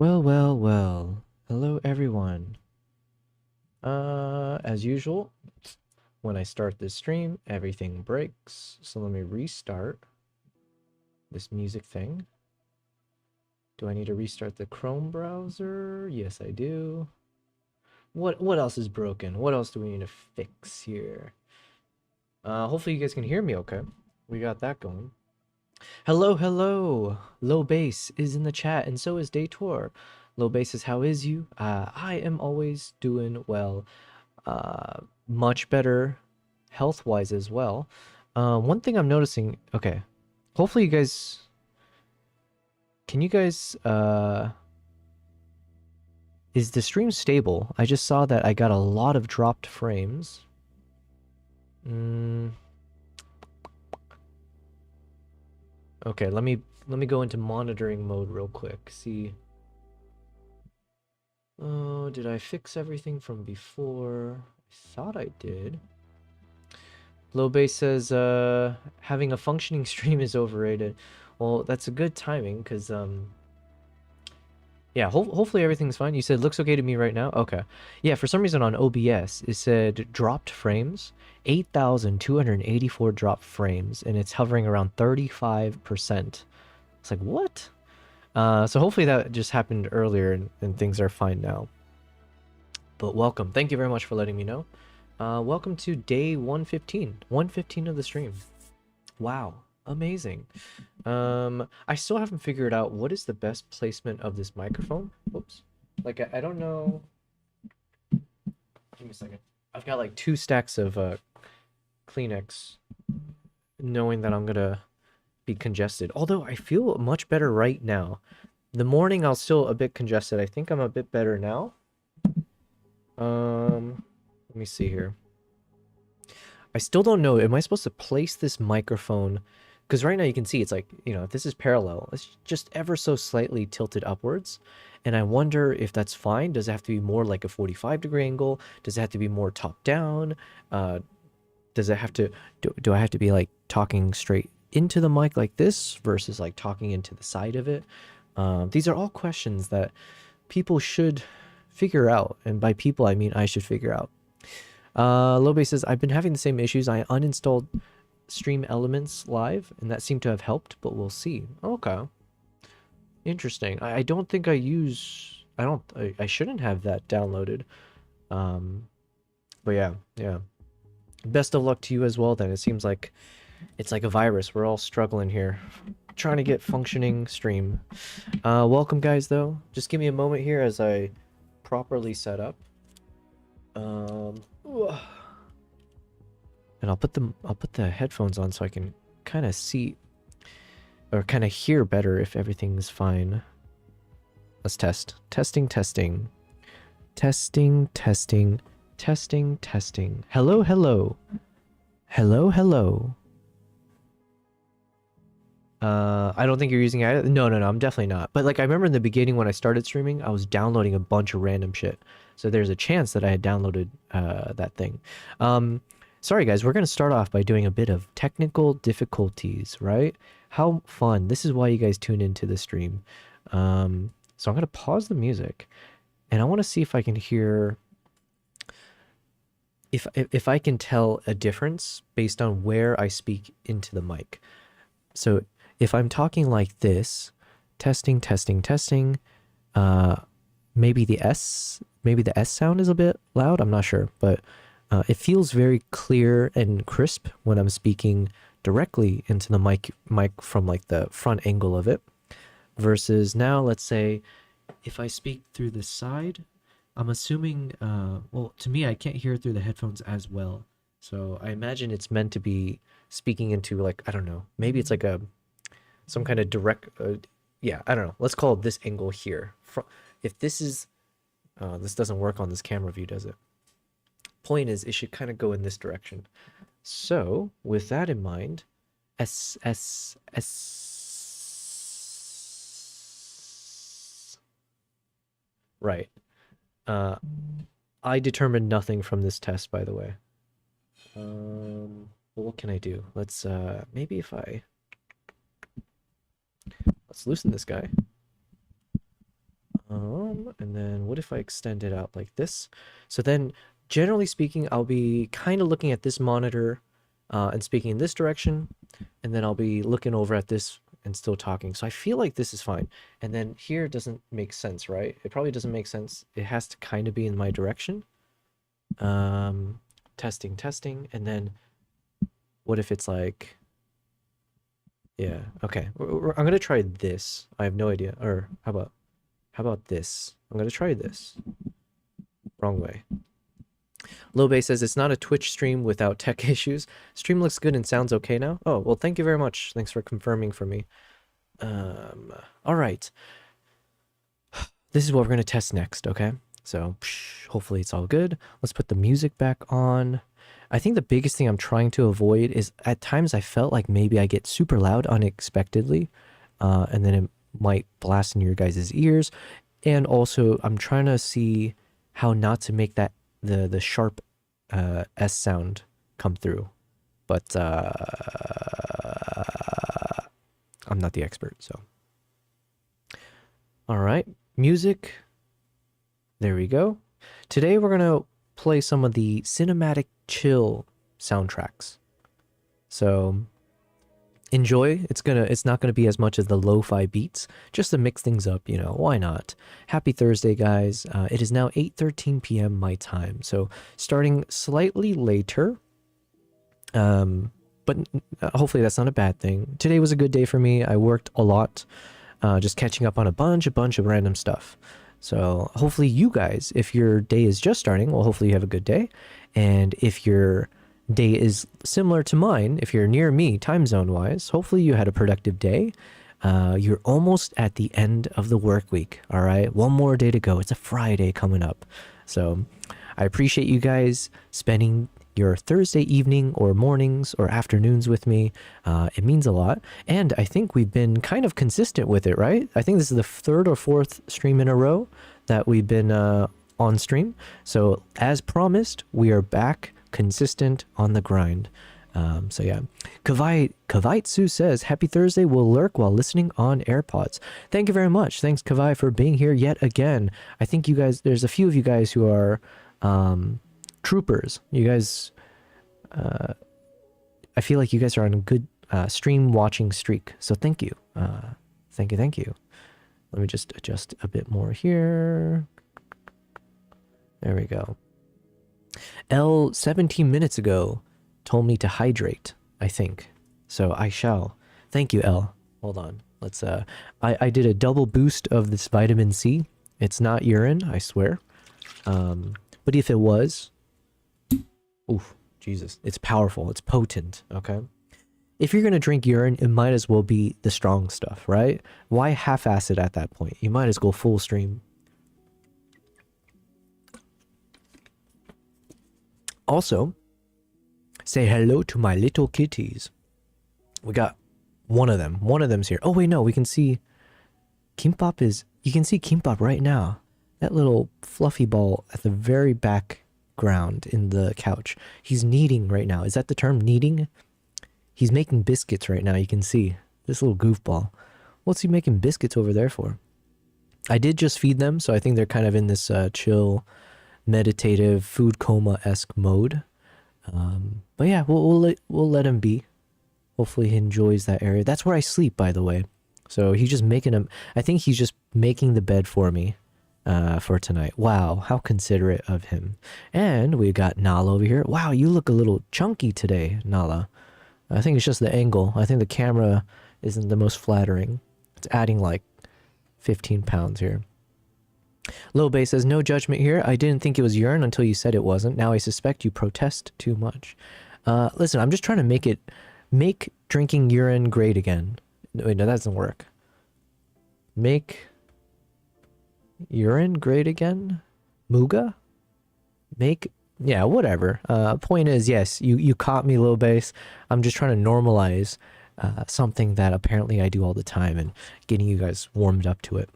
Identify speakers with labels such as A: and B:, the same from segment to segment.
A: Well, well, well. Hello, everyone. As usual, when I start this stream, everything breaks. So let me restart this music thing. Do I need to restart the Chrome browser? Yes, I do. What else is broken? What else do we need to fix here? Hopefully you guys can hear me okay. We got that going. Hello, hello. Low Bass is in the chat, and so is Daytor. Low Bass says, how is you? I am always doing well. Much better health wise as well. One thing I'm noticing, okay, hopefully you guys, can you guys, is the stream stable? I just saw that I got a lot of dropped frames. Mm, okay, let me go into monitoring mode real quick. See, oh, did I fix everything from before? I thought I did. Low Base says, having a functioning stream is overrated. Well, that's a good timing, because, yeah, hopefully everything's fine. You said looks okay to me right now? Okay. Yeah, for some reason on OBS, it said dropped frames, 8,284 dropped frames, and it's hovering around 35%. It's like, what? So hopefully that just happened earlier and things are fine now. But welcome. Thank you very much for letting me know. Welcome to day 115. 115 of the stream. Wow. Amazing. I still haven't figured out what is the best placement of this microphone. Oops. Like, I don't know. Give me a second. I've got like 2 stacks of Kleenex, knowing that I'm gonna be congested. Although I feel much better right now. The morning I was still a bit congested. I think I'm a bit better now. Let me see here. I still don't know. Am I supposed to place this microphone? Because right now you can see it's like, if this is parallel, it's just ever so slightly tilted upwards. And I wonder if that's fine. Does it have to be more like a 45-degree angle? Does it have to be more top down? Does it have to, do I have to be like talking straight into the mic like this versus like talking into the side of it? These are all questions that people should figure out. And by people, I mean I should figure out. Lobe says, I've been having the same issues. I uninstalled Stream Elements Live, and that seemed to have helped, but we'll see. Okay. Interesting. I don't think I use... I shouldn't have that downloaded. But yeah. Best of luck to you as well, then. It seems like it's like a virus. We're all struggling here. Trying to get functioning stream. Welcome, guys, though. Just give me a moment here as I properly set up. And I'll put the headphones on so I can kind of see or kind of hear better if everything's fine. Let's test. Testing. Hello. I don't think you're using it. No, I'm definitely not. But like I remember in the beginning when I started streaming, I was downloading a bunch of random shit. So there's a chance that I had downloaded that thing. Sorry guys, we're going to start off by doing a bit of technical difficulties, right? How fun. This is why you guys tune into the stream. So I'm going to pause the music and I want to see if I can hear if I can tell a difference based on where I speak into the mic. So if I'm talking like this, testing, maybe the S sound is a bit loud. I'm not sure, but it feels very clear and crisp when I'm speaking directly into the mic from like the front angle of it. Versus now, let's say if I speak through the side, I'm assuming, well, to me, I can't hear through the headphones as well. So I imagine it's meant to be speaking into like, I don't know, maybe it's like some kind of direct, yeah, I don't know. Let's call it this angle here. If this is, this doesn't work on this camera view, does it? Point is, it should kind of go in this direction. So with that in mind, right. I determined nothing from this test, by the way. Well, what can I do? Let's, maybe if let's loosen this guy. And then what if I extend it out like this? So then, generally speaking, I'll be kind of looking at this monitor and speaking in this direction, and then I'll be looking over at this and still talking. So I feel like this is fine. And then here doesn't make sense, right? It probably doesn't make sense. It has to kind of be in my direction. Testing, testing, and then what if it's like, yeah, okay. I'm gonna try this. I have no idea. Or how about this? I'm gonna try this. Wrong way. Lobay says it's not a Twitch stream without tech issues. Stream looks good and sounds okay now. Oh, well, thank you very much. Thanks for confirming for me. All right. This is what we're going to test next, okay? So hopefully it's all good. Let's put the music back on. I think the biggest thing I'm trying to avoid is at times I felt like maybe I get super loud unexpectedly, and then it might blast in your guys' ears. And also I'm trying to see how not to make that the sharp S sound come through. But I'm not the expert, so. All right, music. There we go. Today we're gonna play some of the cinematic chill soundtracks. So enjoy. It's not gonna be as much as the lo-fi beats, just to mix things up, you know, why not? Happy Thursday, guys. It is now 8:13 p.m. my time, so starting slightly later. But hopefully that's not a bad thing. Today was a good day for me. I worked a lot, just catching up on a bunch of random stuff. So hopefully you guys, if your day is just starting, well, hopefully you have a good day. And if your day is similar to mine, if you're near me time zone wise, hopefully you had a productive day. You're almost at the end of the work week. All right, one more day to go. It's a Friday coming up. So I appreciate you guys spending your Thursday evening or mornings or afternoons with me. It means a lot. And I think we've been kind of consistent with it, right? I think this is the third or fourth stream in a row that we've been on stream. So as promised, we are back consistent on the grind. So yeah, Kavaitsu says, happy Thursday, will lurk while listening on AirPods. Thank you very much. Thanks, Kavai, for being here yet again. I think you guys, there's a few of you guys who are troopers. You guys, I feel like you guys are on a good stream watching streak. So thank you. Thank you. Let me just adjust a bit more here. There we go. L 17 minutes ago told me to hydrate, I think. So I shall. Thank you, L. Hold on. Let's I did a double boost of this vitamin C. It's not urine, I swear. But if it was, oof, Jesus, it's powerful, it's potent, okay? If you're gonna drink urine, it might as well be the strong stuff, right? Why half-ass it at that point? You might as well go full stream. Also, say hello to my little kitties. We got one of them. One of them's here. Oh wait, no, we can see Kimbap is, you can see Kimbap right now. That little fluffy ball at the very background in the couch. He's kneading right now. Is that the term, kneading? He's making biscuits right now, you can see. This little goofball. What's he making biscuits over there for? I did just feed them, so I think they're kind of in this chill, meditative, food coma-esque mode. But yeah, we'll let him be. Hopefully he enjoys that area. That's where I sleep, by the way. So he's just making him, I think he's just making the bed for me for tonight. Wow, how considerate of him. And we got Nala over here. Wow, you look a little chunky today, Nala. I think it's just the angle. I think the camera isn't the most flattering. It's adding like 15 pounds here. Low says, no judgment here. I didn't think it was urine until you said it wasn't. Now I suspect you protest too much. Listen, I'm just trying to make drinking urine great again. Wait, no, that doesn't work. Make urine great again? Muga? Yeah, whatever. Point is, yes, you caught me, Low Bass. I'm just trying to normalize something that apparently I do all the time and getting you guys warmed up to it.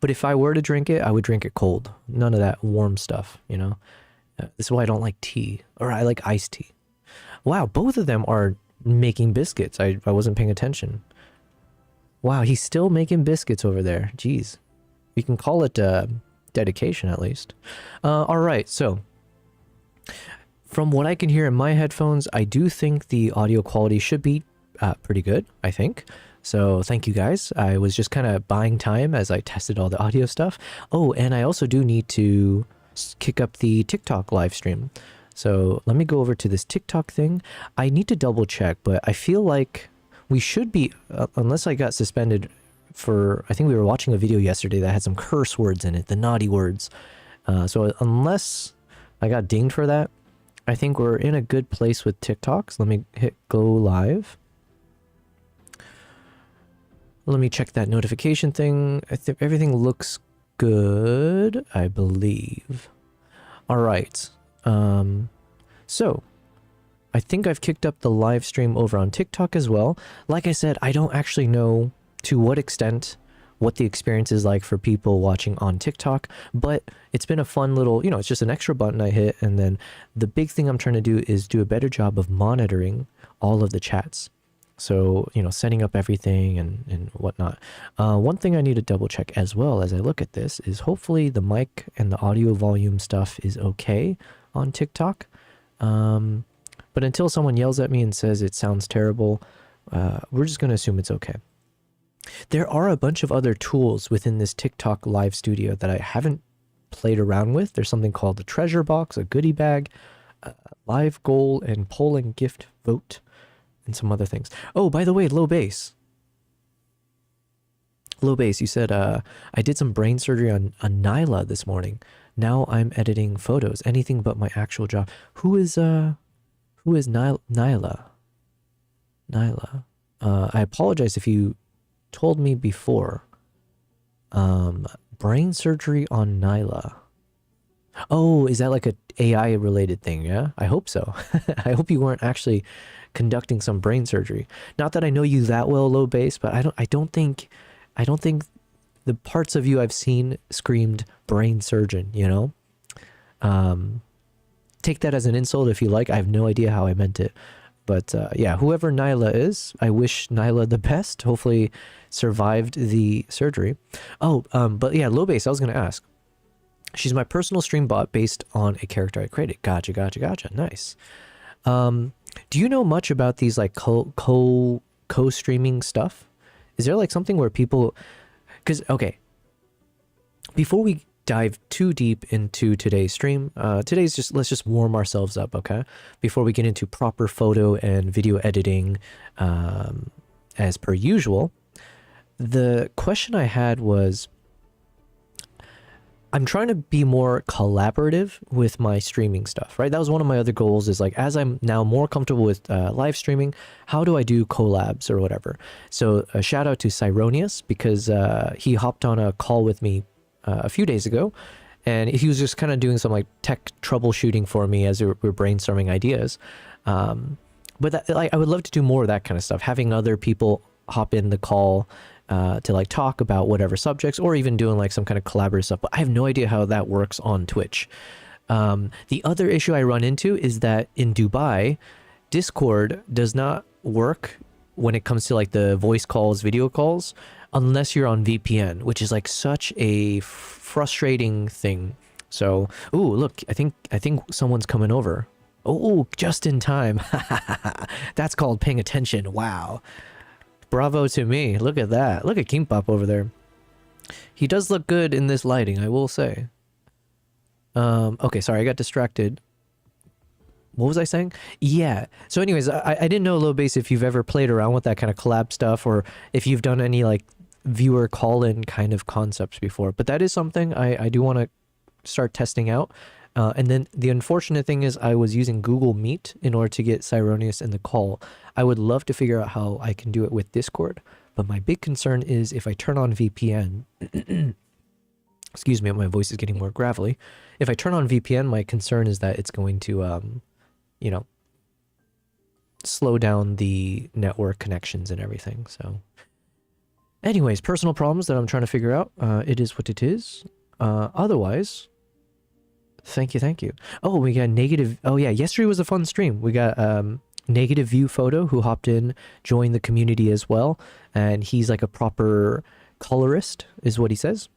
A: But if I were to drink it, I would drink it cold. None of that warm stuff, you know? This is why I don't like tea, or I like iced tea. Wow, both of them are making biscuits. I wasn't paying attention. Wow, he's still making biscuits over there. Jeez. We can call it dedication at least. All right, so from what I can hear in my headphones, I do think the audio quality should be pretty good, I think. So thank you guys. I was just kind of buying time as I tested all the audio stuff. Oh, and I also do need to kick up the TikTok live stream. So let me go over to this TikTok thing. I need to double check, but I feel like we should be, unless I got suspended for, I think we were watching a video yesterday that had some curse words in it, the naughty words. So unless I got dinged for that, I think we're in a good place with TikTok. So let me hit go live. Let me check that notification thing. I think everything looks good, I believe. All right. So I think I've kicked up the live stream over on TikTok as well. Like I said, I don't actually know to what extent what the experience is like for people watching on TikTok, but it's been a fun little, it's just an extra button I hit. And then the big thing I'm trying to do is do a better job of monitoring all of the chats. So, setting up everything and whatnot. One thing I need to double check as well as I look at this is hopefully the mic and the audio volume stuff is okay on TikTok. But until someone yells at me and says it sounds terrible, we're just going to assume it's okay. There are a bunch of other tools within this TikTok live studio that I haven't played around with. There's something called the treasure box, a goodie bag, live goal, and poll and gift vote, and some other things. Oh, by the way, low bass. Low bass, you said, I did some brain surgery on Nyla this morning. Now I'm editing photos. Anything but my actual job. Who is Nyla? Nyla. I apologize if you told me before. Brain surgery on Nyla. Oh, is that like a AI related thing? Yeah, I hope so. I hope you weren't actually conducting some brain surgery. Not that I know you that well, low bass, but I don't think the parts of you I've seen screamed brain surgeon, Take that as an insult if you like. I have no idea how I meant it. But yeah, whoever Nyla is, I wish Nyla the best. Hopefully survived the surgery. Oh, but yeah, low bass, I was going to ask. She's my personal stream bot based on a character I created. Gotcha. Nice. Do you know much about these like co-streaming stuff? Is there like something where people... Because, okay, before we dive too deep into today's stream, let's just warm ourselves up, okay? Before we get into proper photo and video editing, as per usual, the question I had was, I'm trying to be more collaborative with my streaming stuff, right? That was one of my other goals, is like, as I'm now more comfortable with live streaming, how do I do collabs or whatever? So a shout out to Cyronius, because he hopped on a call with me a few days ago, and he was just kind of doing some like tech troubleshooting for me as we're brainstorming ideas. But that, like, I would love to do more of that kind of stuff, having other people hop in the call to like talk about whatever subjects, or even doing like some kind of collaborative stuff. But I have no idea how that works on Twitch. The other issue I run into is that in Dubai, Discord does not work when it comes to like the voice calls, video calls, unless you're on VPN, which is like such a frustrating thing. So, ooh, look, I think someone's coming over. Oh, just in time. That's called paying attention. Wow. Bravo to me. Look at that. Look at Kimpop over there. He does look good in this lighting, I will say. Okay, sorry, I got distracted. What was I saying? Yeah. So anyways, I didn't know, low bass, if you've ever played around with that kind of collab stuff, or if you've done any like viewer call-in kind of concepts before. But that is something I do want to start testing out. And then the unfortunate thing is I was using Google Meet in order to get Cyronius in the call. I would love to figure out how I can do it with Discord, but my big concern is if I turn on VPN, excuse me, my voice is getting more gravelly. If I turn on VPN, my concern is that it's going to, slow down the network connections and everything. So anyways, personal problems that I'm trying to figure out. It is what it is. Otherwise... Thank you. Oh, we got negative. Oh yeah, yesterday was a fun stream. We got Negative View Photo, who hopped in, joined the community as well, and he's like a proper colorist, is what he says.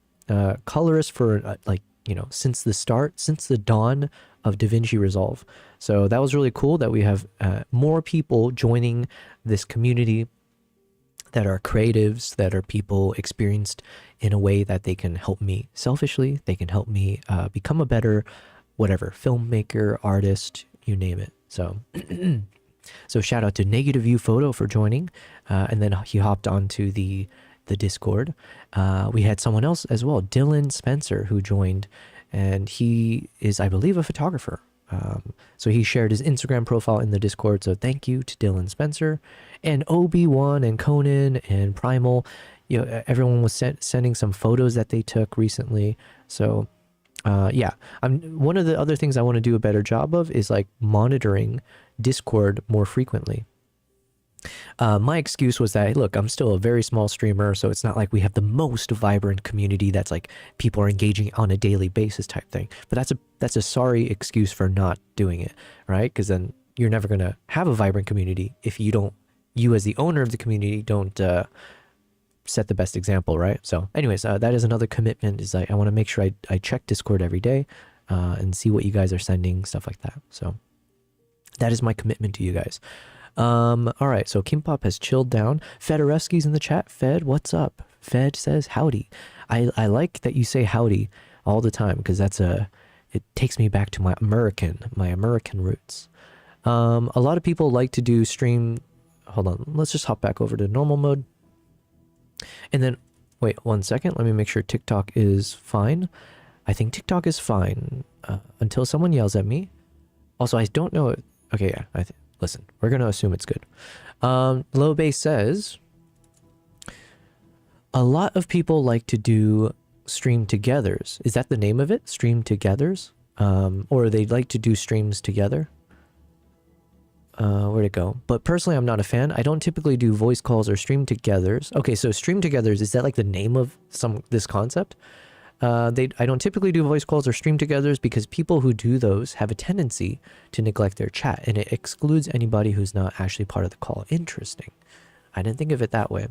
A: colorist for like, you know, since the dawn of DaVinci Resolve. So that was really cool that we have more people joining this community that are creatives, that are people experienced in a way that they can help me selfishly. They can help me become a better, whatever, filmmaker, artist, you name it. So, so shout out to Negative View Photo for joining, and then he hopped onto the Discord. We had someone else as well, Dylan Spencer, who joined, and he is, I believe, a photographer. So he shared his Instagram profile in the Discord. So thank you to Dylan Spencer and Obi-Wan and Conan and Primal. You know, everyone was sending some photos that they took recently. So yeah, one of the other things I want to do a better job of is like monitoring Discord more frequently. My excuse was that, hey, look, I'm still a very small streamer, so it's not like we have the most vibrant community that's like people are engaging on a daily basis type thing. But that's a sorry excuse for not doing it, right? Because then you're never gonna have a vibrant community if you as the owner of the community don't set the best example, right? So anyways, that is another commitment, is I want to make sure I check Discord every day and see what you guys are sending, stuff like that. So that is my commitment to you guys. All right, so Kimpop has chilled down. Fedoreski's in the chat. Fed, what's up? Fed says howdy. I like that you say howdy all the time, because it takes me back to my American roots. A lot of people like to do stream. Hold on, let's just hop back over to normal mode. And then, wait 1 second, let me make sure TikTok is fine. I think TikTok is fine until someone yells at me. Also, I don't know. Okay, yeah, listen, we're going to assume it's good. Low Base says, a lot of people like to do stream togethers. Is that the name of it? Stream togethers? Or they like to do streams together? Where'd it go? But personally, I'm not a fan. I don't typically do voice calls or stream togethers. Okay, so stream togethers, is that like the name of this concept? I don't typically do voice calls or stream togethers because people who do those have a tendency to neglect their chat, and it excludes anybody who's not actually part of the call. Interesting. I didn't think of it that way.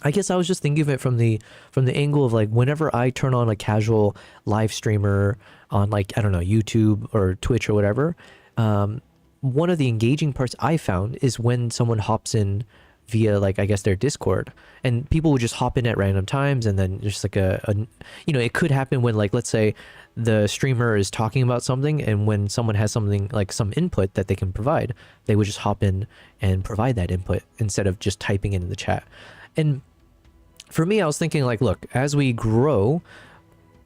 A: I guess I was just thinking of it from the angle of like, whenever I turn on a casual live streamer on, like, I don't know, YouTube or Twitch or whatever, one of the engaging parts I found is when someone hops in via, like, I guess their Discord, and people would just hop in at random times, and then just like you know, it could happen when, like, let's say the streamer is talking about something, and when someone has something like some input that they can provide, they would just hop in and provide that input instead of just typing it in the chat. And for me, I was thinking, like, look, as we grow,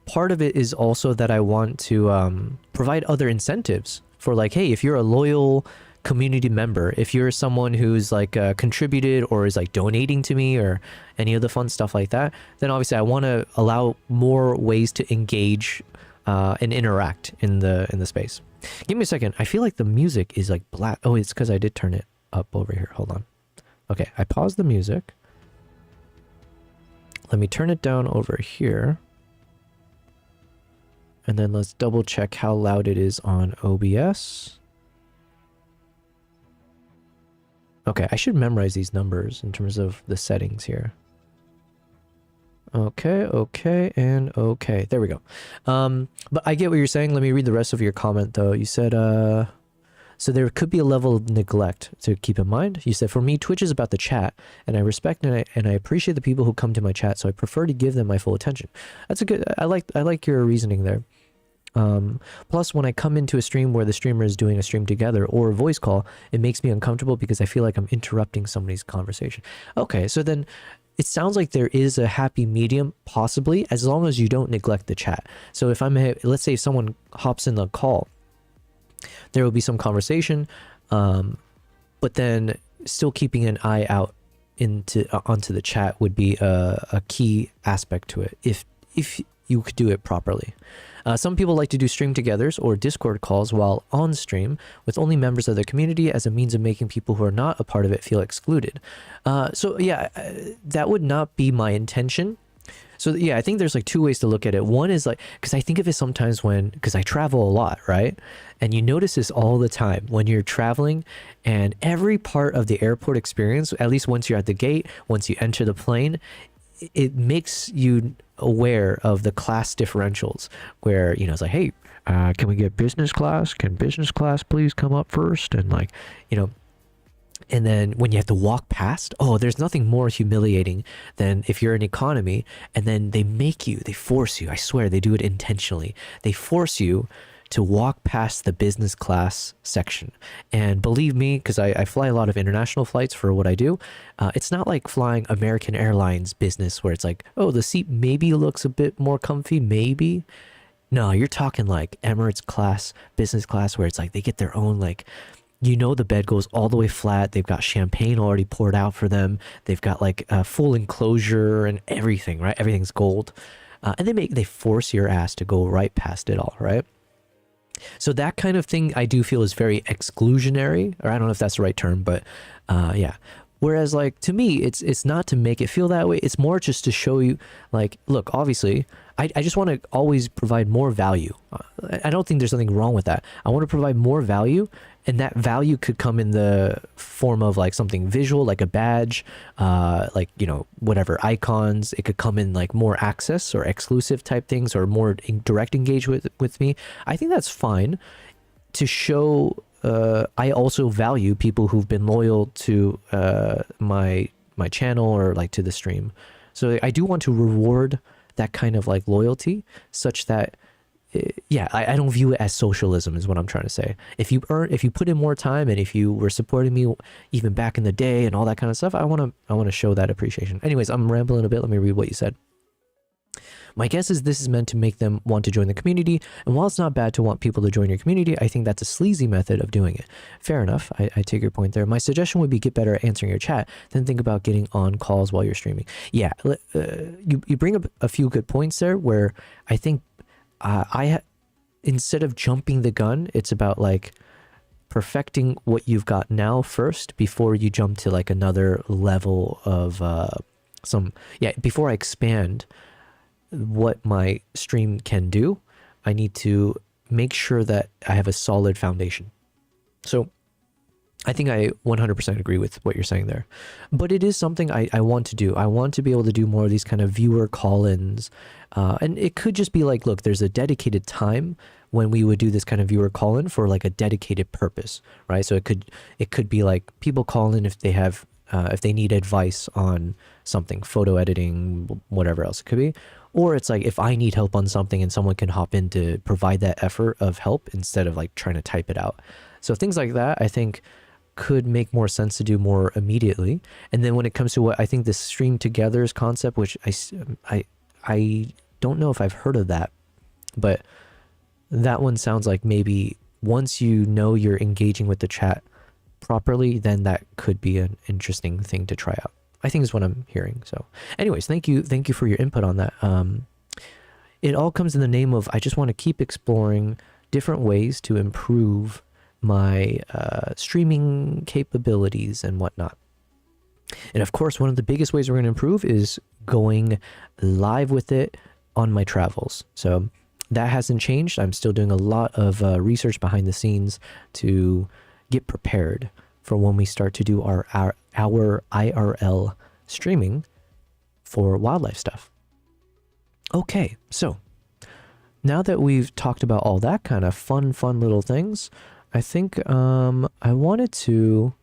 A: part of it is also that I want to provide other incentives for, like, hey, if you're a loyal community member, if you're someone who's like contributed or is like donating to me or any of the fun stuff like that, then obviously I want to allow more ways to engage and interact in the space. Give me a second. I feel like the music is like black. Oh, it's because I did turn it up over here. Hold on. Okay, I paused the music. Let me turn it down over here. And then let's double check how loud it is on OBS. Okay, I should memorize these numbers in terms of the settings here. Okay, okay, and okay. There we go. But I get what you're saying. Let me read the rest of your comment, though. You said, so there could be a level of neglect to keep in mind. You said, for me, Twitch is about the chat, and I respect and I appreciate the people who come to my chat, so I prefer to give them my full attention. That's a good, I like your reasoning there. Plus, when I come into a stream where the streamer is doing a stream together or a voice call, it makes me uncomfortable because I feel like I'm interrupting somebody's conversation. Okay, so then it sounds like there is a happy medium, possibly, as long as you don't neglect the chat. So if let's say if someone hops in the call, there will be some conversation, but then still keeping an eye out onto the chat would be a key aspect to it, if you could do it properly. Some people like to do stream togethers or Discord calls while on stream with only members of their community as a means of making people who are not a part of it feel excluded. So yeah, that would not be my intention. So yeah, I think there's like two ways to look at it. One is like, because I think of it sometimes because I travel a lot, right? And you notice this all the time when you're traveling, and every part of the airport experience, at least once you're at the gate, once you enter the plane, it makes you aware of the class differentials where, you know, it's like, hey, can we get business class? Can business class please come up first? And like, you know, and then when you have to walk past, oh, there's nothing more humiliating than if you're in economy and then they force you, I swear they do it intentionally. They force you to walk past the business class section. And believe me, because I fly a lot of international flights for what I do, it's not like flying American Airlines business where it's like, oh, the seat maybe looks a bit more comfy, maybe. No, you're talking like Emirates class, business class, where it's like they get their own, like, you know, the bed goes all the way flat. They've got champagne already poured out for them. They've got like a full enclosure and everything, right? Everything's gold. And they force your ass to go right past it all, right? So that kind of thing I do feel is very exclusionary, or I don't know if that's the right term, but yeah. Whereas like to me, it's not to make it feel that way. It's more just to show you like, look, obviously, I just want to always provide more value. I don't think there's nothing wrong with that. I want to provide more value, and that value could come in the form of like something visual, like a badge, like, you know, whatever icons. It could come in like more access or exclusive type things, or more direct engagement with me. I think that's fine to show. I also value people who've been loyal to my channel or like to the stream. So I do want to reward that kind of like loyalty, such that yeah, I don't view it as socialism is what I'm trying to say. If you put in more time, and if you were supporting me even back in the day and all that kind of stuff, I want to show that appreciation. Anyways, I'm rambling a bit. Let me read what you said. My guess is this is meant to make them want to join the community, and while it's not bad to want people to join your community, I think that's a sleazy method of doing it. Fair enough, I take your point there. My suggestion would be get better at answering your chat, then think about getting on calls while you're streaming. Yeah, you bring up a few good points there, where I think instead of jumping the gun, it's about like perfecting what you've got now first before you jump to like another level of before I expand what my stream can do, I need to make sure that I have a solid foundation. So I think I 100% agree with what you're saying there. But it is something I want to do. I want to be able to do more of these kind of viewer call-ins. And it could just be like, look, there's a dedicated time when we would do this kind of viewer call-in for like a dedicated purpose, right? So it could be like people call in if they have if they need advice on something, photo editing, whatever else it could be. Or it's like if I need help on something and someone can hop in to provide that effort of help instead of like trying to type it out. So things like that, I think, could make more sense to do more immediately. And then when it comes to what I think the stream togethers concept, which I don't know if I've heard of that, but that one sounds like maybe once you know you're engaging with the chat properly, then that could be an interesting thing to try out, I think is what I'm hearing. So anyways, thank you for your input on that. It all comes in the name of I just want to keep exploring different ways to improve my streaming capabilities and whatnot. And of course, one of the biggest ways we're going to improve is going live with it on my travels. So that hasn't changed. I'm still doing a lot of research behind the scenes to get prepared for when we start to do our IRL streaming for wildlife stuff. Okay, so now that we've talked about all that kind of fun little things, I think I wanted to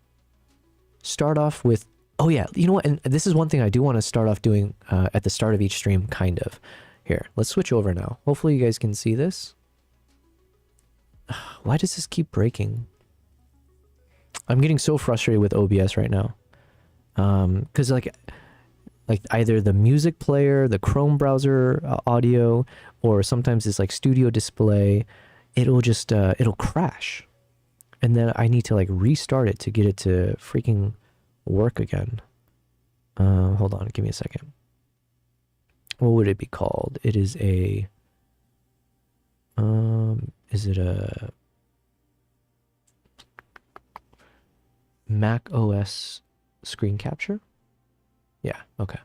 A: start off with, oh yeah, you know what, and this is one thing I do want to start off doing at the start of each stream, kind of. Here, let's switch over now. Hopefully you guys can see this. Why does this keep breaking? I'm getting so frustrated with OBS right now. Because like either the music player, the Chrome browser audio, or sometimes it's like studio display, it'll just, it'll crash. And then I need to like restart it to get it to freaking work again. Hold on, give me a second. What would it be called? It is a, is it a Mac OS screen capture? Yeah, okay.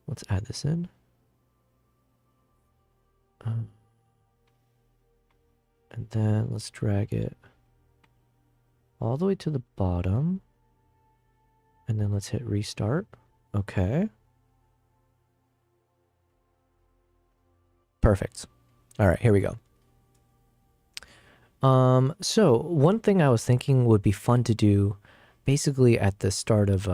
A: Let's add this in. And then let's drag it all the way to the bottom. And then let's hit restart. Okay. Perfect. All right, here we go. So one thing I was thinking would be fun to do basically at the start of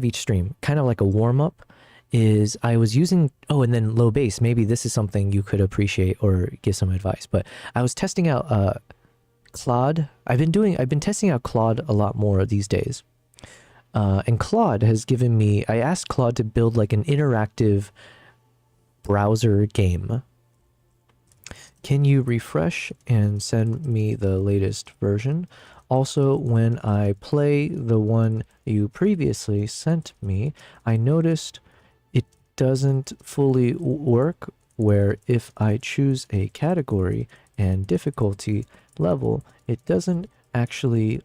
A: each stream, kind of like a warm-up, is I was using, oh, and then low bass, maybe this is something you could appreciate or give some advice, but I was testing out Claude. I've been testing out Claude a lot more these days. And Claude has given me, I asked Claude to build like an interactive browser game. Can you refresh and send me the latest version? Also, when I play the one you previously sent me, I noticed it doesn't fully work, where if I choose a category and difficulty level, it doesn't actually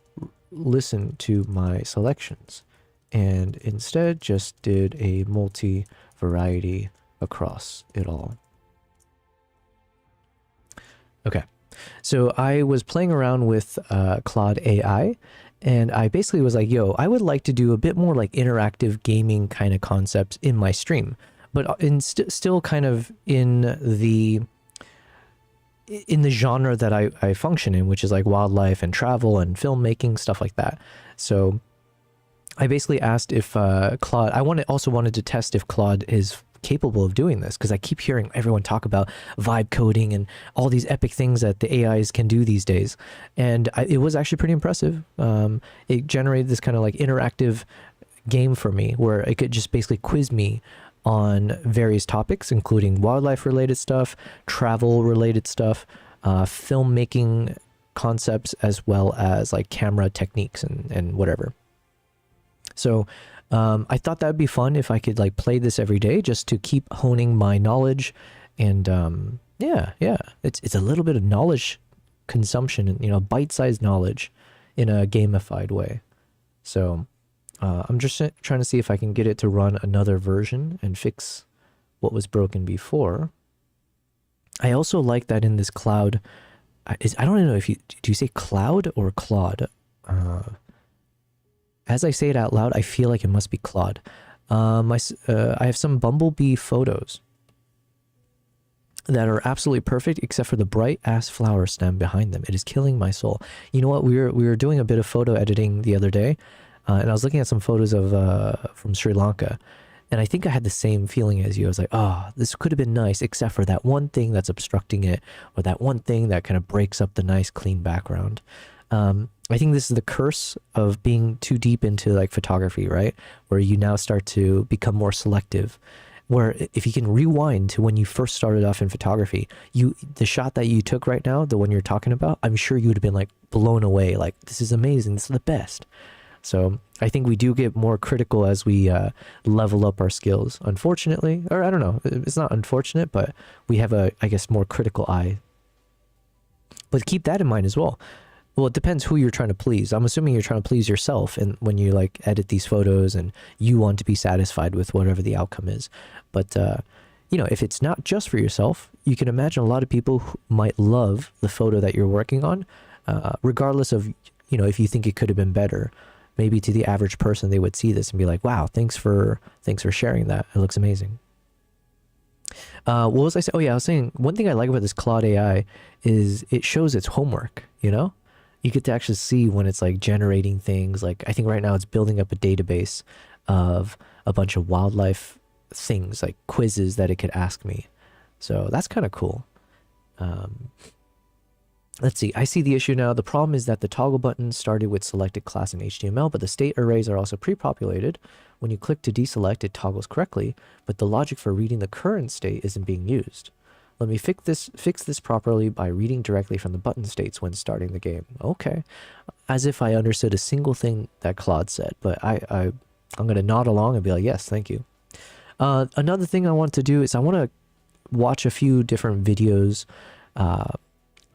A: listen to my selections, and instead just did a multi-variety across it all. Okay, so I was playing around with Claude AI, and I basically was like, yo, I would like to do a bit more like interactive gaming kind of concepts in my stream, but still kind of in the genre that I function in, which is like wildlife and travel and filmmaking, stuff like that. So I basically asked if Claude, I also wanted to test if Claude is capable of doing this, because I keep hearing everyone talk about vibe coding and all these epic things that the AIs can do these days. And it was actually pretty impressive. It generated this kind of like interactive game for me where it could just basically quiz me on various topics, including wildlife related stuff, travel related stuff, filmmaking concepts, as well as like camera techniques and whatever. So I thought that would be fun if I could like play this every day just to keep honing my knowledge. And yeah, it's a little bit of knowledge consumption and, you know, bite-sized knowledge in a gamified way. So I'm just trying to see if I can get it to run another version and fix what was broken before. I also like that in this Cloud, I don't know if do you say Cloud or Claude? As I say it out loud, I feel like it must be Claude. I have some bumblebee photos that are absolutely perfect, except for the bright ass flower stem behind them. It is killing my soul. You know what? We were doing a bit of photo editing the other day, and I was looking at some photos of from Sri Lanka, and I think I had the same feeling as you. I was like, oh, this could have been nice, except for that one thing that's obstructing it, or that one thing that kind of breaks up the nice clean background. I think this is the curse of being too deep into like photography, right? Where you now start to become more selective. Where if you can rewind to when you first started off in photography, the shot that you took right now, the one you're talking about, I'm sure you would have been like blown away. Like, this is amazing. This is the best. So I think we do get more critical as we level up our skills, unfortunately. Or I don't know. It's not unfortunate, but we have a, I guess, more critical eye. But keep that in mind as well. Well, it depends who you're trying to please. I'm assuming you're trying to please yourself, and when you like edit these photos and you want to be satisfied with whatever the outcome is. But you know, if it's not just for yourself, you can imagine a lot of people who might love the photo that you're working on, regardless of, you know, if you think it could have been better. Maybe to the average person, they would see this and be like, "Wow, thanks for sharing that. It looks amazing." What was I saying? Oh yeah, I was saying one thing I like about this Claude AI is it shows its homework. You know, you get to actually see when it's like generating things. Like, I think right now it's building up a database of a bunch of wildlife things, like quizzes that it could ask me. So that's kind of cool. Let's see, I see the issue now. The problem is that the toggle button started with selected class in HTML, but the state arrays are also pre-populated. When you click to deselect, it toggles correctly, but the logic for reading the current state isn't being used. Let me fix this properly by reading directly from the button states when starting the game. Okay. As if I understood a single thing that Claude said, but I'm going to nod along and be like, yes, thank you. Another thing I want to do is I want to watch a few different videos.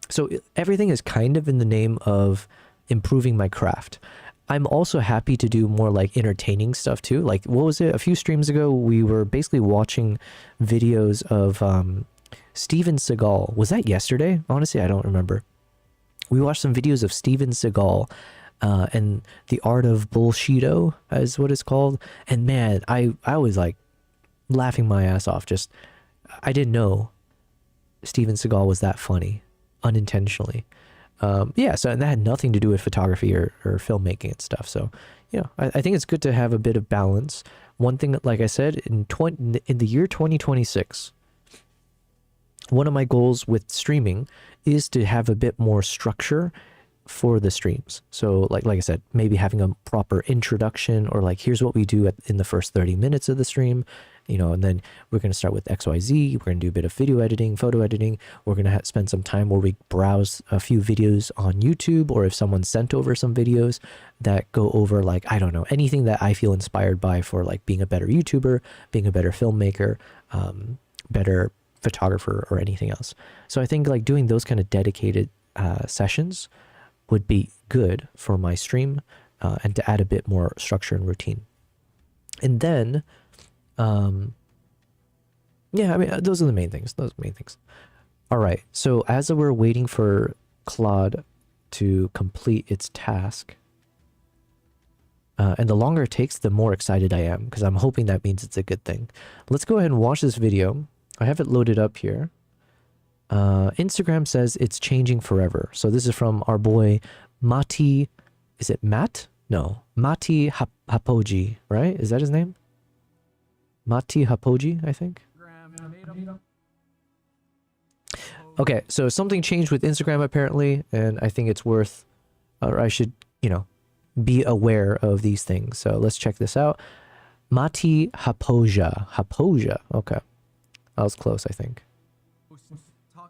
A: So everything is kind of in the name of improving my craft. I'm also happy to do more like entertaining stuff too. Like, what was it? A few streams ago, we were basically watching videos of Steven Seagal. Was that yesterday? Honestly, I don't remember. We watched some videos of Steven Seagal and the art of bullshito, is what it's called. And man, I was like laughing my ass off, just I didn't know Steven Seagal was that funny, unintentionally. Yeah, so and that had nothing to do with photography or filmmaking and stuff. So, I think it's good to have a bit of balance. One thing, like I said, in the year 2026, one of my goals with streaming is to have a bit more structure for the streams. So like I said, maybe having a proper introduction, or like, here's what we do in the first 30 minutes of the stream, and then we're going to start with XYZ. We're going to do a bit of video editing, photo editing. We're going to spend some time where we browse a few videos on YouTube, or if someone sent over some videos that go over, like, I don't know, anything that I feel inspired by for like being a better YouTuber, being a better filmmaker, better photographer, or anything else. So I think like doing those kind of dedicated sessions would be good for my stream, and to add a bit more structure and routine. And then, yeah, I mean, those are the main things. All right. So as we're waiting for Claude to complete its task, and the longer it takes, the more excited I am, because I'm hoping that means it's a good thing. Let's go ahead and watch this video. I have it loaded up here. Instagram says it's changing forever. So this is from our boy Mati. Is it Matt? No, Mati Hapoji, right? Is that his name? Mati Hapoji, I think. Okay, so something changed with Instagram apparently, and I think it's worth, or I should, be aware of these things. So let's check this out. Mati Hapoja. Okay. That was close, I think.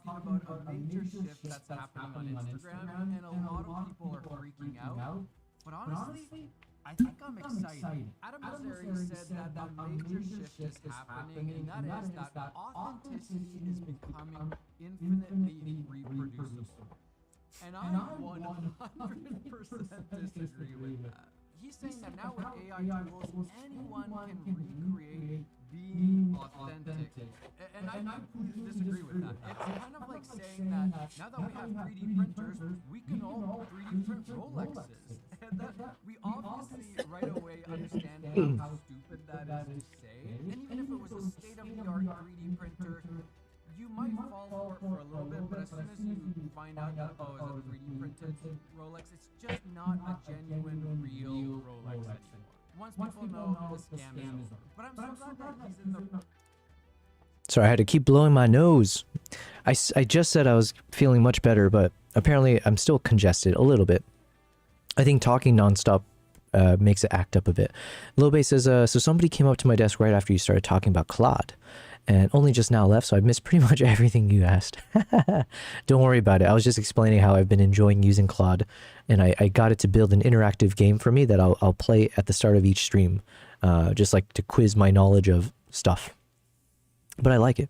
B: Talking about a major shift that's happening on Instagram, and a lot of people are freaking out. But honestly, I think I'm excited. Adam Mosseri said that a major shift is happening, and that is that authenticity is becoming infinitely reproducible. And I 100% disagree with that. He's saying that now with AI tools, anyone can recreate being authentic. And I completely disagree with that. It's kind of like saying that now that we have 3D printers, we can all 3D print Rolexes. And that we obviously right away understand how stupid that is to say. And even if it was a state-of-the-art 3D printer, you might fall for it for a little bit, but as soon as you find out that, oh, it's a 3D printed Rolex, it's just not a genuine, real Rolex anymore. Once people know the scam is over. But I'm so glad that he's in the...
A: Sorry, I had to keep blowing my nose. I just said I was feeling much better, but apparently I'm still congested a little bit. I think talking nonstop makes it act up a bit. Lobe says, so somebody came up to my desk right after you started talking about Claude, and only just now left, so I missed pretty much everything you asked. Don't worry about it. I was just explaining how I've been enjoying using Claude, and I got it to build an interactive game for me that I'll play at the start of each stream, just like to quiz my knowledge of stuff. But I like it.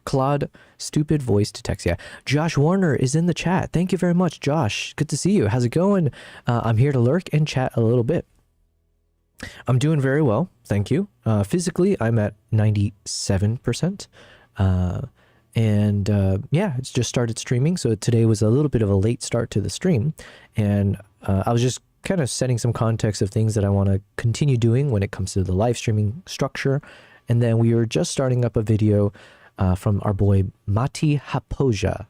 A: Claude, stupid voice to text. Yeah. Josh Warner is in the chat. Thank you very much, Josh. Good to see you. How's it going? I'm here to lurk and chat a little bit. I'm doing very well. Thank you. Physically, I'm at 97%. Yeah, it's just started streaming. So today was a little bit of a late start to the stream. And I was just kind of setting some context of things that I want to continue doing when it comes to the live streaming structure. And then we were just starting up a video from our boy Mati Hapoja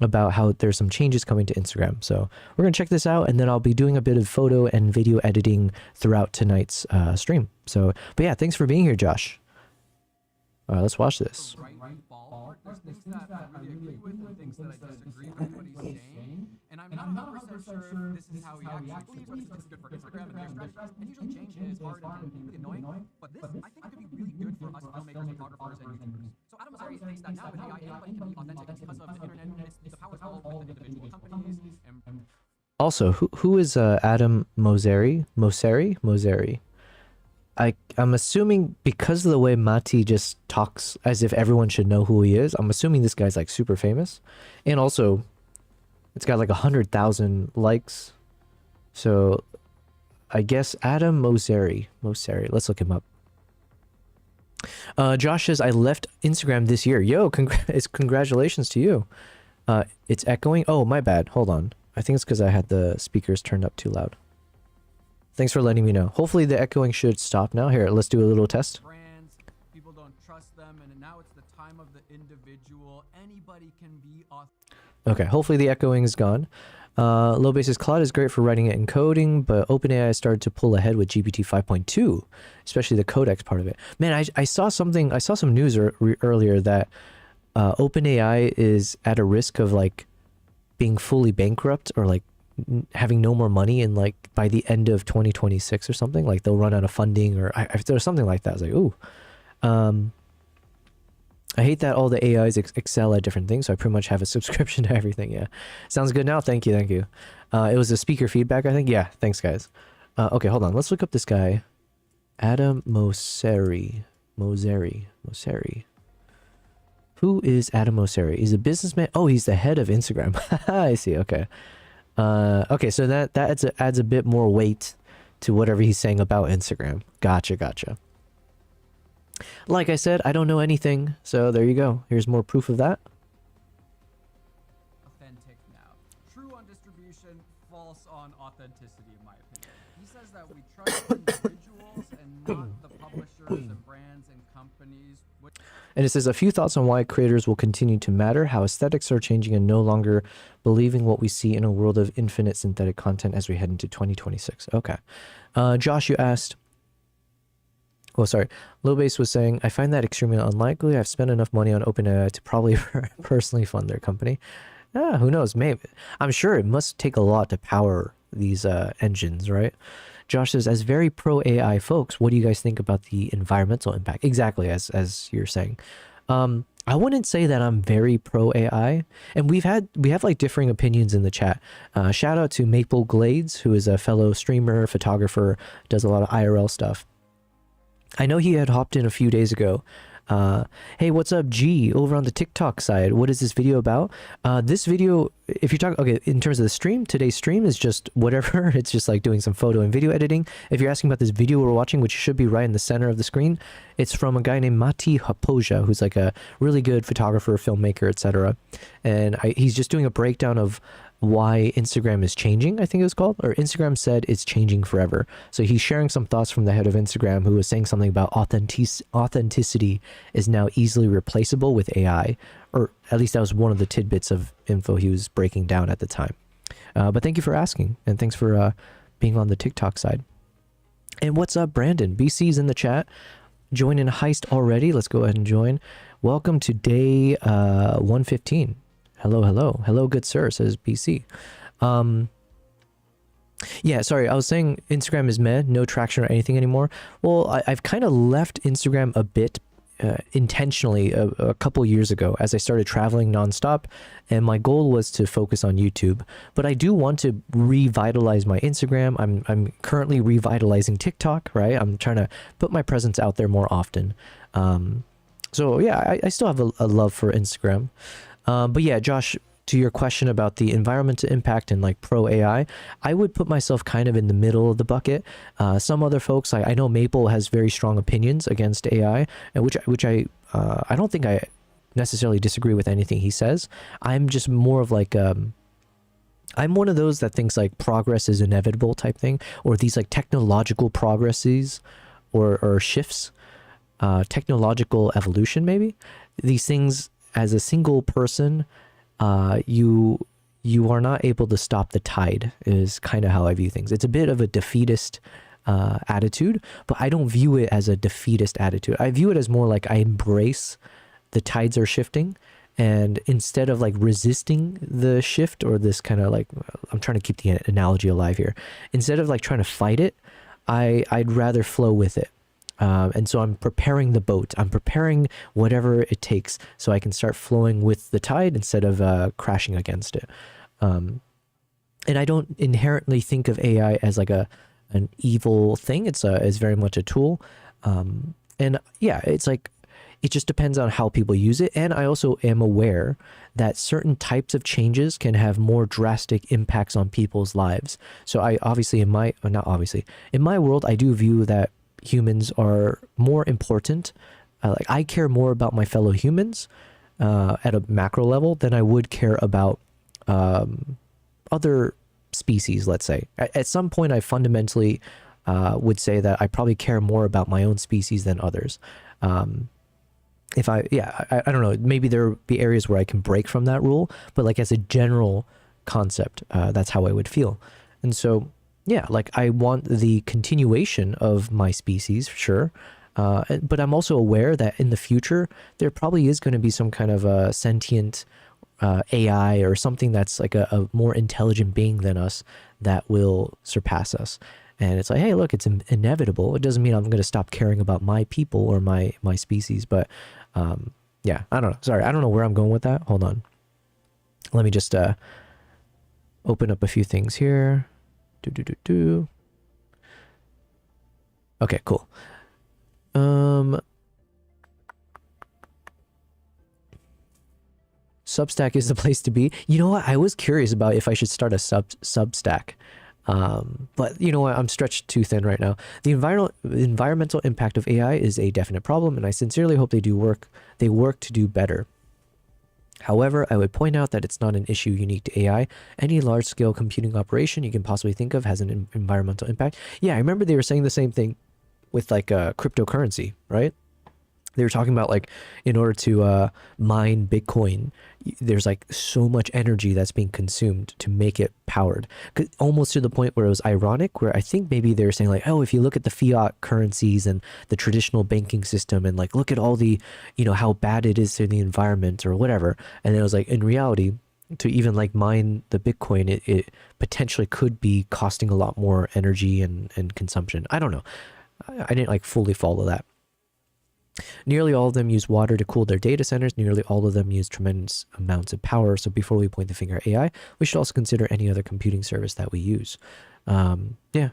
A: about how there's some changes coming to Instagram. So we're going to check this out, and then I'll be doing a bit of photo and video editing throughout tonight's stream. So, but yeah, thanks for being here, Josh. Let's watch this.
B: There's things that I really agree with and things that I disagree with what he's saying. And I'm not 100% sure if this is how he actually believes, but this is good for Instagram and their strategies. And usually change is hard and really annoying, but this, I think, could be really good for us filmmakers, photographers, and YouTubers. So Adam Mosseri thinks that now with AI, anybody can be authentic because of the internet, and it's the power's all with individual companies. And
A: Also, who is Adam Mosseri? I'm assuming because of the way Mati just talks as if everyone should know who he is, I'm assuming this guy's like super famous. And also, it's got like 100,000 likes. So I guess Adam Mosseri. Let's look him up. Josh says, I left Instagram this year. Yo, congratulations to you. It's echoing. Oh, my bad. Hold on. I think it's because I had the speakers turned up too loud. Thanks for letting me know. Hopefully the echoing should stop now. Here, let's do a little test.
B: brands, people don't don't trust them, and now it's the time of the individual. Anybody can be
A: Okay, hopefully the echoing is gone. Low basis Claude is great for writing it and coding, but OpenAI started to pull ahead with GPT 5.2, especially the codex part of it. Man, I saw something, I saw some news earlier that OpenAI is at a risk of like being fully bankrupt or like having no more money in like by the end of 2026 or something. Like they'll run out of funding, or if there's something like that. I was like, ooh. I hate that all the AIs excel at different things, so I pretty much have a subscription to everything. Yeah, sounds good now. Thank you, thank you. It was a speaker feedback, I think. Yeah, thanks, guys. Okay, hold on. Let's look up this guy, Adam Mosseri. Who is Adam Mosseri? He's a businessman. Oh, he's the head of Instagram. I see. Okay. Okay, so that adds a bit more weight to whatever he's saying about Instagram. Gotcha. Like I said, I don't know anything, so there you go. Here's more proof of that.
B: authentic now. True on distribution, false on authenticity, in my opinion. He says that we trust individuals and not the publishers and brands and companies.
A: And it says a few thoughts on why creators will continue to matter, how aesthetics are changing, and no longer believing what we see in a world of infinite synthetic content as we head into 2026. Okay. Josh, you asked... Oh, sorry. Lowbase was saying, I find that extremely unlikely. I've spent enough money on OpenAI to probably personally fund their company. Who knows? Maybe. I'm sure it must take a lot to power these engines, right? Josh says, as very pro AI folks, what do you guys think about the environmental impact? Exactly, as you're saying. I wouldn't say that I'm very pro AI, and we have like differing opinions in the chat. Shout out to Maple Glades, who is a fellow streamer, photographer, does a lot of IRL stuff. I know he had hopped in a few days ago. Hey, what's up, G, over on the TikTok side? What is this video about? This video, if you're talking, okay, in terms of the stream, today's stream is just whatever. It's just like doing some photo and video editing. If you're asking about this video we're watching, which should be right in the center of the screen, it's from a guy named Mati Hapoja, who's like a really good photographer, filmmaker, etc. And he's just doing a breakdown of why Instagram is changing, I think it was called, or Instagram said it's changing forever. So he's sharing some thoughts from the head of Instagram, who was saying something about authenticity is now easily replaceable with AI, or at least that was one of the tidbits of info he was breaking down at the time. But thank you for asking, and thanks for being on the TikTok side. And what's up, Brandon? BC's in the chat. Join in Heist already. Let's go ahead and join. Welcome to day 115. Hello, good sir, says BC. Yeah, sorry, I was saying Instagram is meh, no traction or anything anymore. Well, I've kind of left Instagram a bit intentionally a couple years ago as I started traveling nonstop, and my goal was to focus on YouTube. But I do want to revitalize my Instagram. I'm currently revitalizing TikTok, right? I'm trying to put my presence out there more often. So yeah, I still have a love for Instagram. But yeah, Josh, to your question about the environmental impact and like pro AI, I would put myself kind of in the middle of the bucket. Some other folks, I know Maple has very strong opinions against AI, and which I don't think I necessarily disagree with anything he says. I'm just more of like I'm one of those that thinks like progress is inevitable type thing, or these like technological progresses or shifts, technological evolution maybe. These things, as a single person, you are not able to stop the tide, is kind of how I view things. It's a bit of a defeatist attitude, but I don't view it as a defeatist attitude. I view it as more like I embrace the tides are shifting, and instead of like resisting the shift, or this kind of like, I'm trying to keep the analogy alive here, instead of like trying to fight it, I'd rather flow with it. And so I'm preparing the boat. I'm preparing whatever it takes so I can start flowing with the tide instead of crashing against it. And I don't inherently think of AI as like an evil thing. It's very much a tool. And yeah, it's like, it just depends on how people use it. And I also am aware that certain types of changes can have more drastic impacts on people's lives. So I obviously in my world, I do view that humans are more important. Like I care more about my fellow humans at a macro level than I would care about other species, let's say. At some point, I fundamentally would say that I probably care more about my own species than others. if I don't know, maybe there would be areas where I can break from that rule, but like as a general concept, that's how I would feel. And so, yeah, like I want the continuation of my species, sure. But I'm also aware that in the future, there probably is going to be some kind of a sentient AI or something that's like a more intelligent being than us that will surpass us. And it's like, hey, look, it's inevitable. It doesn't mean I'm going to stop caring about my people or my species. But yeah, I don't know. Sorry, I don't know where I'm going with that. Hold on. Let me just open up a few things here. Okay, cool. Substack is the place to be. You know what? I was curious about if I should start a Substack. But you know what? I'm stretched too thin right now. The environmental impact of AI is a definite problem, and I sincerely hope they work to do better. However, I would point out that it's not an issue unique to AI. Any large-scale computing operation you can possibly think of has an environmental impact. Yeah, I remember they were saying the same thing with like cryptocurrency, right? They were talking about like in order to mine Bitcoin, there's like so much energy that's being consumed to make it powered, almost to the point where it was ironic, where I think maybe they were saying like, oh, if you look at the fiat currencies and the traditional banking system and like look at all the, you know, how bad it is to the environment or whatever. And then it was like, in reality, to even like mine the Bitcoin, it potentially could be costing a lot more energy and consumption. I don't know. I didn't like fully follow that. Nearly all of them use water to cool their data centers. Nearly all of them use tremendous amounts of power. So before we point the finger at AI, we should also consider any other computing service that we use. Yeah.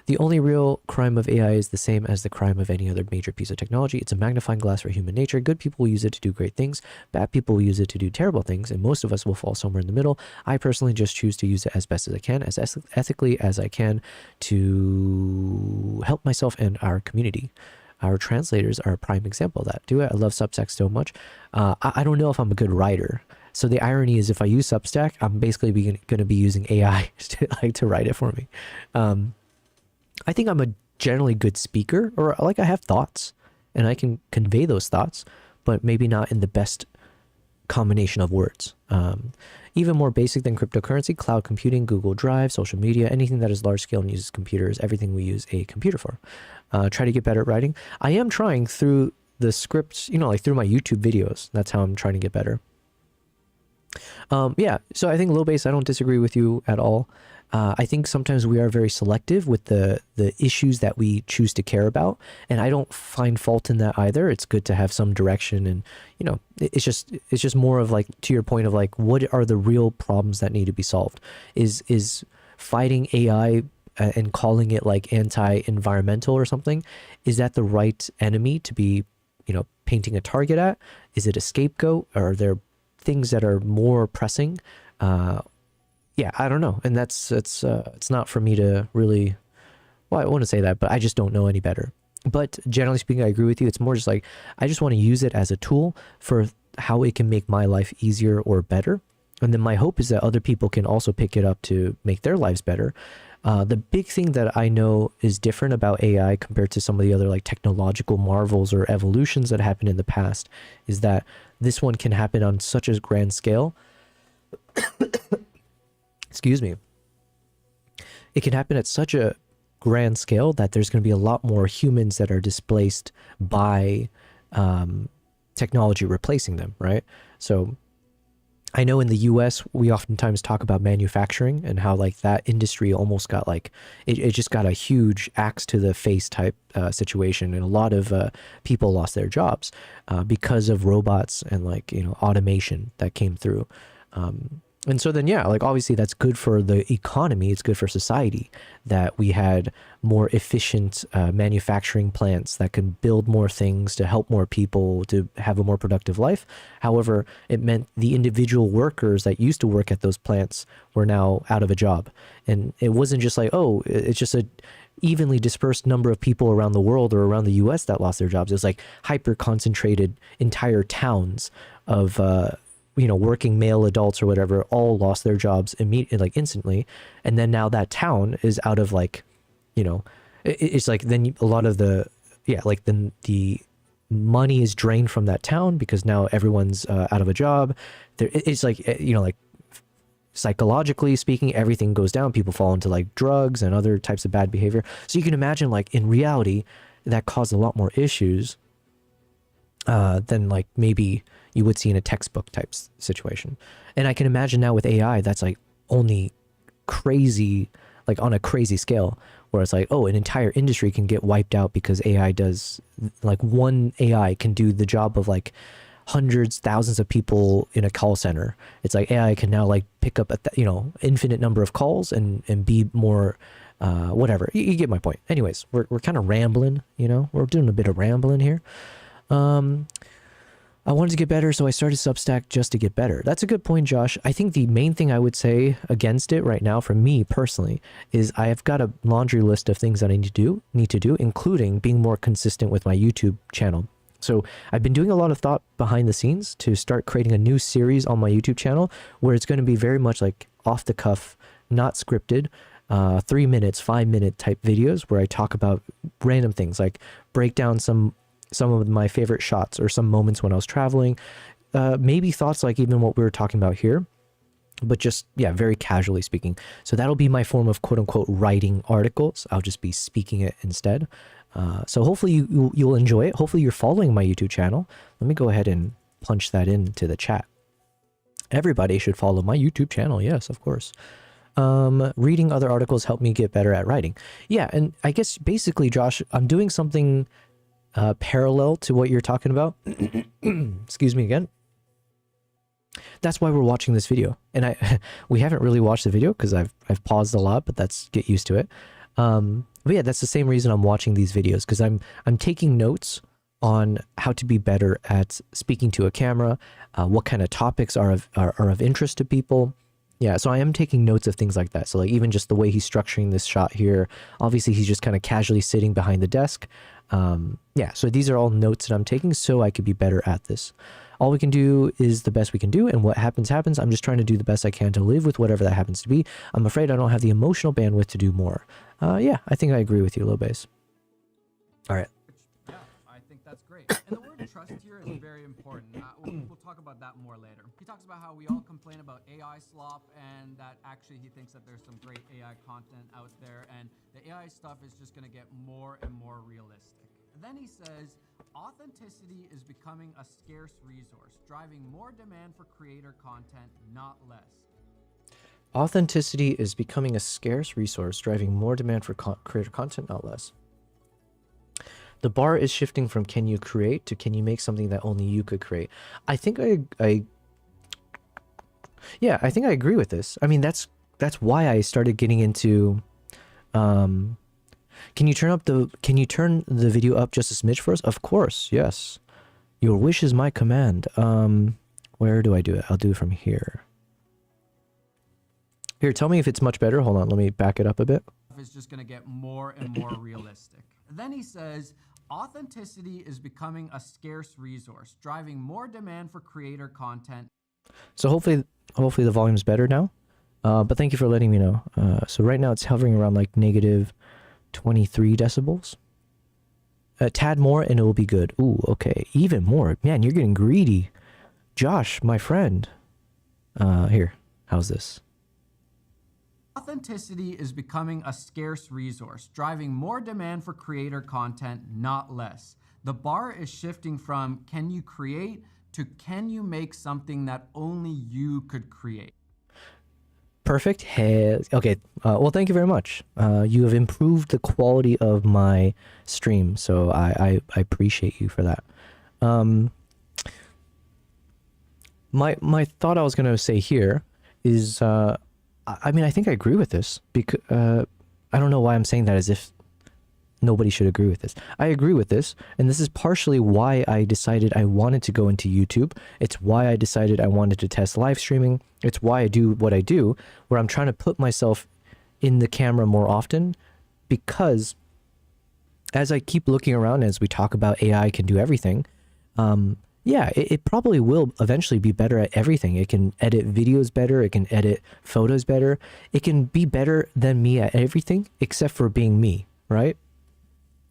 A: The only real crime of AI is the same as the crime of any other major piece of technology. It's a magnifying glass for human nature. Good people will use it to do great things. Bad people will use it to do terrible things. And most of us will fall somewhere in the middle. I personally just choose to use it as best as I can, as ethically as I can, to help myself and our community. Our translators are a prime example of that. I love Substack so much. I don't know if I'm a good writer. So the irony is if I use Substack, I'm basically going to be using AI to write it for me. I think I'm a generally good speaker, or like I have thoughts and I can convey those thoughts, but maybe not in the best combination of words. Even more basic than cryptocurrency, cloud computing, Google Drive, social media, anything that is large scale and uses computers, everything we use a computer for. Try to get better at writing. I am trying through the scripts, you know, like through my YouTube videos. That's how I'm trying to get better. Yeah, so I think low base, I don't disagree with you at all. I think sometimes we are very selective with the issues that we choose to care about, and I don't find fault in that either. It's good to have some direction, and you know, it's just more of like, to your point of like, what are the real problems that need to be solved? Is fighting AI and calling it like anti-environmental or something, is that the right enemy to be, you know, painting a target at? Is it a scapegoat? Or are there things that are more pressing? Yeah, I don't know. And that's it's not for me to really, well, I wouldn't say that, but I just don't know any better. But generally speaking, I agree with you. It's more just like, I just want to use it as a tool for how it can make my life easier or better. And then my hope is that other people can also pick it up to make their lives better. The big thing that I know is different about AI compared to some of the other like technological marvels or evolutions that happened in the past is that this one can happen on such a grand scale. Excuse me. It can happen at such a grand scale that there's going to be a lot more humans that are displaced by technology replacing them, right? So I know in the US, we oftentimes talk about manufacturing and how like that industry almost got like, it just got a huge axe to the face type situation. And a lot of people lost their jobs because of robots and like, you know, automation that came through. And so then, yeah, like obviously that's good for the economy. It's good for society that we had more efficient manufacturing plants that can build more things to help more people to have a more productive life. However, it meant the individual workers that used to work at those plants were now out of a job. And it wasn't just like, oh, it's just a evenly dispersed number of people around the world or around the US that lost their jobs. It was like hyper concentrated entire towns of you know, working male adults or whatever all lost their jobs immediately, like instantly. And then now that town is out of like, you know, it's like then a lot of the, yeah, like then the money is drained from that town because now everyone's out of a job. It's like, like psychologically speaking, everything goes down. People fall into like drugs and other types of bad behavior. So you can imagine, like, in reality, that caused a lot more issues than like maybe you would see in a textbook type situation. And I can imagine now with AI, that's like only crazy, like on a crazy scale, where it's like, oh, an entire industry can get wiped out because AI does, like, one AI can do the job of like hundreds, thousands of people in a call center. It's like AI can now like pick up infinite number of calls and be more whatever. You get my point. Anyways, we're kind of rambling, we're doing a bit of rambling here. I wanted to get better, so I started Substack just to get better. That's a good point, Josh. I think the main thing I would say against it right now, for me personally, is I have got a laundry list of things that I need to do, including being more consistent with my YouTube channel. So I've been doing a lot of thought behind the scenes to start creating a new series on my YouTube channel where it's going to be very much like off the cuff, not scripted, 3 minutes, 5-minute type videos where I talk about random things, like break down some of my favorite shots or some moments when I was traveling, maybe thoughts like even what we were talking about here, but just, yeah, very casually speaking. So that'll be my form of quote unquote writing articles. I'll just be speaking it instead. So hopefully you'll enjoy it. Hopefully you're following my YouTube channel. Let me go ahead and punch that into the chat. Everybody should follow my YouTube channel. Yes, of course. Reading other articles helped me get better at writing. Yeah, and I guess basically, Josh, I'm doing something parallel to what you're talking about. Excuse me again. That's why we're watching this video. And we haven't really watched the video because I've paused a lot, but that's, get used to it. But yeah, that's the same reason I'm watching these videos, because I'm taking notes on how to be better at speaking to a camera, what kind of topics are of interest to people. Yeah, so I am taking notes of things like that. So like even just the way he's structuring this shot here, obviously he's just kind of casually sitting behind the desk. Yeah, so these are all notes that I'm taking so I could be better at this. All we can do is the best we can do, and what happens, happens. I'm just trying to do the best I can to live with whatever that happens to be. I'm afraid I don't have the emotional bandwidth to do more. Yeah, I think I agree with you, Lobase. All right.
B: Yeah, I think that's great. And the word trust here is very important. We'll talk about that more later. He talks about how we all complain about AI slop, and that actually he thinks that there's some great AI content out there, and the AI stuff is just going to get more and more realistic. And then he says, authenticity is becoming a scarce resource, driving more demand for creator content, not less.
A: Authenticity is becoming a scarce resource, driving more demand for creator content, not less. The bar is shifting from can you create to can you make something that only you could create. I think yeah, I think I agree with this. I mean, that's why I started getting into Can you turn the video up just a smidge for us? Of course, yes. Your wish is my command. Where do I do it? I'll do it from here. Here, tell me if it's much better. Hold on, let me back it up a bit.
B: It's just going to get more and more realistic. Then he says, authenticity is becoming a scarce resource, driving more demand for creator content.
A: So hopefully the volume's better now. But thank you for letting me know. So right now it's hovering around like negative 23 decibels. A tad more and it will be good. Ooh, okay. Even more. Man, you're getting greedy. Josh, my friend. Here. How's this?
B: Authenticity is becoming a scarce resource, driving more demand for creator content, not less. The bar is shifting from can you create to can you make something that only you could create.
A: Perfect. Okay. Well, thank you very much. You have improved the quality of my stream, so I appreciate you for that. My thought I was going to say here is, I mean, I think I agree with this because I don't know why I'm saying that as if nobody should agree with this. I agree with this, and this is partially why I decided I wanted to go into YouTube. It's why I decided I wanted to test live streaming. It's why I do what I do, where I'm trying to put myself in the camera more often, because as I keep looking around, as we talk about AI can do everything, yeah, it probably will eventually be better at everything. It can edit videos better. It can edit photos better. It can be better than me at everything except for being me, right?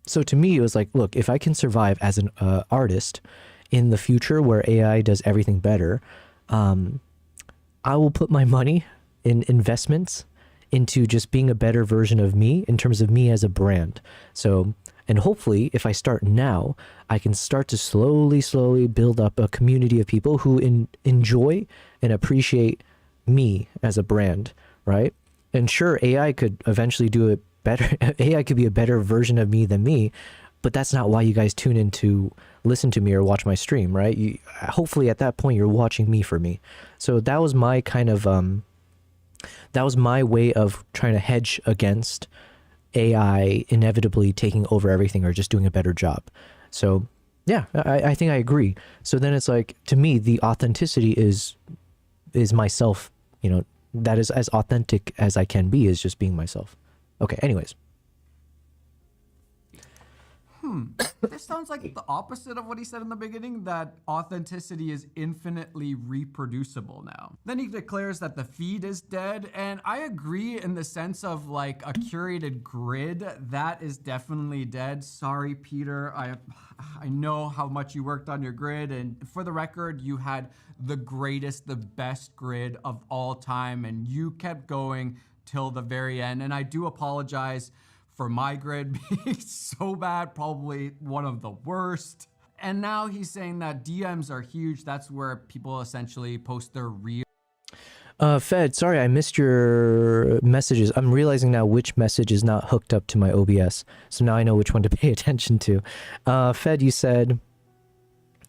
A: So to me, it was like, look, if I can survive as an artist in the future where AI does everything better, um, I will put my money in investments into just being a better version of me in terms of me as a brand. So, and hopefully, if I start now, I can start to slowly build up a community of people who enjoy and appreciate me as a brand, right? And sure, AI could eventually do it better. AI could be a better version of me than me, but that's not why you guys tune in to listen to me or watch my stream, right? Hopefully at that point you're watching me for me. So that was my kind of that was my way of trying to hedge against AI inevitably taking over everything or just doing a better job. So yeah, I think I agree. So then it's like, to me, the authenticity is myself, you know, that is as authentic as I can be, is just being myself. Okay, anyways.
B: This sounds like the opposite of what he said in the beginning, that authenticity is infinitely reproducible now. Then he declares that the feed is dead, and I agree in the sense of like a curated grid, that is definitely dead. Sorry, Peter, I know how much you worked on your grid, and for the record, you had the greatest, the best grid of all time, and you kept going till the very end, and I do apologize for my grid being so bad, probably one of the worst. And now he's saying that DMs are huge. That's where people essentially post their real.
A: Fed, sorry, I missed your messages. I'm realizing now which message is not hooked up to my OBS. So now I know which one to pay attention to. Fed, you said,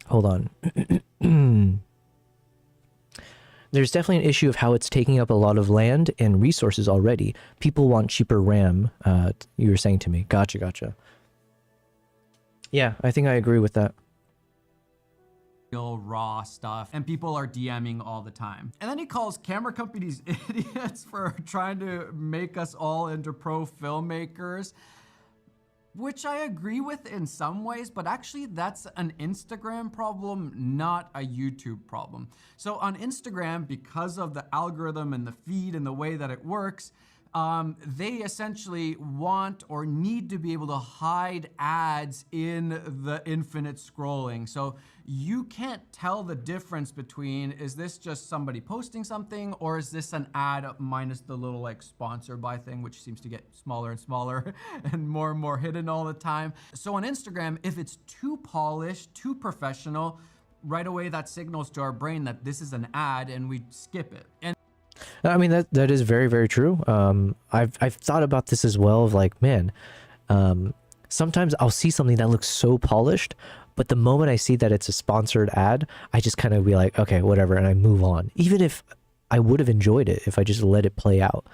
A: hold on. There's definitely an issue of how it's taking up a lot of land and resources already. People want cheaper RAM, you were saying to me. Gotcha. Yeah, I think I agree with that.
B: Real raw stuff, and people are DMing all the time. And then he calls camera companies idiots for trying to make us all into pro filmmakers, which I agree with in some ways, but actually that's an Instagram problem, not a YouTube problem. So on Instagram, because of the algorithm and the feed and the way that it works, they essentially want or need to be able to hide ads in the infinite scrolling. So you can't tell the difference between, is this just somebody posting something, or is this an ad minus the little like sponsored by thing, which seems to get smaller and smaller and more hidden all the time. So on Instagram, if it's too polished, too professional, right away that signals to our brain that this is an ad and we skip it. And
A: I mean, that is very true. I've thought about this as well, of like, man, sometimes I'll see something that looks so polished, but the moment I see that it's a sponsored ad, I just kind of be like, okay, whatever, and I move on. Even if I would have enjoyed it if I just let it play out.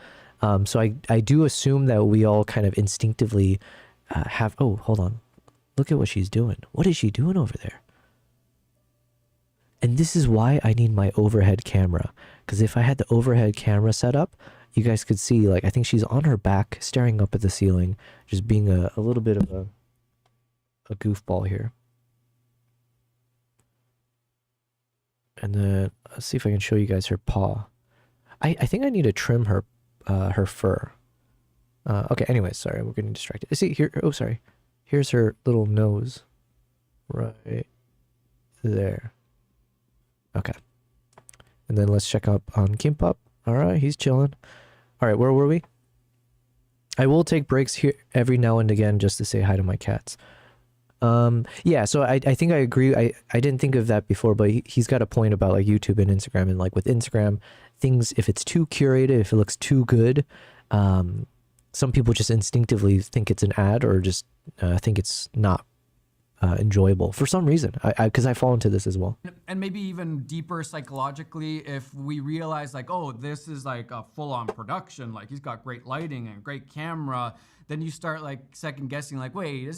A: So I do assume that we all kind of instinctively have, oh, hold on. Look at what she's doing. What is she doing over there? And this is why I need my overhead camera. Because if I had the overhead camera set up, you guys could see, like, I think she's on her back, staring up at the ceiling, just being a little bit of a goofball here. And then, let's see if I can show you guys her paw. I think I need to trim her fur. Okay, anyways, sorry, we're getting distracted. See, here, oh, sorry. Here's her little nose. Right there. Okay. And then let's check up on Kimpop. All right, he's chilling. All right, where were we? I will take breaks here every now and again just to say hi to my cats. Yeah, so I think I agree. I didn't think of that before, but he's got a point about like YouTube and Instagram. And like with Instagram, things, if it's too curated, if it looks too good, some people just instinctively think it's an ad or just think it's not enjoyable for some reason, because I fall into this as well.
B: And maybe even deeper psychologically, if we realize like, oh, this is like a full-on production, like he's got great lighting and great camera, then you start like second guessing, like, wait,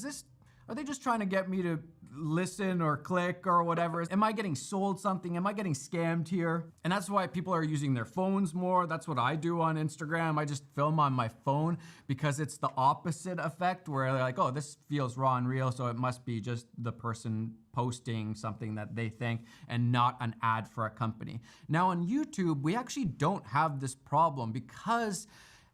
B: are they just trying to get me to listen or click or whatever? Am I getting sold something? Am I getting scammed here? And that's why people are using their phones more. That's what I do on Instagram. I just film on my phone because it's the opposite effect where they're like, oh, this feels raw and real, so it must be just the person posting something that they think and not an ad for a company. Now on YouTube, we actually don't have this problem because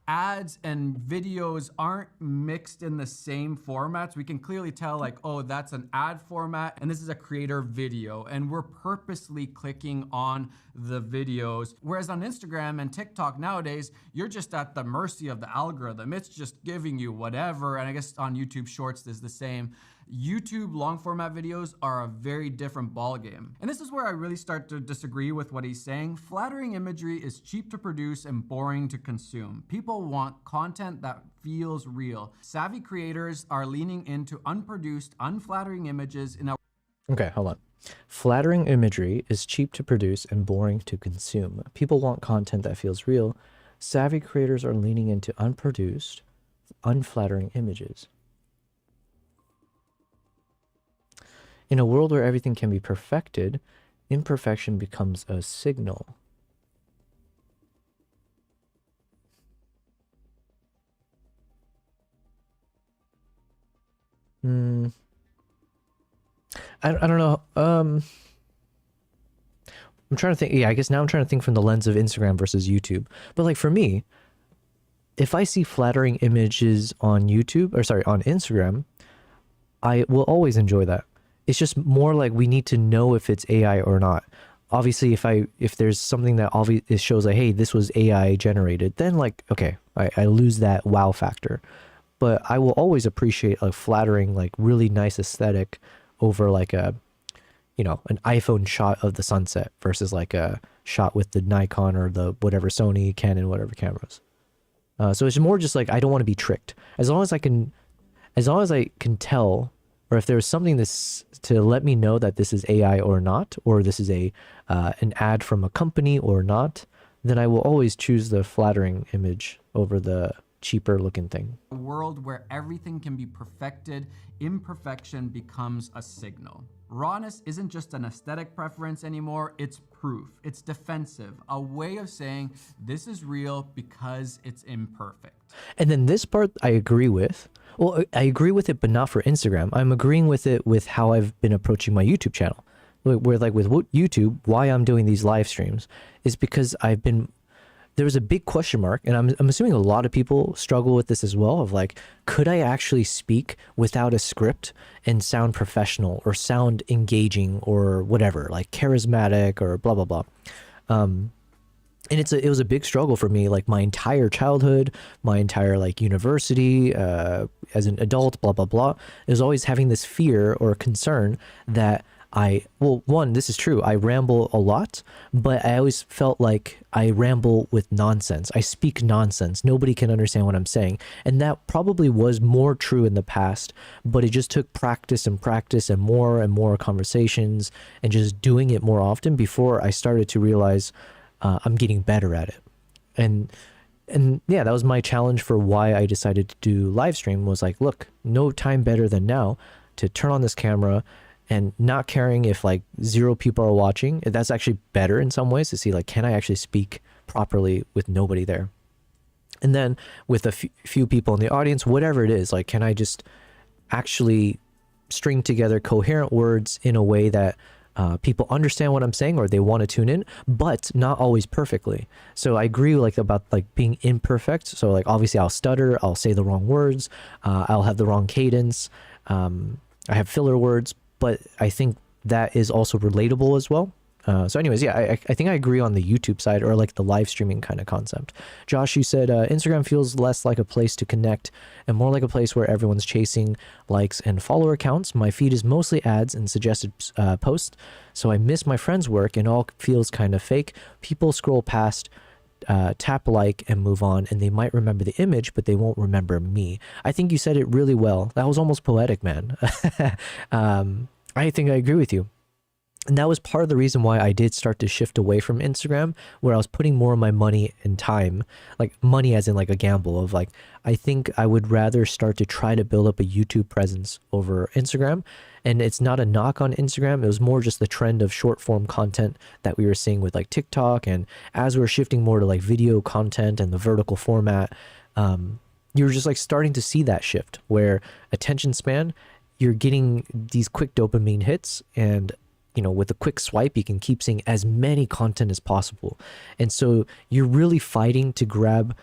B: ads and videos aren't mixed in the same formats. We can clearly tell like, oh, that's an ad format and this is a creator video. And we're purposely clicking on the videos. Whereas on Instagram and TikTok nowadays, you're just at the mercy of the algorithm. It's just giving you whatever. And I guess on YouTube Shorts is the same. YouTube long format videos are a very different ballgame. And this is where I really start to disagree with what he's saying. Flattering imagery is cheap to produce and boring to consume. People want content that feels real. Savvy creators are leaning into unproduced, unflattering images in a...
A: Okay, hold on. Flattering imagery is cheap to produce and boring to consume. People want content that feels real. Savvy creators are leaning into unproduced, unflattering images. In a world where everything can be perfected, imperfection becomes a signal. I don't know. I'm trying to think. Yeah, I guess now I'm trying to think from the lens of Instagram versus YouTube. But like for me, if I see flattering images on YouTube, or sorry, on Instagram, I will always enjoy that. It's just more like we need to know if it's AI or not. Obviously, if there's something that it shows like, hey, this was AI generated, then like, okay, I lose that wow factor. But I will always appreciate a flattering, like really nice aesthetic over like a, you know, an iPhone shot of the sunset versus like a shot with the Nikon or the whatever Sony, Canon, whatever cameras. So it's more just like, I don't want to be tricked. As long as I can tell, or if there's something to let me know that this is AI or not, or this is an ad from a company or not, then I will always choose the flattering image over the cheaper looking thing.
B: A world where everything can be perfected, imperfection becomes a signal. Rawness isn't just an aesthetic preference anymore, it's proof, it's defensive, a way of saying this is real because it's imperfect.
A: And then this part I agree with. Well, I agree with it, but not for Instagram. I'm agreeing with it with how I've been approaching my YouTube channel. Where like with YouTube, why I'm doing these live streams is because there was a big question mark, and I'm assuming a lot of people struggle with this as well, of like, could I actually speak without a script and sound professional or sound engaging or whatever, like charismatic or blah, blah, blah. And it was a big struggle for me, like my entire childhood, my entire like university, as an adult, blah, blah, blah. It was always having this fear or concern that well, one, this is true. I ramble a lot, but I always felt like I ramble with nonsense. I speak nonsense. Nobody can understand what I'm saying. And that probably was more true in the past, but it just took practice and more conversations and just doing it more often before I started to realize I'm getting better at it. And yeah, that was my challenge for why I decided to do live stream, was like, look, no time better than now to turn on this camera. And not caring if like 0 people are watching, that's actually better in some ways to see like, can I actually speak properly with nobody there? And then with a few people in the audience, whatever it is, like, can I just actually string together coherent words in a way that people understand what I'm saying or they want to tune in, but not always perfectly. So I agree like about like being imperfect. So like obviously I'll stutter, I'll say the wrong words, I'll have the wrong cadence, I have filler words, but I think that is also relatable as well. So anyways, yeah, I think I agree on the YouTube side, or like the live streaming kind of concept. Josh, you said Instagram feels less like a place to connect and more like a place where everyone's chasing likes and follower counts. My feed is mostly ads and suggested posts, so I miss my friends' work and all feels kind of fake. People scroll past, tap like and move on, and they might remember the image, but they won't remember me. I think you said it really well. That was almost poetic, man. I think I agree with you. And that was part of the reason why I did start to shift away from Instagram, where I was putting more of my money and time, like money as in like a gamble of like, I think I would rather start to try to build up a YouTube presence over Instagram. And it's not a knock on Instagram. It was more just the trend of short form content that we were seeing with like TikTok. And as we're shifting more to like video content and the vertical format, you were just like starting to see that shift where attention span, you're getting these quick dopamine hits, and you know, with a quick swipe, you can keep seeing as many content as possible. And so you're really fighting to grab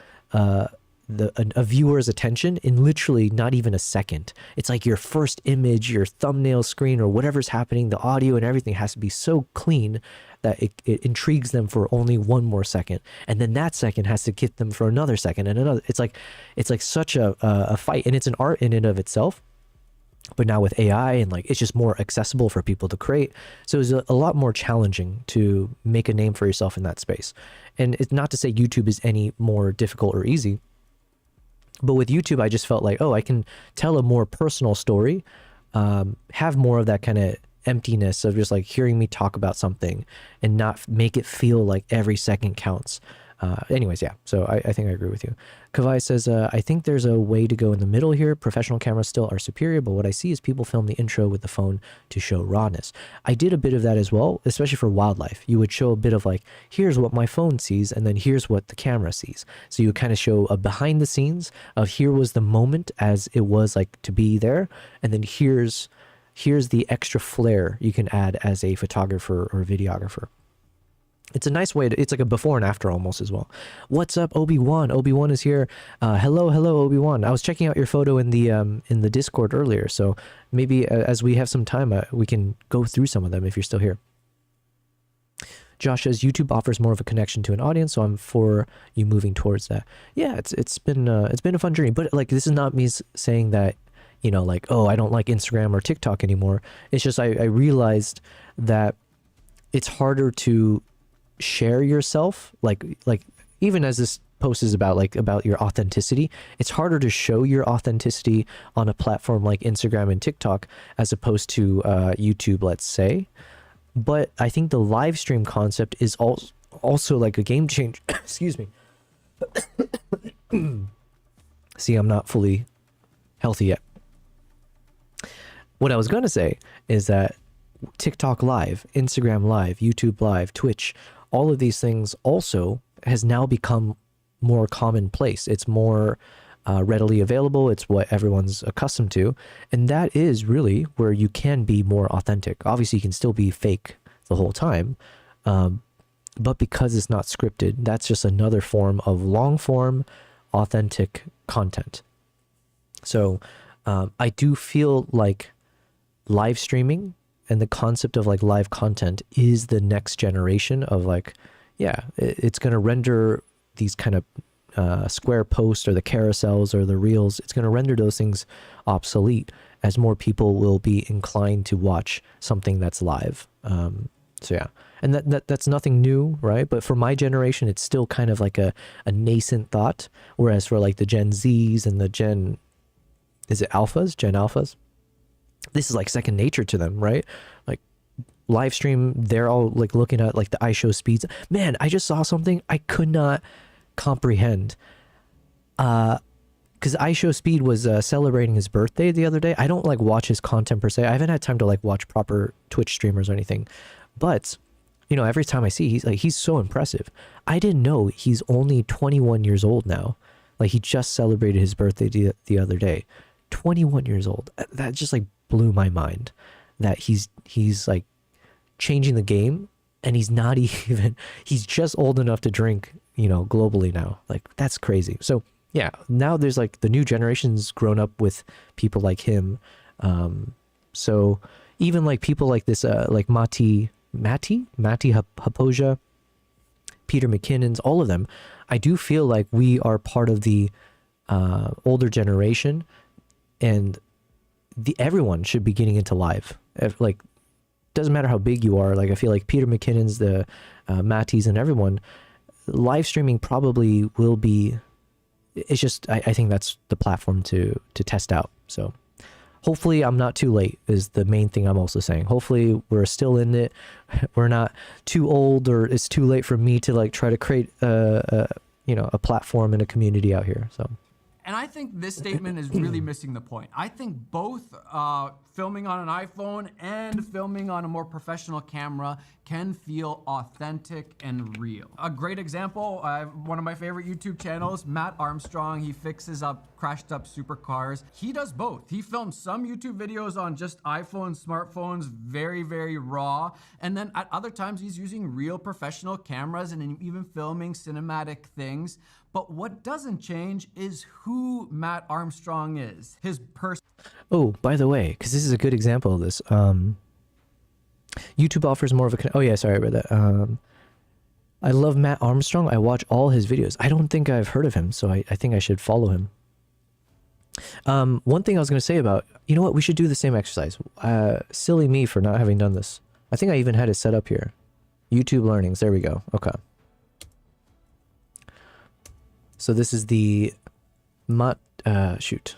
A: a viewer's attention in literally not even a second. It's like your first image, your thumbnail screen, or whatever's happening, the audio and everything has to be so clean that it intrigues them for only one more second, and then that second has to get them for another second and another. It's like such a fight, and it's an art in and of itself. But now with AI and like it's just more accessible for people to create, so it's a lot more challenging to make a name for yourself in that space. And it's not to say YouTube is any more difficult or easy, but with YouTube I just felt like, oh, I can tell a more personal story, have more of that kind of emptiness of just like hearing me talk about something and not make it feel like every second counts. Anyways, yeah, so I think I agree with you. Kavai says, I think there's a way to go in the middle here. Professional cameras still are superior, but what I see is people film the intro with the phone to show rawness. I did a bit of that as well, especially for wildlife. You would show a bit of like, here's what my phone sees, and then here's what the camera sees. So you kind of show a behind the scenes of here was the moment as it was like to be there, and then here's the extra flair you can add as a photographer or videographer. It's a nice way to, it's like a before and after almost as well. What's up, Obi-Wan? Obi-Wan is here. Hello, Obi-Wan. I was checking out your photo in the Discord earlier, so maybe as we have some time, we can go through some of them if you're still here. Josh says YouTube offers more of a connection to an audience, so I'm for you moving towards that. Yeah, it's been a fun journey, but like this is not me saying that, you know, like, oh, I don't like Instagram or TikTok anymore. It's just I realized that it's harder to share yourself, like even as this post is about your authenticity, it's harder to show your authenticity on a platform like Instagram and TikTok as opposed to YouTube, let's say. But I think the live stream concept is also like a game changer. Excuse me. See, I'm not fully healthy yet. What I was going to say is that TikTok Live, Instagram Live, YouTube Live, Twitch, all of these things also has now become more commonplace. It's more readily available. It's what everyone's accustomed to. And that is really where you can be more authentic. Obviously, you can still be fake the whole time. But because it's not scripted, that's just another form of long form, authentic content. So I do feel like live streaming and the concept of like live content is the next generation of like, yeah, it's going to render these kind of square posts or the carousels or the reels. It's going to render those things obsolete as more people will be inclined to watch something that's live. So yeah, and that's nothing new, right? But for my generation, it's still kind of like a nascent thought. Whereas for like the Gen Zs and the Gen Alphas? This is like second nature to them, right? Like live stream, they're all like looking at like the iShow speeds. Man, I just saw something I could not comprehend. Because iShow Speed was celebrating his birthday the other day. I don't like watch his content per se. I haven't had time to like watch proper Twitch streamers or anything. But, you know, every time I see, he's so impressive. I didn't know he's only 21 years old now. Like he just celebrated his birthday the other day. 21 years old. That just like blew my mind that he's like changing the game, and he's not even, he's just old enough to drink, you know, globally now. Like that's crazy. So yeah, now there's like the new generation's grown up with people like him. So even like people like this, like Mati Hapoja, Peter McKinnon's, all of them, I do feel like we are part of the older generation, and everyone should be getting into live. Like, doesn't matter how big you are. Like, I feel like Peter McKinnon's, the Matties, and everyone, live streaming probably will be. It's just I think that's the platform to test out. So hopefully I'm not too late is the main thing I'm also saying. Hopefully we're still in it. We're not too old, or it's too late for me to like try to create a platform and a community out here. So.
B: And I think this statement is really missing the point. I think both filming on an iPhone and filming on a more professional camera can feel authentic and real. A great example, one of my favorite YouTube channels, Matt Armstrong, he fixes up crashed up supercars. He does both. He films some YouTube videos on just iPhones, smartphones, very, very raw. And then at other times he's using real professional cameras and even filming cinematic things. But what doesn't change is who Matt Armstrong is. His person.
A: Oh, by the way, because this is a good example of this. YouTube offers more of a... Oh yeah, sorry, I read that. I love Matt Armstrong. I watch all his videos. I don't think I've heard of him, so I think I should follow him. One thing I was going to say about... You know what? We should do the same exercise. Silly me for not having done this. I think I even had it set up here. YouTube learnings. There we go. Okay. So this is the... shoot.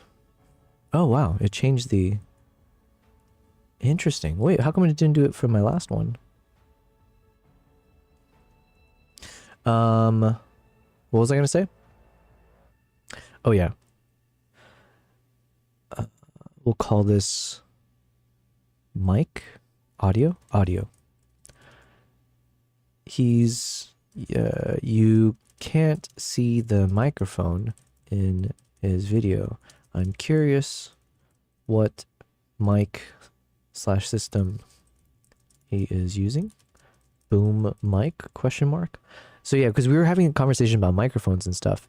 A: Oh, wow. It changed the... Interesting. Wait, how come it didn't do it for my last one? What was I gonna say? Oh yeah. We'll call this mic, audio. He's you can't see the microphone in his video. I'm curious what mic / system he is using. Boom mic ? So yeah, because we were having a conversation about microphones and stuff.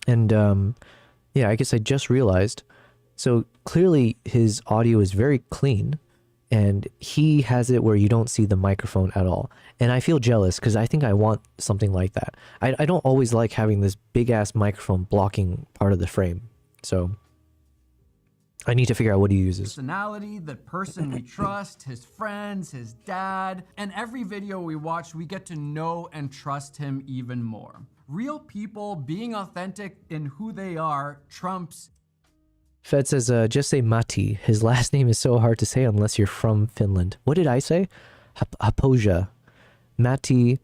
A: And yeah, I guess I just realized. So clearly his audio is very clean and he has it where you don't see the microphone at all. And I feel jealous because I think I want something like that. I don't always like having this big ass microphone blocking part of the frame. So I need to figure out what he uses.
B: Personality, the person we trust, his friends, his dad. And every video we watch, we get to know and trust him even more. Real people being authentic in who they are trumps.
A: Fed says, just say Matti. His last name is so hard to say unless you're from Finland. What did I say? Hapoja. Matti.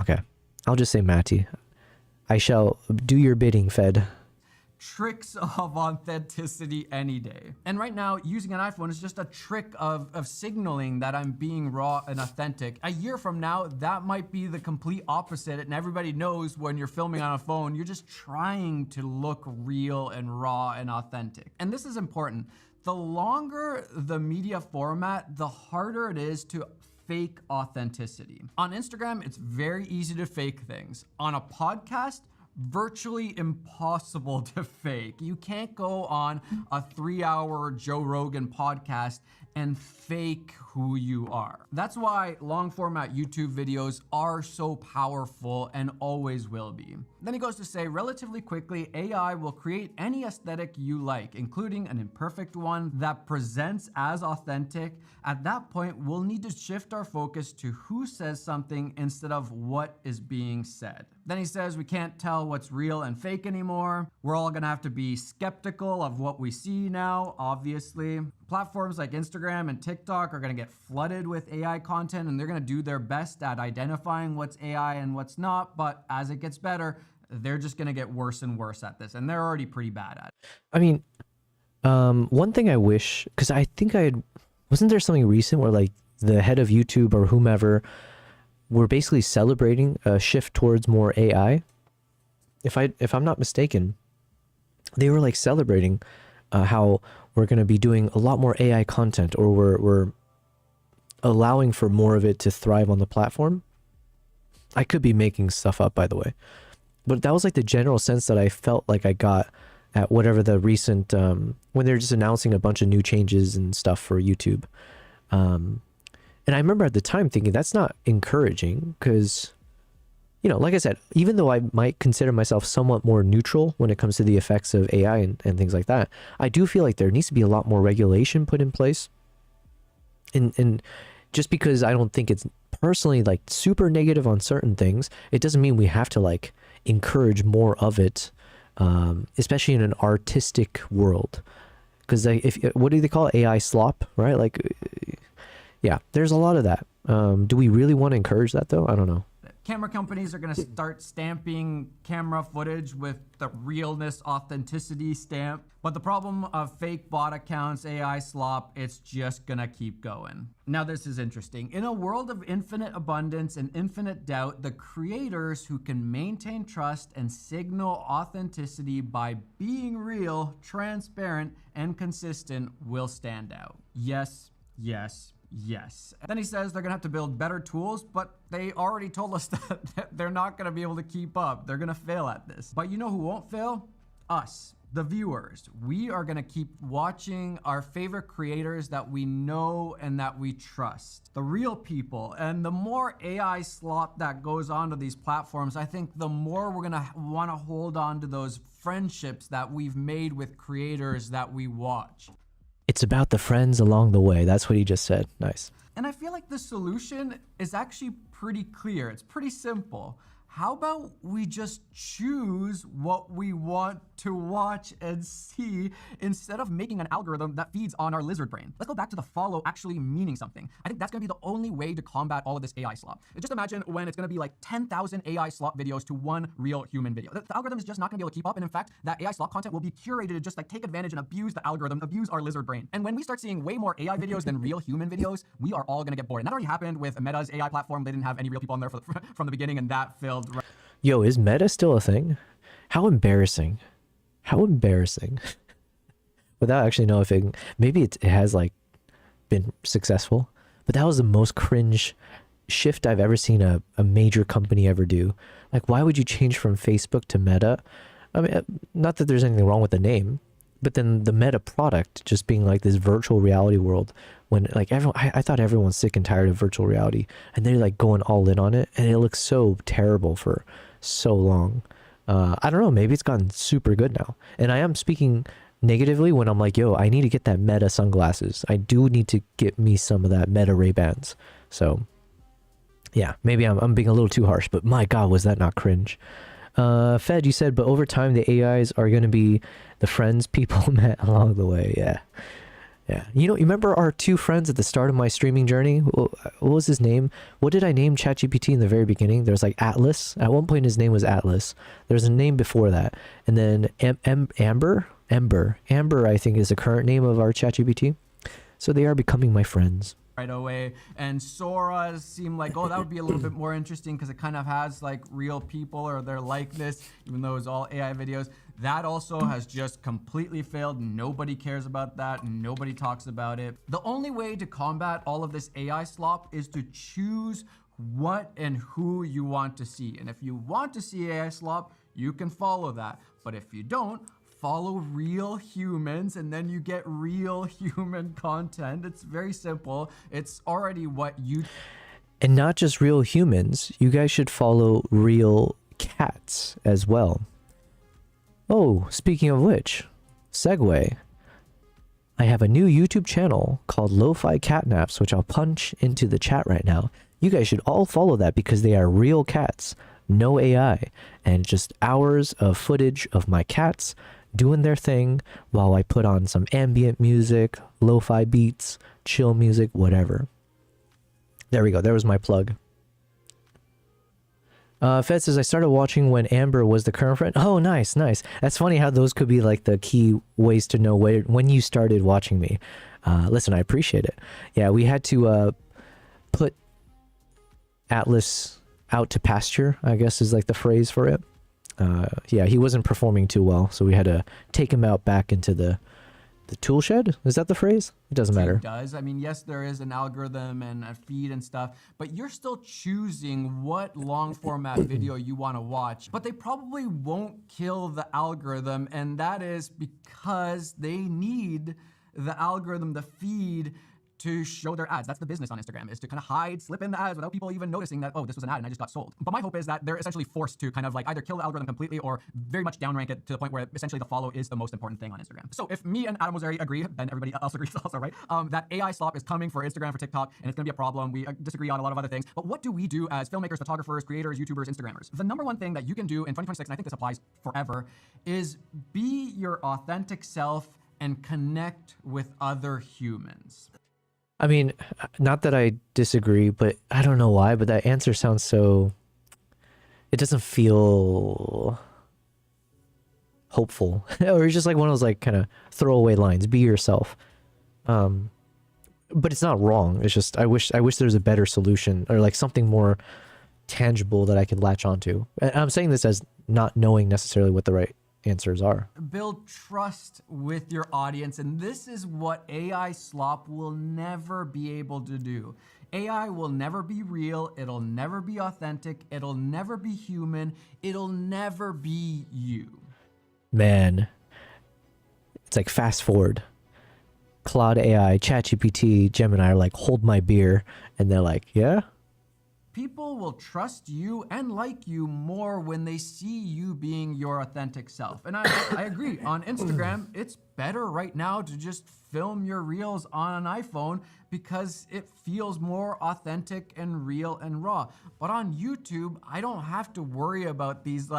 A: Okay. I'll just say Matti. I shall do your bidding, Fed.
B: Tricks of authenticity any day. And right now, using an iPhone is just a trick of signaling that I'm being raw and authentic. A year from now, that might be the complete opposite, and everybody knows when you're filming on a phone, you're just trying to look real and raw and authentic. And this is important. The longer the media format, the harder it is to fake authenticity. On Instagram, it's very easy to fake things. On a podcast, virtually impossible to fake. You can't go on a 3-hour Joe Rogan podcast and fake who you are. That's why long format YouTube videos are so powerful and always will be. Then he goes to say, relatively quickly, AI will create any aesthetic you like, including an imperfect one that presents as authentic. At that point, we'll need to shift our focus to who says something instead of what is being said. Then he says we can't tell what's real and fake anymore. We're all gonna have to be skeptical of what we see now, obviously. Platforms like Instagram and TikTok are gonna get flooded with AI content, and they're gonna do their best at identifying what's AI and what's not, but as it gets better, they're just gonna get worse and worse at this, and they're already pretty bad at it.
A: I mean, one thing I wish, because I think wasn't there something recent where like the head of YouTube or whomever were basically celebrating a shift towards more AI? If I'm not mistaken, they were like celebrating how we're going to be doing a lot more AI content, or we're allowing for more of it to thrive on the platform. I could be making stuff up, by the way, but that was like the general sense that I felt like I got at whatever the recent when they're just announcing a bunch of new changes and stuff for YouTube. And I remember at the time thinking that's not encouraging because, you know, like I said, even though I might consider myself somewhat more neutral when it comes to the effects of AI and things like that, I do feel like there needs to be a lot more regulation put in place. And just because I don't think it's personally like super negative on certain things, it doesn't mean we have to like encourage more of it, especially in an artistic world. Because what do they call it? AI slop, right? Like, yeah, there's a lot of that. Do we really want to encourage that though? I don't know.
B: Camera companies are going to start stamping camera footage with the realness, authenticity stamp. But the problem of fake bot accounts, AI slop, it's just going to keep going. Now, this is interesting. In a world of infinite abundance and infinite doubt, the creators who can maintain trust and signal authenticity by being real, transparent, and consistent will stand out. Yes, yes, yes. And then he says they're gonna have to build better tools, but they already told us that they're not gonna be able to keep up. They're gonna fail at this. But you know who won't fail? Us, the viewers. We are gonna keep watching our favorite creators that we know and that we trust. The real people. And the more AI slop that goes onto these platforms, I think the more we're gonna wanna hold on to those friendships that we've made with creators that we watch.
A: It's about the friends along the way. That's what he just said. Nice.
B: And I feel like the solution is actually pretty clear. It's pretty simple. How about we just choose what we want to watch and see instead of making an algorithm that feeds on our lizard brain? Let's go back to the follow actually meaning something. I think that's gonna be the only way to combat all of this AI slop. Just imagine when it's gonna be like 10,000 AI slop videos to one real human video. The algorithm is just not gonna be able to keep up. And in fact, that AI slop content will be curated to just like take advantage and abuse the algorithm, abuse our lizard brain. And when we start seeing way more AI videos than real human videos, we are all gonna get bored. And that already happened with Meta's AI platform. They didn't have any real people on there from the beginning, and that failed.
A: Yo, is Meta still a thing? How embarrassing. How embarrassing. Without actually know if it, maybe it has like been successful, but that was the most cringe shift I've ever seen a major company ever do. Like, why would you change from Facebook to Meta? I mean, not that there's anything wrong with the name, but then the Meta product just being like this virtual reality world, when like everyone, I thought everyone's sick and tired of virtual reality, and they're like going all in on it, and it looks so terrible for so long. I don't know, maybe it's gotten super good now. And I am speaking negatively when I'm like, yo, I need to get that Meta sunglasses. I do need to get me some of that Meta Ray-Bans. So yeah, maybe I'm being a little too harsh, but my God, was that not cringe? Fed, you said, but over time the AIs are going to be the friends people met along the way. Yeah. Yeah. You know, you remember our two friends at the start of my streaming journey? What was his name? What did I name ChatGPT in the very beginning? There was like Atlas. At one point his name was Atlas. There's a name before that. And then Amber, I think, is the current name of our ChatGPT. So they are becoming my friends.
B: Right away. And Sora seemed like, oh, that would be a little bit more interesting because it kind of has like real people or their likeness, even though it's all AI videos. That also has just completely failed. Nobody cares about that. Nobody talks about it. The only way to combat all of this AI slop is to choose what and who you want to see. And if you want to see AI slop, you can follow that. But if you don't, follow real humans, and then you get real human content. It's very simple. It's already what you...
A: And not just real humans. You guys should follow real cats as well. Oh, speaking of which, segue. I have a new YouTube channel called Lo-Fi Catnaps, which I'll punch into the chat right now. You guys should all follow that because they are real cats, no AI, and just hours of footage of my cats doing their thing while I put on some ambient music, lo-fi beats, chill music, whatever. There we go. There was my plug. Fed says, I started watching when Amber was the current friend. Oh, nice, nice. That's funny how those could be like the key ways to know when you started watching me. Listen, I appreciate it. Yeah, we had to put Atlas out to pasture, I guess is like the phrase for it. Yeah, he wasn't performing too well, so we had to take him out back into the tool shed. Is that the phrase? It doesn't matter.
B: It does. I mean, yes, there is an algorithm and a feed and stuff, but you're still choosing what long format video you want to watch. But they probably won't kill the algorithm, and that is because they need the algorithm, the feed, to show their ads. That's the business on Instagram, is to kind of hide, slip in the ads without people even noticing that, oh, this was an ad and I just got sold. But my hope is that they're essentially forced to kind of like either kill the algorithm completely or very much downrank it to the point where essentially the follow is the most important thing on Instagram. So if me and Adam Ozeri agree, then everybody else agrees also, right? That AI slop is coming for Instagram, for TikTok, and it's gonna be a problem. We disagree on a lot of other things. But what do we do as filmmakers, photographers, creators, YouTubers, Instagrammers? The number one thing that you can do in 2026, and I think this applies forever, is be your authentic self and connect with other humans.
A: I mean, not that I disagree, but I don't know why, but that answer sounds so it doesn't feel hopeful. Or it's just like one of those like kind of throwaway lines. Be yourself. But it's not wrong. It's just I wish there's a better solution or like something more tangible that I could latch onto. And I'm saying this as not knowing necessarily what the right answers are.
B: Build trust with your audience, and this is what AI slop will never be able to do. AI will never be real, it'll never be authentic, it'll never be human, it'll never be you.
A: Man, it's like fast forward. Claude AI, ChatGPT, Gemini are like, hold my beer. And they're like, yeah?
B: People will trust you and like you more when they see you being your authentic self. And I agree. On Instagram, it's better right now to just film your reels on an iPhone because it feels more authentic and real and raw. But on YouTube, I don't have to worry about these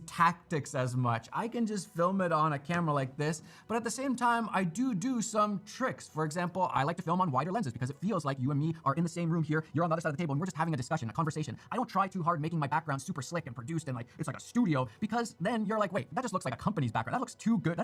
B: tactics as much. I can just film it on a camera like this, but at the same time, I do some tricks. For example, I like to film on wider lenses because it feels like you and me are in the same room here, you're on the other side of the table, and we're just having a discussion, a conversation. I don't try too hard making my background super slick and produced and like it's like a studio, because then you're like, wait, that just looks like a company's background. That looks too good.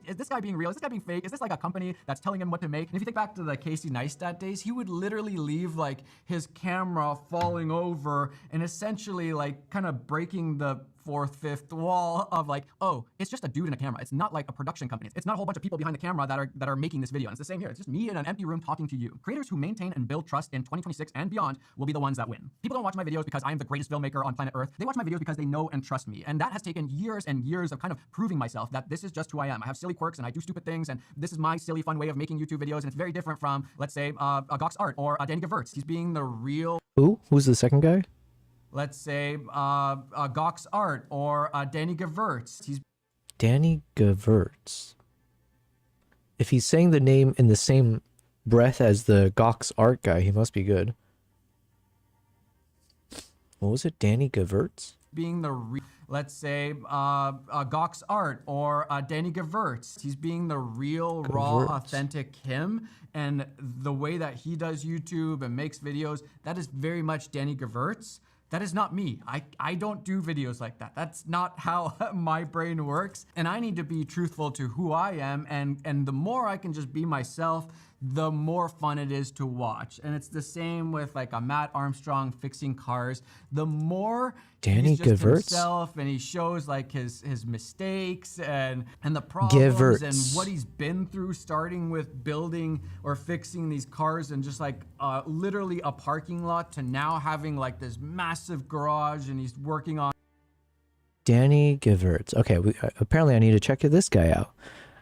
B: Is this guy being real? Is this guy being fake? Is this like a company that's telling him what to make? And if you think back to the Casey Neistat days, he would literally leave like his camera falling over and essentially like kind of breaking the fourth, fifth wall of like, oh, it's just a dude in a camera. It's not like a production company. It's not a whole bunch of people behind the camera that are making this video. And it's the same here. It's just me in an empty room talking to you. Creators who maintain and build trust in 2026 and beyond will be the ones that win. People don't watch my videos because I am the greatest filmmaker on planet Earth. They watch my videos because they know and trust me. And that has taken years and years of kind of proving myself that this is just who I am. I have silly quirks and I do stupid things, and this is my silly fun way of making YouTube videos. And it's very different from, let's say, a Gox Art or a Danny Gewurz. He's being the real...
A: Who's the second guy?
B: Let's say Gox Art or Danny Gewurz. He's
A: Danny Gewurz. If he's saying the name in the same breath as the Gox Art guy, he must be good. What was it? Danny Gewurz?
B: being the let's say Gox Art or Danny Gewurz. He's being the real, raw, authentic him. And the way that he does YouTube and makes videos, that is very much Danny Gewurz. That is not me. I don't do videos like that. That's not how my brain works. And I need to be truthful to who I am. And the more I can just be myself, the more fun it is to watch. And it's the same with like a Matt Armstrong fixing cars. The more
A: Danny
B: he's just
A: Gewurz?
B: himself and he shows like his mistakes and the problems and what he's been through, starting with building or fixing these cars and just like literally a parking lot to now having like this massive garage, and he's working on
A: Danny Gewurz. Okay, apparently I need to check this guy out.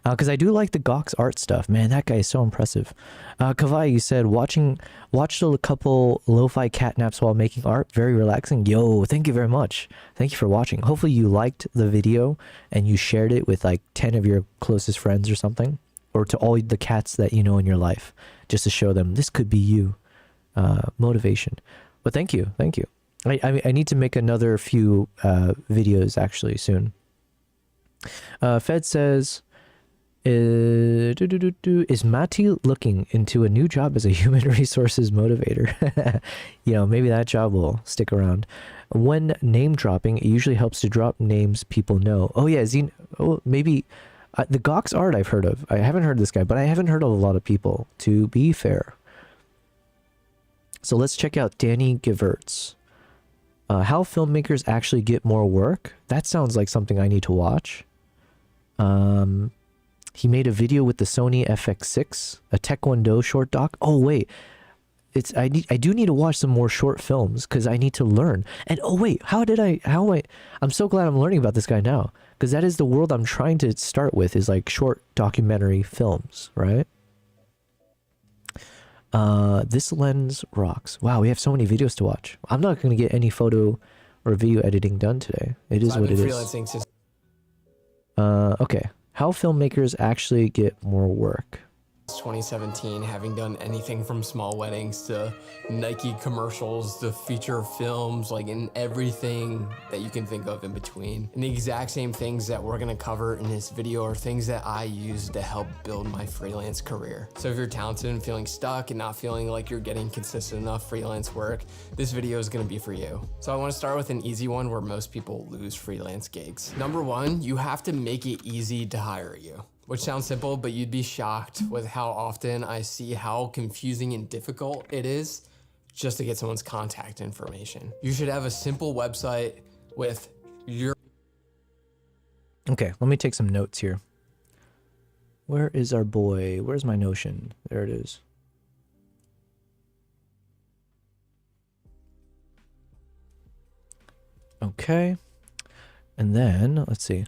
A: Because I do like the Gox Art stuff. Man, that guy is so impressive. Kavai, you said watched a couple lo-fi cat naps while making art. Very relaxing. Yo, thank you very much. Thank you for watching. Hopefully you liked the video and you shared it with like 10 of your closest friends or something. Or to all the cats that you know in your life. Just to show them this could be you. Motivation. But thank you. Thank you. I need to make another few videos actually soon. Fed says... Is Mati looking into a new job as a human resources motivator? You know, maybe that job will stick around. When name dropping, it usually helps to drop names people know. Oh yeah, maybe the Gox Art I've heard of. I haven't heard this guy, but I haven't heard of a lot of people, to be fair. So let's check out Danny Gewurz. How filmmakers actually get more work. That sounds like something I need to watch. He made a video with the Sony FX6, a Taekwondo short doc. Oh wait, I do need to watch some more short films because I need to learn. And oh wait, I'm so glad I'm learning about this guy now, because that is the world I'm trying to start with, is like short documentary films, right? This lens rocks. Wow, we have so many videos to watch. I'm not going to get any photo or video editing done today. It is what it is. Okay. How filmmakers actually get more work.
C: 2017, having done anything from small weddings to Nike commercials to feature films, like in everything that you can think of in between. And the exact same things that we're gonna cover in this video are things that I use to help build my freelance career. So if you're talented and feeling stuck and not feeling like you're getting consistent enough freelance work, this video is gonna be for you. So I wanna start with an easy one where most people lose freelance gigs. Number one, you have to make it easy to hire you. Which sounds simple, but you'd be shocked with how often I see how confusing and difficult it is just to get someone's contact information. You should have a simple website with your...
A: Okay, let me take some notes here. Where is our boy? Where's my Notion? There it is. Okay. And then, let's see.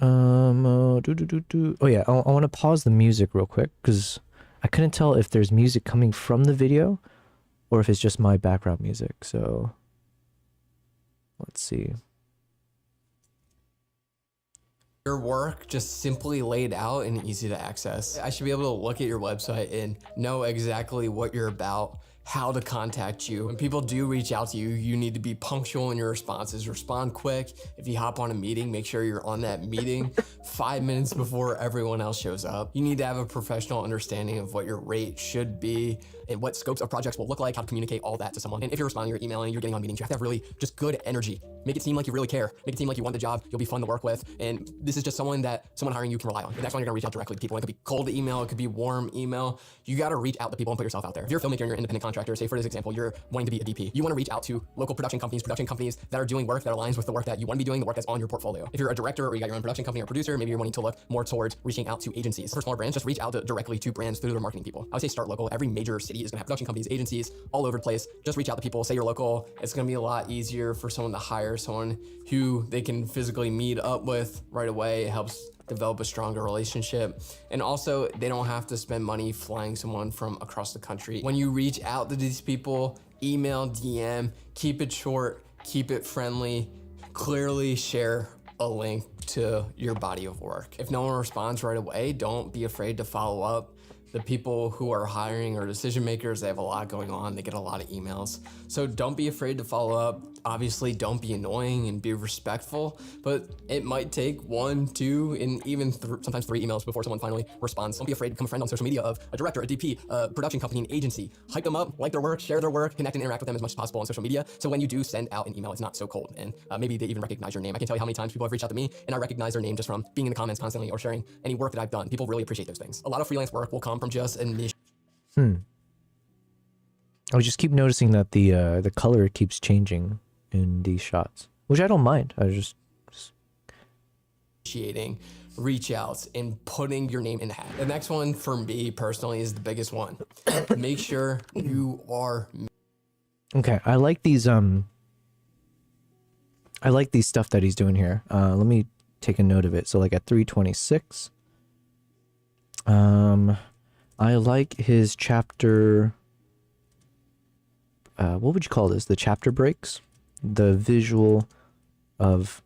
A: Oh yeah, I want to pause the music real quick because I couldn't tell if there's music coming from the video or if it's just my background music. So let's see.
C: Your work just simply laid out and easy to access. I should be able to look at your website and know exactly what you're about, how to contact you. When people do reach out to you, you need to be punctual in your responses. Respond quick. If you hop on a meeting, make sure you're on that meeting 5 minutes before everyone else shows up. You need to have a professional understanding of what your rate should be and what scopes of projects will look like, how to communicate all that to someone. And if you're responding, you're emailing, you're getting on meetings, you have to have really just good energy. Make it seem like you really care. Make it seem like you want the job. You'll be fun to work with. And this is just someone hiring you can rely on. The next one, you're gonna reach out directly to people. It could be cold email, it could be warm email. You gotta reach out to people and put yourself out there. If you're a filmmaker and you're an independent contractor, say for this example, you're wanting to be a DP. You wanna reach out to local production companies that are doing work that aligns with the work that you wanna be doing, the work that's on your portfolio. If you're a director or you got your own production company or producer, maybe you're wanting to look more towards reaching out to agencies. For smaller brands, just reach out directly to brands through their marketing people. I would say start local. Every major city is gonna have production companies, agencies all over the place. Just reach out to people, say you're local. It's gonna be a lot easier for someone to hire someone who they can physically meet up with right away. It helps develop a stronger relationship. And also, they don't have to spend money flying someone from across the country. When you reach out to these people, email, DM, keep it short, keep it friendly, clearly share a link to your body of work. If no one responds right away, don't be afraid to follow up. The people who are hiring are decision makers. They have a lot going on. They get a lot of emails. So don't be afraid to follow up. Obviously, don't be annoying and be respectful, but it might take 1, 2, and even sometimes 3 emails before someone finally responds. Don't be afraid to become a friend on social media of a director, a DP, a production company, an agency. Hype them up, like their work, share their work, connect and interact with them as much as possible on social media. So when you do send out an email, it's not so cold. And maybe they even recognize your name. I can tell you how many times people have reached out to me and I recognize their name just from being in the comments constantly or sharing any work that I've done. People really appreciate those things. A lot of freelance work will come from just initial.
A: I just keep noticing that the color keeps changing in these shots, which I don't mind. I just
C: initiating reach outs and putting your name in the hat. The next one for me personally is the biggest one. Make sure you are
A: okay. I like these stuff that he's doing here. Let me take a note of it. So like at 326, I like his chapter. What would you call this? The chapter breaks, the visual of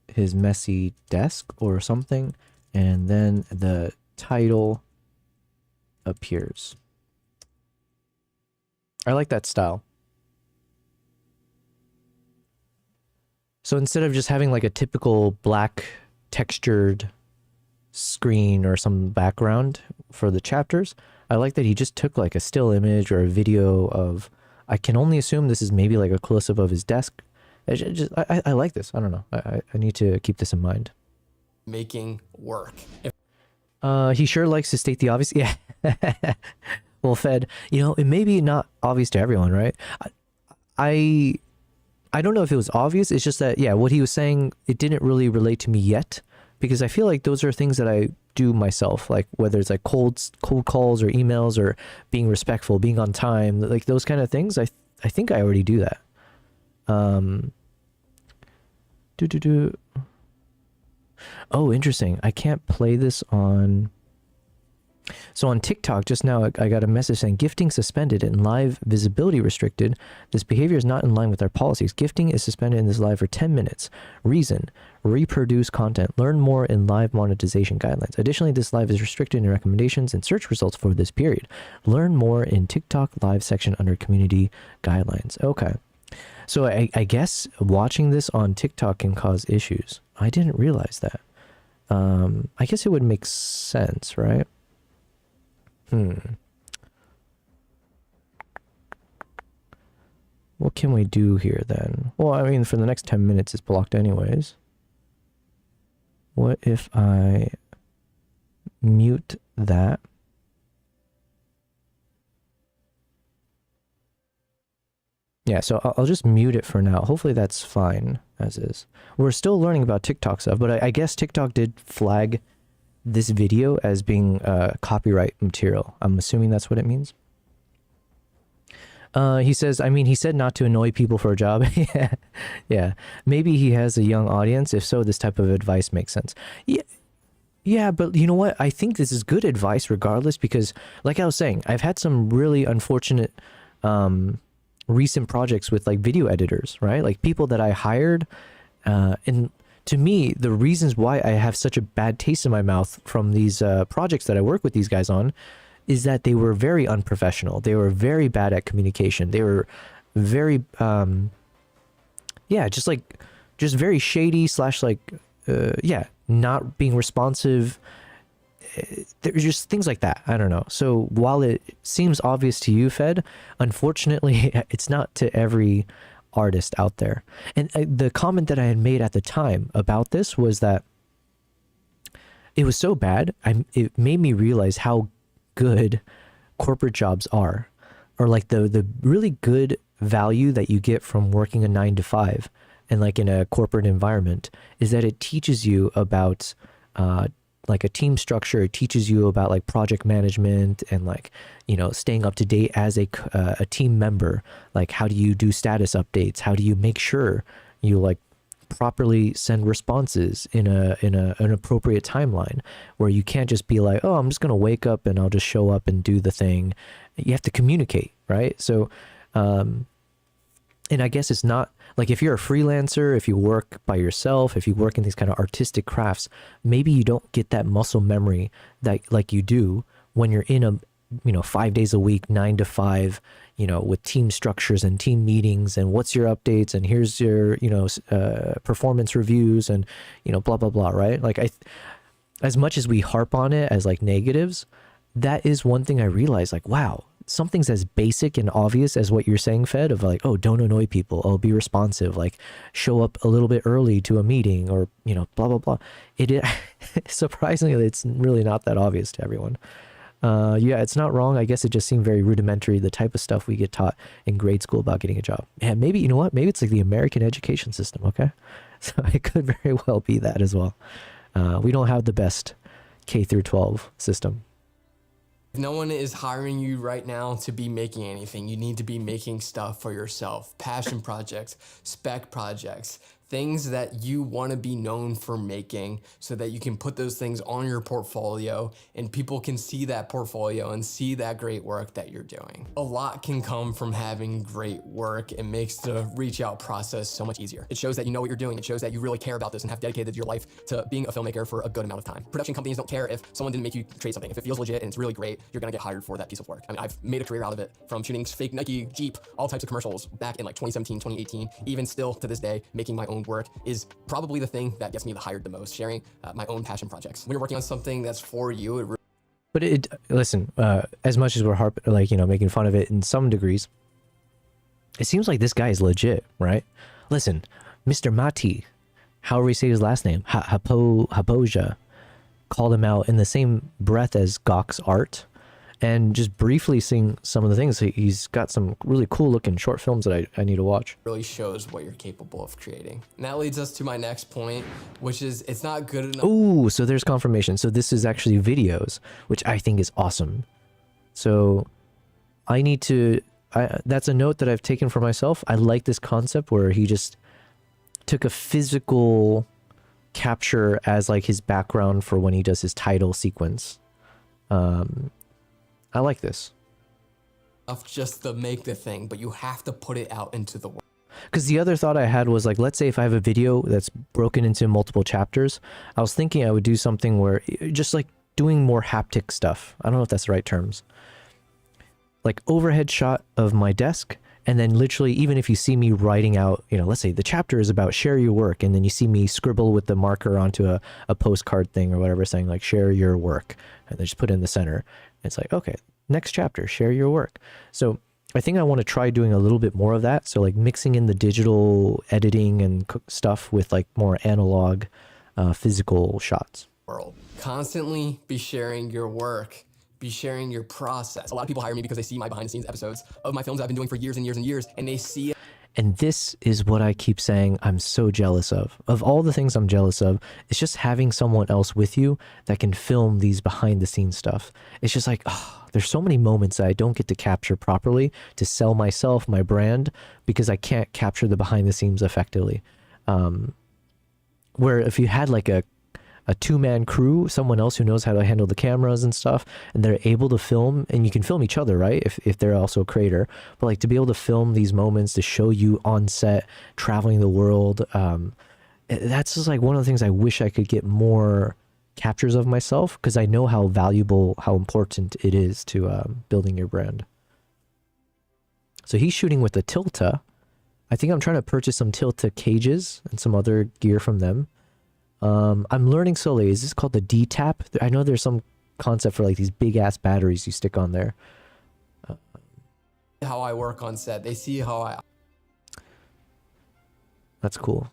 A: his messy desk or something, and then the title appears. I like that style. So instead of just having like a typical black textured screen or some background for the chapters, I like that he just took like a still image or a video of, I can only assume this is maybe like a close-up of his desk. I like this. I don't know. I need to keep this in mind.
C: making work.
A: He sure likes to state the obvious. Yeah. Well, Fed, you know, it may be not obvious to everyone, right? I don't know if it was obvious. It's just that, yeah, what he was saying, it didn't really relate to me yet, because I feel like those are things that I do myself, like whether it's like cold calls or emails or being respectful, being on time, like those kind of things. I think I already do that. Oh, interesting. I can't play this on... So on TikTok, just now, I got a message saying gifting suspended and live visibility restricted. This behavior is not in line with our policies. Gifting is suspended in this live for 10 minutes. Reason, reproduce content. Learn more in live monetization guidelines. Additionally, this live is restricted in recommendations and search results for this period. Learn more in TikTok live section under community guidelines. Okay. So I guess watching this on TikTok can cause issues. I didn't realize that. I guess it would make sense, right? What can we do here then? Well, I mean, for the next 10 minutes it's blocked anyways. What if I mute that? Yeah, so I'll just mute it for now. Hopefully that's fine as is. We're still learning about TikTok stuff, but I guess TikTok did flag this video as being copyright material. I'm assuming that's what it means. He says, I mean, he said not to annoy people for a job. Yeah, yeah. Maybe he has a young audience. If so, this type of advice makes sense. Yeah, yeah, but you know what? I think this is good advice regardless, because like I was saying, I've had some really unfortunate recent projects with like video editors, right? Like people that I hired, and to me, the reasons why I have such a bad taste in my mouth from these projects that I work with these guys on is that they were very unprofessional. They were very bad at communication. They were very, yeah, just very shady slash like, yeah, not being responsive. There's just things like that. I don't know. So while it seems obvious to you, Fed, unfortunately, it's not to every artist out there. And the comment that I had made at the time about this was that it was so bad, it made me realize how good corporate jobs are, or like the really good value that you get from working a 9 to 5 and like in a corporate environment is that it teaches you about like a team structure. It teaches you about like project management and like, you know, staying up to date as a team member. Like, how do you do status updates? How do you make sure you like properly send responses in an appropriate timeline, where you can't just be like, oh, I'm just gonna wake up and I'll just show up and do the thing. You have to communicate, right? So and I guess it's not like, if you're a freelancer, if you work by yourself, if you work in these kind of artistic crafts, maybe you don't get that muscle memory that like you do when you're in a, you know, 5 days a week, 9 to 5, you know, with team structures and team meetings and what's your updates and here's your, you know, performance reviews and, you know, blah, blah, blah, right? Like as much as we harp on it as like negatives, that is one thing I realized, like, wow, something's as basic and obvious as what you're saying, Fed, of like, oh, don't annoy people. Oh, be responsive. Like, show up a little bit early to a meeting, or, you know, blah, blah, blah. It surprisingly, it's really not that obvious to everyone. Yeah, it's not wrong. I guess it just seemed very rudimentary, the type of stuff we get taught in grade school about getting a job. Yeah, maybe, you know what? Maybe it's like the American education system, okay? So it could very well be that as well. We don't have the best K through 12 system.
C: If no one is hiring you right now to be making anything, you need to be making stuff for yourself. Passion projects, spec projects, things that you want to be known for making, so that you can put those things on your portfolio and people can see that portfolio and see that great work that you're doing. A lot can come from having great work. It makes the reach out process so much easier. It shows that you know what you're doing. It shows that you really care about this and have dedicated your life to being a filmmaker for a good amount of time. Production companies don't care if someone didn't make you trade something. If it feels legit and it's really great, you're gonna get hired for that piece of work. I mean, I've made a career out of it, from shooting fake Nike, Jeep, all types of commercials back in like 2017, 2018, even still to this day. Making my own work is probably the thing that gets me hired the most, sharing my own passion projects. When you're working on something that's for you,
A: but listen, as much as we're like, you know, making fun of it in some degrees, it seems like this guy is legit, right? Listen, Mr. Mati, however we say his last name, Hapoja, called him out in the same breath as Gok's art. And just briefly seeing some of the things, he's got some really cool looking short films that I need to watch.
C: Really shows what you're capable of creating. And that leads us to my next point, which is it's not good enough.
A: Ooh, so there's confirmation. So this is actually videos, which I think is awesome. So I need to, that's a note that I've taken for myself. I like this concept where he just took a physical capture as like his background for when he does his title sequence. I like this.
C: Of just to make the thing, but you have to put it out into the world.
A: Because the other thought I had was like, let's say if I have a video that's broken into multiple chapters, I was thinking I would do something where just like doing more haptic stuff. I don't know if that's the right terms. Like overhead shot of my desk, and then literally, even if you see me writing out, you know, let's say the chapter is about share your work, and then you see me scribble with the marker onto a postcard thing or whatever, saying like share your work, and then just put it in the center. It's like, okay, next chapter, share your work. So I think I want to try doing a little bit more of that. So like mixing in the digital editing and stuff with like more analog, physical shots.
C: World. Constantly be sharing your work, be sharing your process. A lot of people hire me because they see my behind the scenes episodes of my films I've been doing for years and years and years, and they see.
A: And this is what I keep saying I'm so jealous of. Of all the things I'm jealous of, it's just having someone else with you that can film these behind the scenes stuff. It's just like, oh, there's so many moments that I don't get to capture properly to sell myself, my brand, because I can't capture the behind the scenes effectively. Where if you had like a two-man crew, someone else who knows how to handle the cameras and stuff, and they're able to film, and you can film each other, right? If they're also a creator, but like to be able to film these moments to show you on set, traveling the world, that's just like one of the things I wish I could get more captures of myself, because I know how valuable, how important it is to building your brand. So he's shooting with the Tilta. I think I'm trying to purchase some Tilta cages and some other gear from them. I'm learning slowly. Is this called the D-tap? I know there's some concept for like these big ass batteries you stick on there.
C: How I work on set. They see how I
A: That's cool.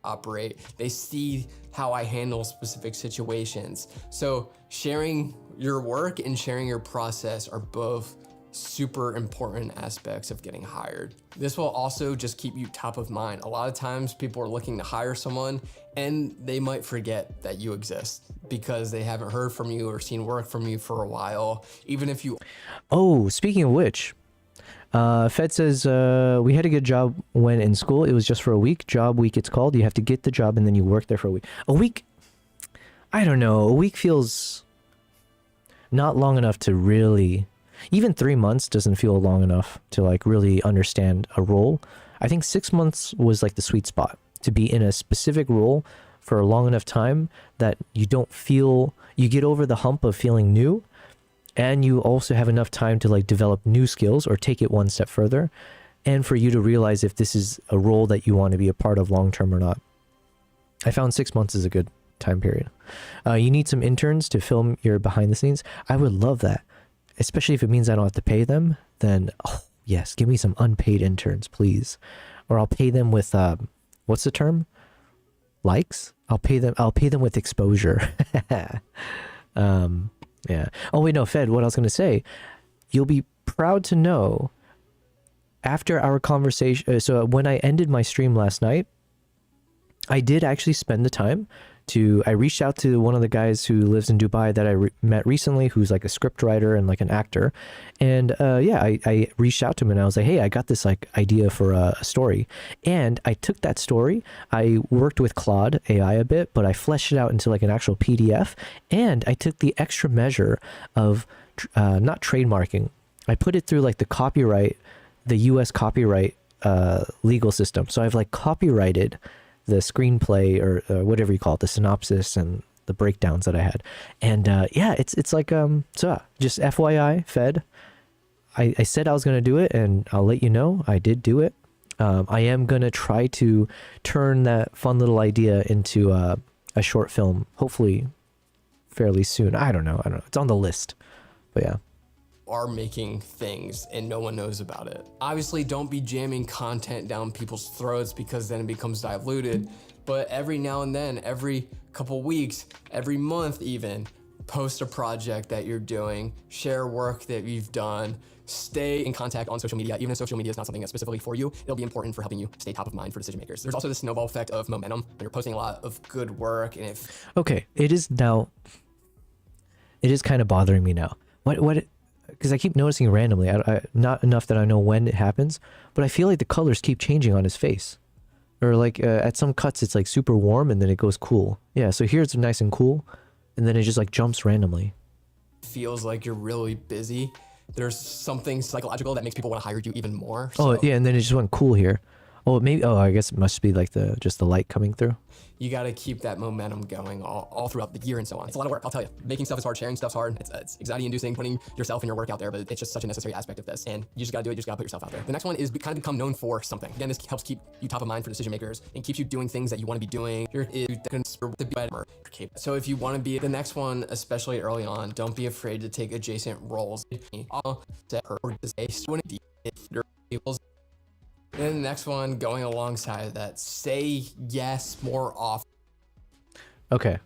C: operate. They see how I handle specific situations. So sharing your work and sharing your process are both super important aspects of getting hired. This will also just keep you top of mind. A lot of times people are looking to hire someone and they might forget that you exist because they haven't heard from you or seen work from you for a while, even if you...
A: Oh, speaking of which, Fed says we had a good job when in school. It was just for a week. Job week it's called. You have to get the job and then you work there for a week. A week? I don't know. A week feels not long enough to really... Even 3 months doesn't feel long enough to like really understand a role. I think 6 months was like the sweet spot to be in a specific role for a long enough time that you don't feel, you get over the hump of feeling new, and you also have enough time to like develop new skills or take it one step further, and for you to realize if this is a role that you want to be a part of long term or not. I found 6 months is a good time period. You need some interns to film your behind the scenes. I would love that. Especially if it means I don't have to pay them, then, oh, yes, give me some unpaid interns, please. Or I'll pay them with, what's the term? Likes? I'll pay them with exposure. Yeah. Oh, wait, no, Fed, what I was going to say, you'll be proud to know, after our conversation, so when I ended my stream last night, I did actually spend the time I reached out to one of the guys who lives in Dubai that I met recently, who's like a script writer and like an actor. And yeah, I reached out to him and I was like, hey, I got this like idea for a story. And I took that story, I worked with Claude AI a bit, but I fleshed it out into like an actual PDF. And I took the extra measure of not trademarking. I put it through like the US copyright legal system. So I've like copyrighted the screenplay or whatever you call it, the synopsis and the breakdowns that I had. And yeah, it's like, so just FYI, Fed, I said I was going to do it and I'll let you know I did do it. I am going to try to turn that fun little idea into a short film, hopefully fairly soon. I don't know. It's on the list, but yeah.
C: Are making things and no one knows about it. Obviously, don't be jamming content down people's throats because then it becomes diluted. But every now and then, every couple weeks, every month even, post a project that you're doing, share work that you've done, stay in contact on social media. Even if social media is not something that's specifically for you, it'll be important for helping you stay top of mind for decision makers. There's also this snowball effect of momentum when you're posting a lot of good work. And if...
A: Okay, it is kind of bothering me now. Because I keep noticing randomly, not enough that I know when it happens, but I feel like the colors keep changing on his face. Or like at some cuts it's like super warm and then it goes cool. Yeah, so here it's nice and cool and then it just like jumps randomly.
C: Feels like you're really busy. There's something psychological that makes people want to hire you even more.
A: Oh
C: So
A: yeah, and then it just went cool here. Oh maybe, oh I guess it must be like just the light coming through.
C: you got to keep that momentum going all throughout the year and so on. It's a lot of work, I'll tell you. Making stuff is hard, sharing stuff's hard. It's anxiety inducing, putting yourself and your work out there, but it's just such a necessary aspect of this. And you just got to do it, you just got to put yourself out there. The next one is kind of become known for something. Again, this helps keep you top of mind for decision makers and keeps you doing things that you want to be doing. So if you want to be the next one, especially early on, don't be afraid to take adjacent roles. And the next one, going alongside that, say yes more often.
A: Okay.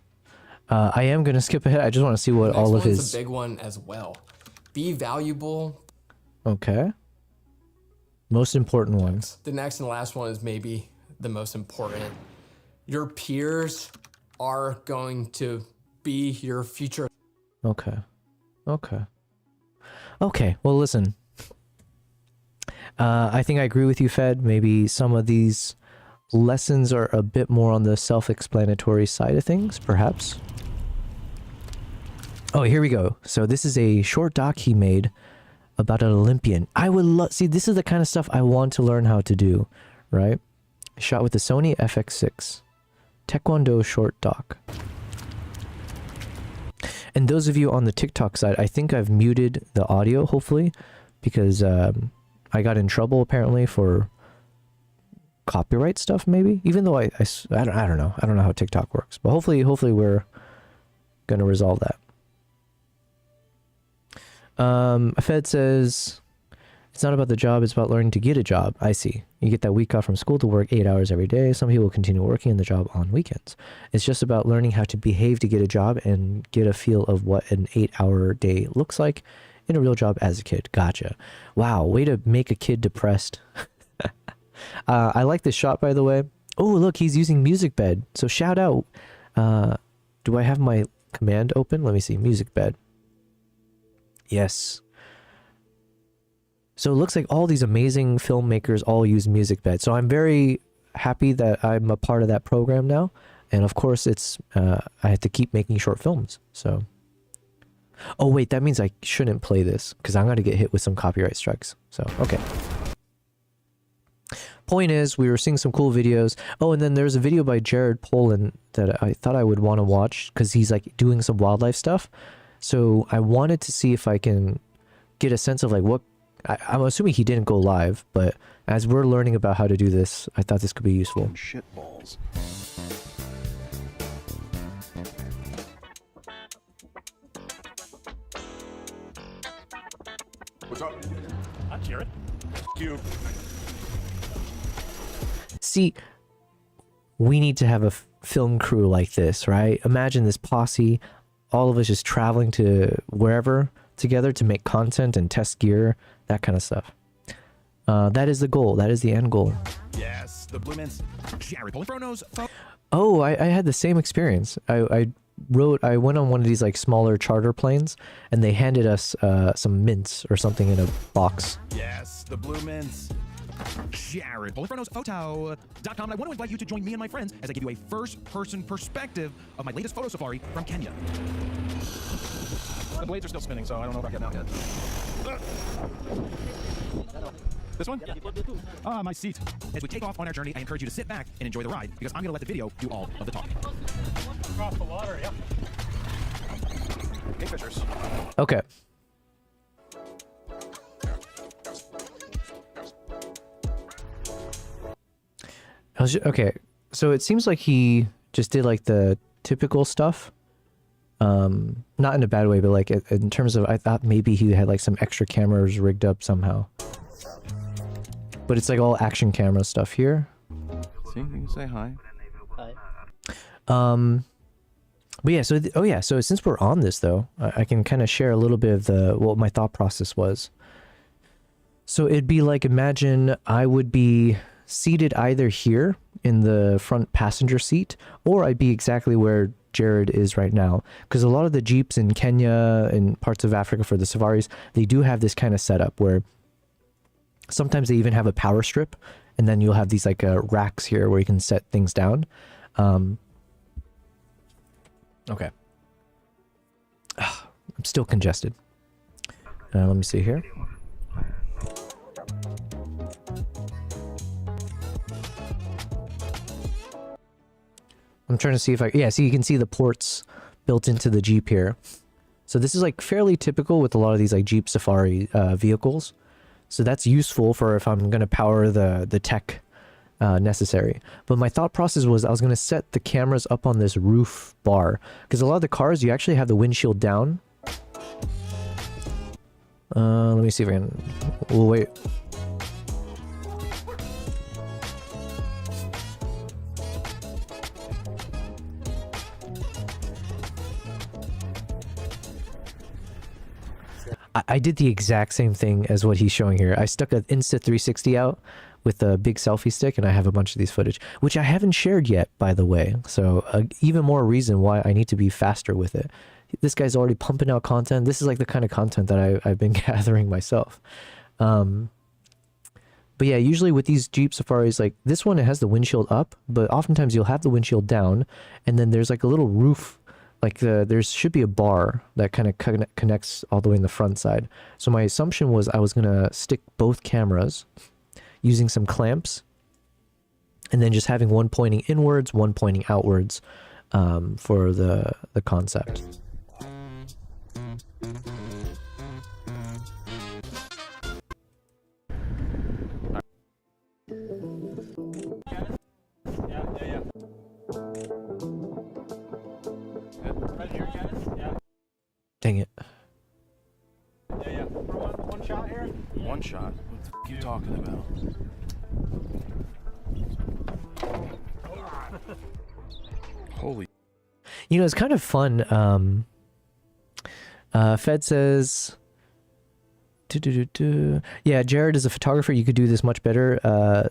A: I am gonna skip ahead. I just want to see what all of his.
C: Next one's a big one as well. Be valuable.
A: Okay. Most important ones.
C: The next and last one is maybe the most important. Your peers are going to be your future.
A: Okay. Okay. Okay. Well, listen. I think I agree with you, Fed. Maybe some of these lessons are a bit more on the self-explanatory side of things, perhaps. Oh, here we go. So this is a short doc he made about an Olympian. I would love... See, this is the kind of stuff I want to learn how to do, right? Shot with the Sony FX6. Taekwondo short doc. And those of you on the TikTok side, I think I've muted the audio, hopefully, because I got in trouble apparently for copyright stuff, maybe. Even though I don't know. I don't know how TikTok works, but hopefully we're gonna resolve that. Fed says it's not about the job, it's about learning to get a job. I see. You get that week off from school to work 8 hours every day. Some people continue working in the job on weekends. It's just about learning how to behave to get a job and get a feel of what an 8-hour day looks like in a real job as a kid. Gotcha. Wow, way to make a kid depressed. I like this shot, by the way. Oh, look, he's using music bed. So shout out. Do I have my command open? Let me see. Music bed. Yes. So it looks like all these amazing filmmakers all use music bed. So I'm very happy that I'm a part of that program now. And of course, it's I have to keep making short films. So. Oh, wait, that means I shouldn't play this because I'm going to get hit with some copyright strikes. So, okay. Point is, we were seeing some cool videos. Oh, and then there's a video by Jared Polin that I thought I would want to watch because he's like doing some wildlife stuff. So I wanted to see if I can get a sense of like what... I'm assuming he didn't go live, but as we're learning about how to do this, I thought this could be useful.
D: Shitballs. What's up?
E: I'm Jared.
D: You.
A: See, we need to have a film crew like this, right? Imagine this posse, all of us just traveling to wherever together to make content and test gear, that kind of stuff. That is the goal. That is the end goal.
E: Yes, the Blue Mints. Jared Polifrono's.
A: Oh, I had the same experience. I went on one of these like smaller charter planes and they handed us some mints or something in a box.
E: Yes, the Blue Mints. Jared Polifrono's photo.com. And I want to invite you to join me and my friends as I give you a first-person perspective of my latest photo safari from Kenya. The blades are still spinning, so I don't know if I get out yet. This one? Ah, my seat. As we take off on our journey, I encourage you to sit back and enjoy the ride because I'm going to let the video do all of the talking. Across the water, yeah. Kingfishers.
A: Okay. Okay, so it seems like he just did like the typical stuff. Not in a bad way, but like in terms of, I thought maybe he had like some extra cameras rigged up somehow. But it's like all action camera stuff here.
D: See, you can say hi.
A: But yeah, so oh yeah, so since we're on this though, I can kind of share a little bit of what my thought process was. So it'd be like, imagine I would be seated either here in the front passenger seat, or I'd be exactly where Jared is right now, because a lot of the Jeeps in Kenya and parts of Africa for the safaris, they do have this kind of setup where sometimes they even have a power strip and then you'll have these like racks here where you can set things down. Okay. I'm still congested. Let me see here. I'm trying to see if I... Yeah, so you can see the ports built into the Jeep here. So this is like fairly typical with a lot of these like Jeep Safari vehicles. So that's useful for if I'm going to power the tech necessary. But my thought process was I was going to set the cameras up on this roof bar. Because a lot of the cars, you actually have the windshield down. Let me see if I can... We'll wait. I did the exact same thing as what he's showing here. I stuck an Insta360 out with a big selfie stick, and I have a bunch of these footage, which I haven't shared yet, by the way. So even more reason why I need to be faster with it. This guy's already pumping out content. This is like the kind of content that I've been gathering myself. But yeah, usually with these Jeep Safaris, like this one, it has the windshield up, but oftentimes you'll have the windshield down, and then there's like a little roof. Like there should be a bar that kind of connects all the way in the front side. So my assumption was I was going to stick both cameras using some clamps and then just having one pointing inwards, one pointing outwards for the concept. Dang it.
D: Yeah. One shot here? One shot? What the f*** are you talking about? Holy...
A: You know, it's kind of fun. Fed says... Yeah, Jared is a photographer. You could do this much better.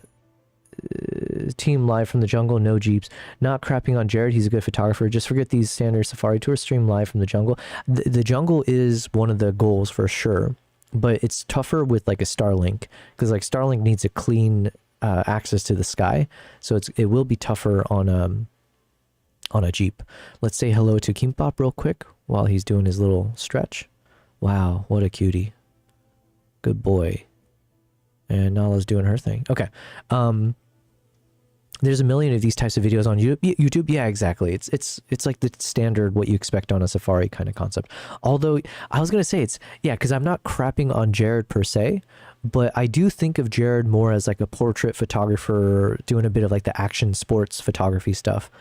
A: Team live from the jungle, no Jeeps. Not crapping on Jared, he's a good photographer. Just forget these standard safari tours, stream live from the jungle. The jungle is one of the goals for sure, but it's tougher with like a Starlink, because like Starlink needs a clean access to the sky, so it will be tougher on a Jeep. Let's say hello to Kimbap real quick while he's doing his little stretch. Wow, what a cutie. Good boy. And Nala's doing her thing. Okay. There's a million of these types of videos on YouTube. Yeah, exactly. It's like the standard what you expect on a Safari kind of concept. Although I was gonna say because I'm not crapping on Jared per se, but I do think of Jared more as like a portrait photographer doing a bit of like the action sports photography stuff.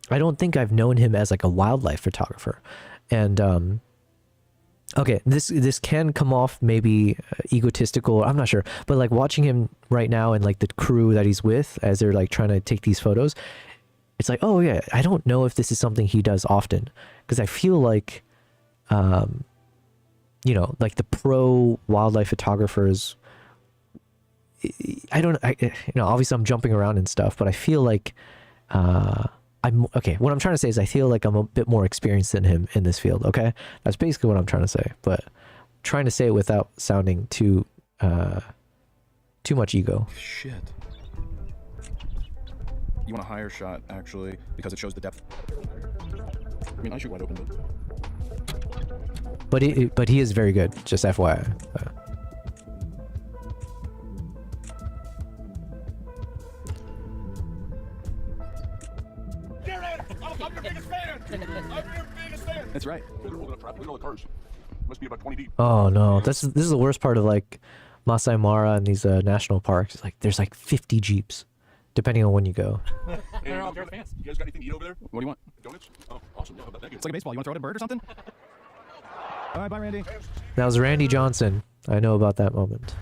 A: I don't think I've known him as like a wildlife photographer. And okay, this can come off maybe egotistical, I'm not sure, but like watching him right now and like the crew that he's with as they're like trying to take these photos, it's like, oh yeah, I don't know if this is something he does often, because I feel like, you know, like the pro wildlife photographers, obviously I'm jumping around and stuff, but I feel like, what I'm trying to say is I feel like I'm a bit more experienced than him in this field, okay? That's basically what I'm trying to say, but trying to say it without sounding too much ego.
D: Shit. You want a higher shot, actually, because it shows the depth. I mean, I shoot wide open,
A: but he is very good, just FYI.
D: That's right.
F: Must be about 20 deep.
A: Oh no, this is the worst part of like Masai Mara and these national parks. It's like there's like 50 Jeeps, depending on when you go.
F: Hey, they're all fans. You guys got anything to eat over there?
D: What do you want?
F: Donuts? Oh, awesome. Yeah, thank you.
D: It's like a baseball. You want to throw it at a bird or something? All right, bye, Randy.
A: That was Randy Johnson. I know about that moment.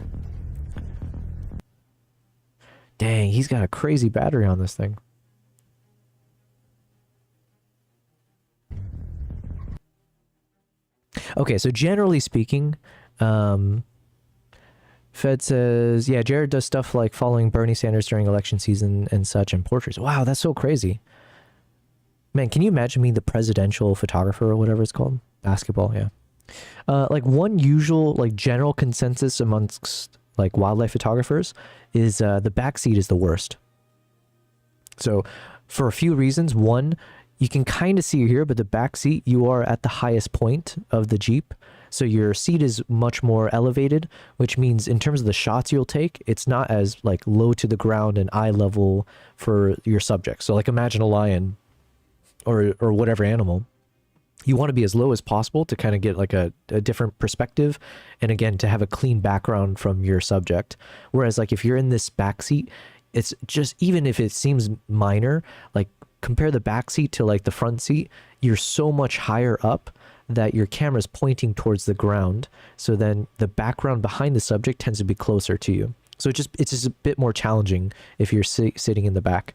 A: Dang, he's got a crazy battery on this thing. Okay, so generally speaking, Fed says, yeah, Jared does stuff like following Bernie Sanders during election season and such, and portraits. Wow, that's so crazy. Man, can you imagine me the presidential photographer or whatever it's called? Basketball, yeah. Like one usual, like general consensus amongst like wildlife photographers, is the back seat is the worst. So for a few reasons. One, you can kind of see here, but the back seat, you are at the highest point of the Jeep. So your seat is much more elevated, which means in terms of the shots you'll take, it's not as like low to the ground and eye level for your subject. So like imagine a lion or whatever animal. You want to be as low as possible to kind of get like a different perspective. And again, to have a clean background from your subject. Whereas like if you're in this back seat, it's just, even if it seems minor, like compare the back seat to like the front seat, you're so much higher up that your camera's pointing towards the ground. So then the background behind the subject tends to be closer to you. So it's just a bit more challenging if you're sitting in the back.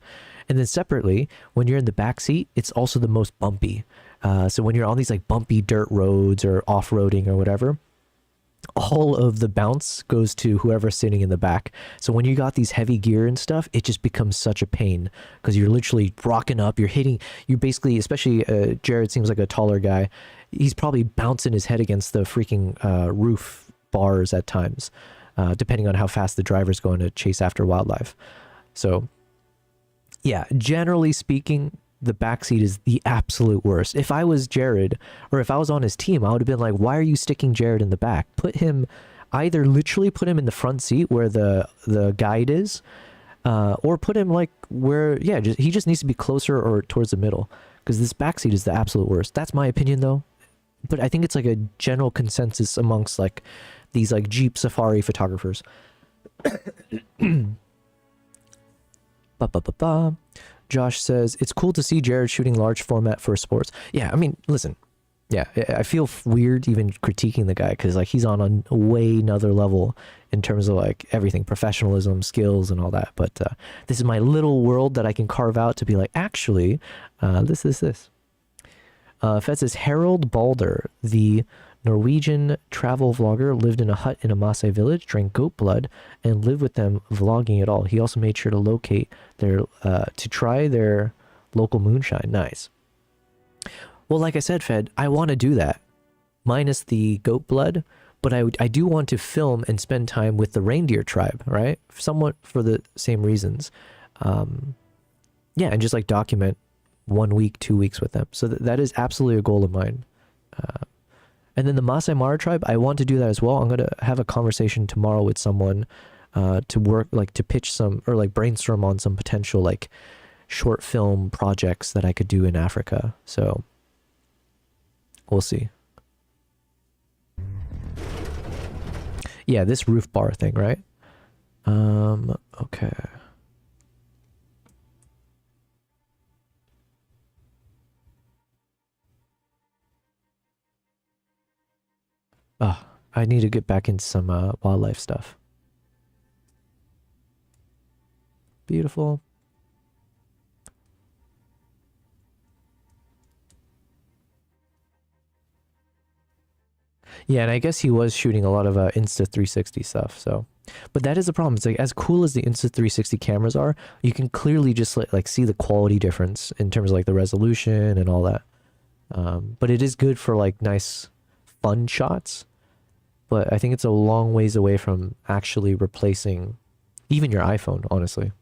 A: And then separately, when you're in the back seat, it's also the most bumpy. So when you're on these like bumpy dirt roads or off-roading or whatever, all of the bounce goes to whoever's sitting in the back. So when you got these heavy gear and stuff, it just becomes such a pain because you're literally rocking up, you're basically, especially Jared seems like a taller guy, he's probably bouncing his head against the freaking roof bars at times, depending on how fast the driver's going to chase after wildlife. So yeah, generally speaking, the backseat is the absolute worst. If I was Jared, or if I was on his team, I would have been like, why are you sticking Jared in the back? Put him, either literally put him in the front seat where the guide is, or put him like where, yeah, he just needs to be closer or towards the middle, because this backseat is the absolute worst. That's my opinion though. But I think it's like a general consensus amongst like these like Jeep Safari photographers. Josh says, it's cool to see Jared shooting large format for sports. Yeah, I mean, listen, yeah, I feel weird even critiquing the guy because like he's on a way another level in terms of like everything, professionalism, skills, and all that. But this is my little world that I can carve out to be like, actually, this. Fed says, Harold Balder, the Norwegian travel vlogger, lived in a hut in a Maasai village, drank goat blood, and lived with them, vlogging it all. He also made sure to locate their, to try their local moonshine. Nice. Well, like I said, Fed, I want to do that, minus the goat blood, but I do want to film and spend time with the reindeer tribe, right? Somewhat for the same reasons. Yeah, and just like document 1 week, 2 weeks with them. So that is absolutely a goal of mine. And then the Maasai Mara tribe, I want to do that as well. I'm going to have a conversation tomorrow with someone to work, like to pitch some, or like brainstorm on some potential like short film projects that I could do in Africa. So we'll see. Yeah, this roof bar thing, right? Okay. Oh, I need to get back into some wildlife stuff. Beautiful. Yeah, and I guess he was shooting a lot of Insta360 stuff, so. But that is the problem. It's like, as cool as the Insta360 cameras are, you can clearly just like see the quality difference in terms of like the resolution and all that. But it is good for like nice, fun shots. But I think it's a long ways away from actually replacing even your iPhone, honestly.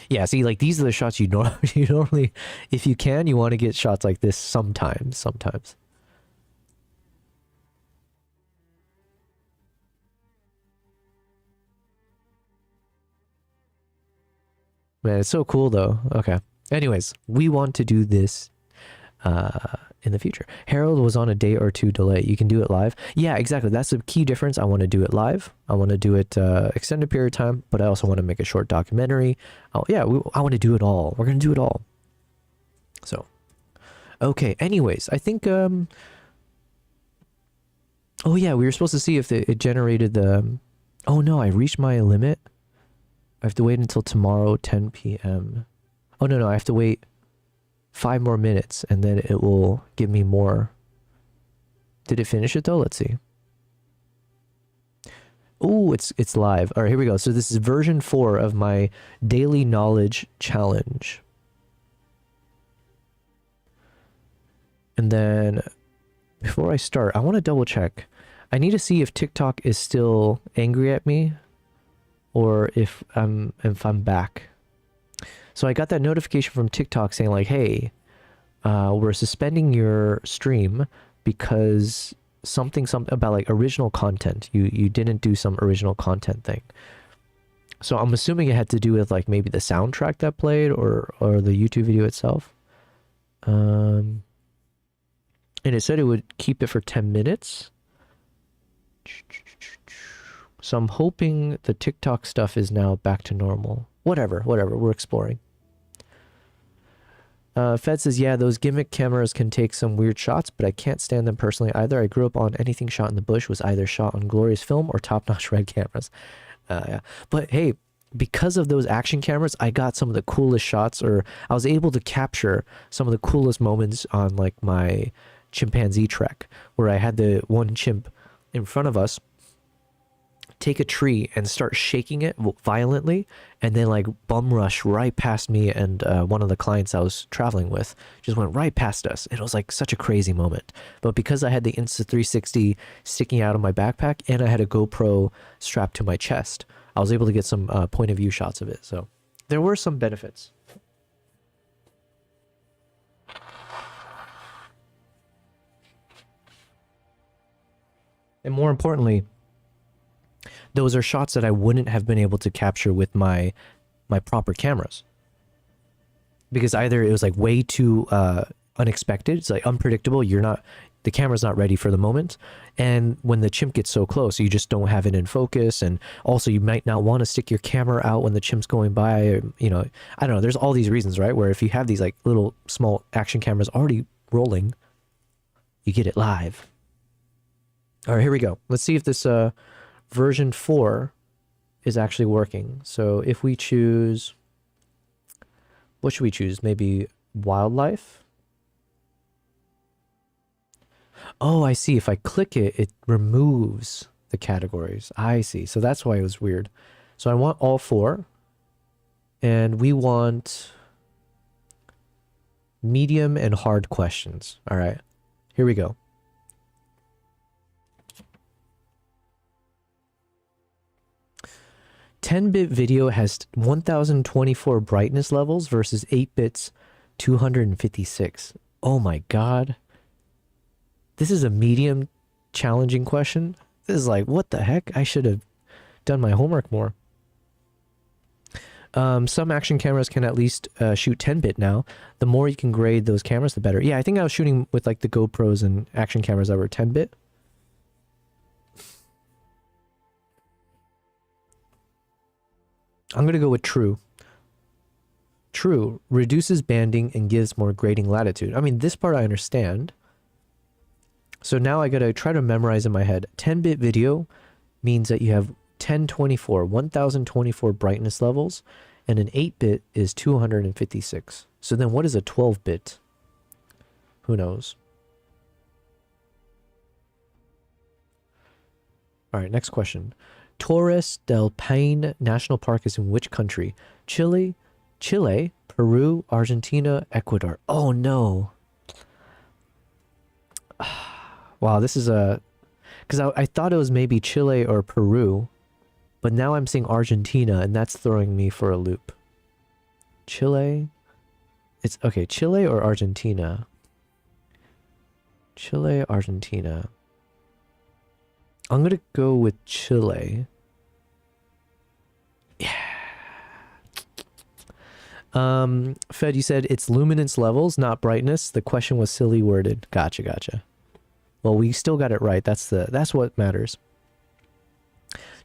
A: Yeah, see, like these are the shots you normally, if you can, you want to get shots like this sometimes. Man, it's so cool though. Okay. Anyways, we want to do this in the future. Harold was on a day or two delay. You can do it live. Yeah, exactly. That's the key difference. I want to do it live. I want to do it extended period of time, but I also want to make a short documentary. Oh yeah, I want to do it all. We're going to do it all. So, okay. Anyways, I think, oh yeah, we were supposed to see if it generated the, oh no, I reached my limit. I have to wait until tomorrow, 10 p.m. Oh no, I have to wait 5 more minutes and then it will give me more. Did it finish it though? Let's see. Oh, it's live. All right, here we go. So this is version 4 of my daily knowledge challenge. And then before I start, I want to double check. I need to see if TikTok is still angry at me or if I'm back. So I got that notification from TikTok saying like, hey, we're suspending your stream because something about like original content. You didn't do some original content thing. So I'm assuming it had to do with like maybe the soundtrack that played or the YouTube video itself. And it said it would keep it for 10 minutes. So I'm hoping the TikTok stuff is now back to normal. Whatever, we're exploring. Fed says, yeah, those gimmick cameras can take some weird shots, but I can't stand them personally either. I grew up on anything shot in the bush was either shot on glorious film or top-notch red cameras. Yeah. But hey, because of those action cameras, I got some of the coolest shots, or I was able to capture some of the coolest moments on like my chimpanzee trek, where I had the one chimp in front of us take a tree and start shaking it violently, and then like bum rush right past me, and one of the clients I was traveling with just went right past us. It was like such a crazy moment. But because I had the Insta360 sticking out of my backpack and I had a GoPro strapped to my chest, I was able to get some point of view shots of it. So there were some benefits. And more importantly, those are shots that I wouldn't have been able to capture with my proper cameras. Because either it was like way too unexpected, it's like unpredictable, the camera's not ready for the moment, and when the chimp gets so close, you just don't have it in focus, and also you might not want to stick your camera out when the chimp's going by, or, you know, I don't know, there's all these reasons, right? Where if you have these like little small action cameras already rolling, you get it live. All right, here we go. Let's see if this version 4 is actually working. So if we choose, what should we choose? Maybe wildlife? Oh, I see. If I click it, it removes the categories. I see. So that's why it was weird. So I want all 4. And we want medium and hard questions. All right. Here we go. "10-bit video has 1024 brightness levels versus 8 bits 256. Oh my god. This is a medium challenging question. This is like, what the heck? I should have done my homework more. Some action cameras can at least shoot 10-bit now. The more you can grade those cameras, the better. Yeah, I think I was shooting with like the GoPros and action cameras that were 10-bit. I'm going to go with true. True reduces banding and gives more grading latitude. I mean, this part I understand. So now I got to try to memorize in my head. 10-bit video means that you have 1024 brightness levels, and an 8-bit is 256. So then what is a 12-bit? Who knows? All right, next question. Torres del Paine National Park is in which country? Chile, Peru, Argentina, Ecuador. Oh no. Wow, this is a... Because I thought it was maybe Chile or Peru, but now I'm seeing Argentina, and that's throwing me for a loop. Chile? It's... Okay, Chile or Argentina? Chile, Argentina. I'm going to go with Chile. Yeah. Fed, you said it's luminance levels, not brightness. The question was silly worded. Gotcha. Well, we still got it right. That's what matters.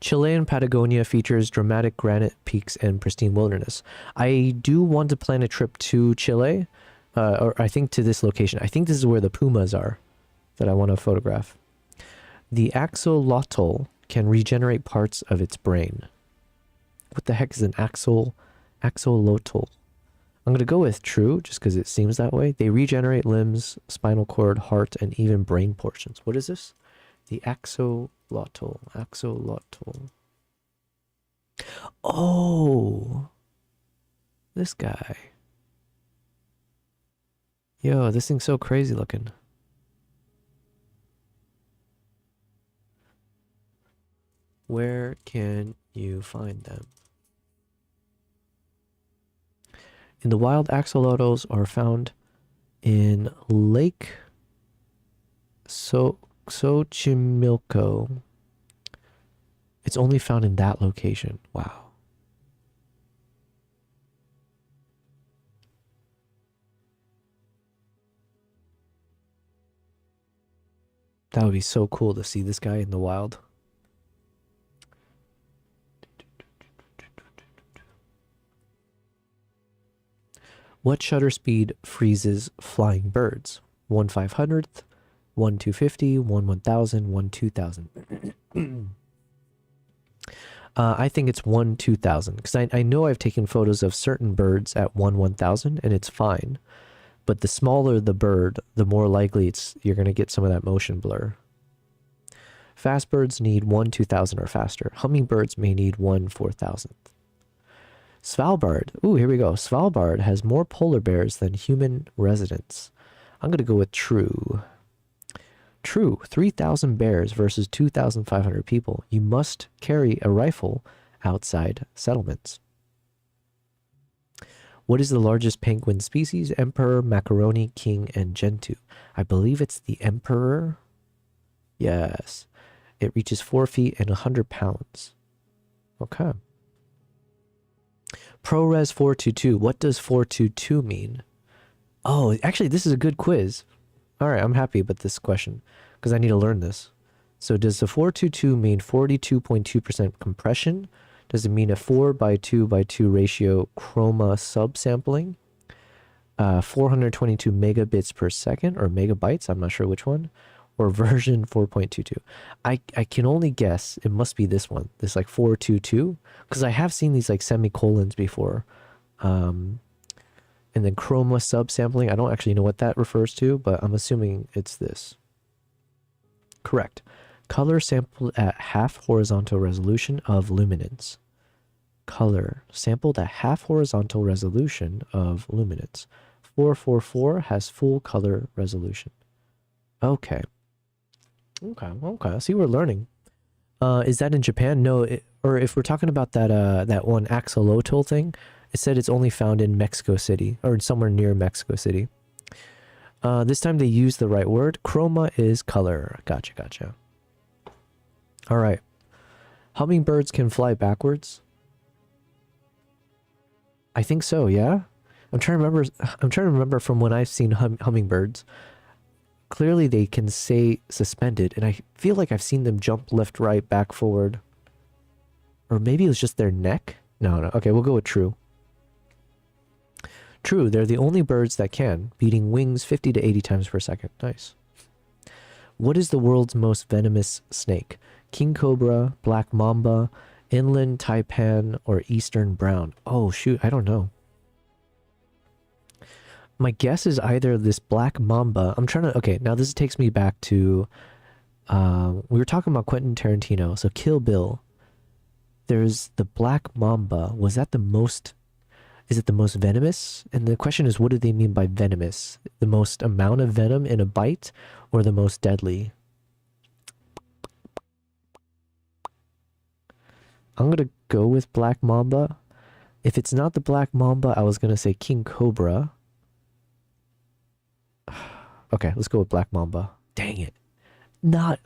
A: Chilean Patagonia features dramatic granite peaks and pristine wilderness. I do want to plan a trip to Chile, or I think to this location. I think this is where the pumas are that I want to photograph. The axolotl can regenerate parts of its brain. What the heck is an axolotl? I'm going to go with true, just because it seems that way. They regenerate limbs, spinal cord, heart, and even brain portions. What is this? The axolotl. Oh! This guy. Yo, this thing's so crazy looking. Where can you find them? In the wild, axolotls are found in Lake Xochimilco. It's only found in that location. Wow. That would be so cool to see this guy in the wild. What shutter speed freezes flying birds? 1/500th, 1/250, 1/1000, 1/2000. I think it's 1/2000 because I know I've taken photos of certain birds at 1/1000 and it's fine. But the smaller the bird, the more likely you're going to get some of that motion blur. Fast birds need 1/2000 or faster. Hummingbirds may need 1/4000th. Svalbard. Ooh, here we go. Svalbard has more polar bears than human residents. I'm going to go with true. True. 3,000 bears versus 2,500 people. You must carry a rifle outside settlements. What is the largest penguin species? Emperor, macaroni, king, and gentoo. I believe it's the emperor. Yes. It reaches 4 feet and 100 pounds. Okay. ProRes 422. What does 422 mean? Oh, actually, this is a good quiz. All right, I'm happy about this question because I need to learn this. So does the 422 mean 42.2% compression? Does it mean a 4:2:2 ratio chroma subsampling? 422 megabits per second or megabytes? I'm not sure which one. Or version 4.22. I can only guess it must be this one. This like 422. Because I have seen these like semicolons before. And then chroma subsampling. I don't actually know what that refers to, but I'm assuming it's this. Correct. Color sampled at half horizontal resolution of luminance. Color sampled at half horizontal resolution of luminance. 444 has full color resolution. Okay. Okay. See, we're learning. Is that in Japan? No. Or if we're talking about that one axolotl thing, it said it's only found in Mexico City or somewhere near Mexico City. This time they used the right word. Chroma is color. Gotcha. All right. Hummingbirds can fly backwards. I think so. Yeah. I'm trying to remember from when I've seen hummingbirds. Clearly they can stay suspended, and I feel like I've seen them jump left, right, back, forward. Or maybe it was just their neck? No. Okay, we'll go with true. True, they're the only birds that can, beating wings 50 to 80 times per second. Nice. What is the world's most venomous snake? King cobra, black mamba, inland taipan, or eastern brown? Oh, shoot, I don't know. My guess is either this black mamba. I'm trying to... Okay, now this takes me back to... we were talking about Quentin Tarantino. So Kill Bill. There's the black mamba. Was that the most... Is it the most venomous? And the question is, what do they mean by venomous? The most amount of venom in a bite or the most deadly? I'm going to go with black mamba. If it's not the black mamba, I was going to say king cobra. Okay, let's go with black mamba. Dang it. I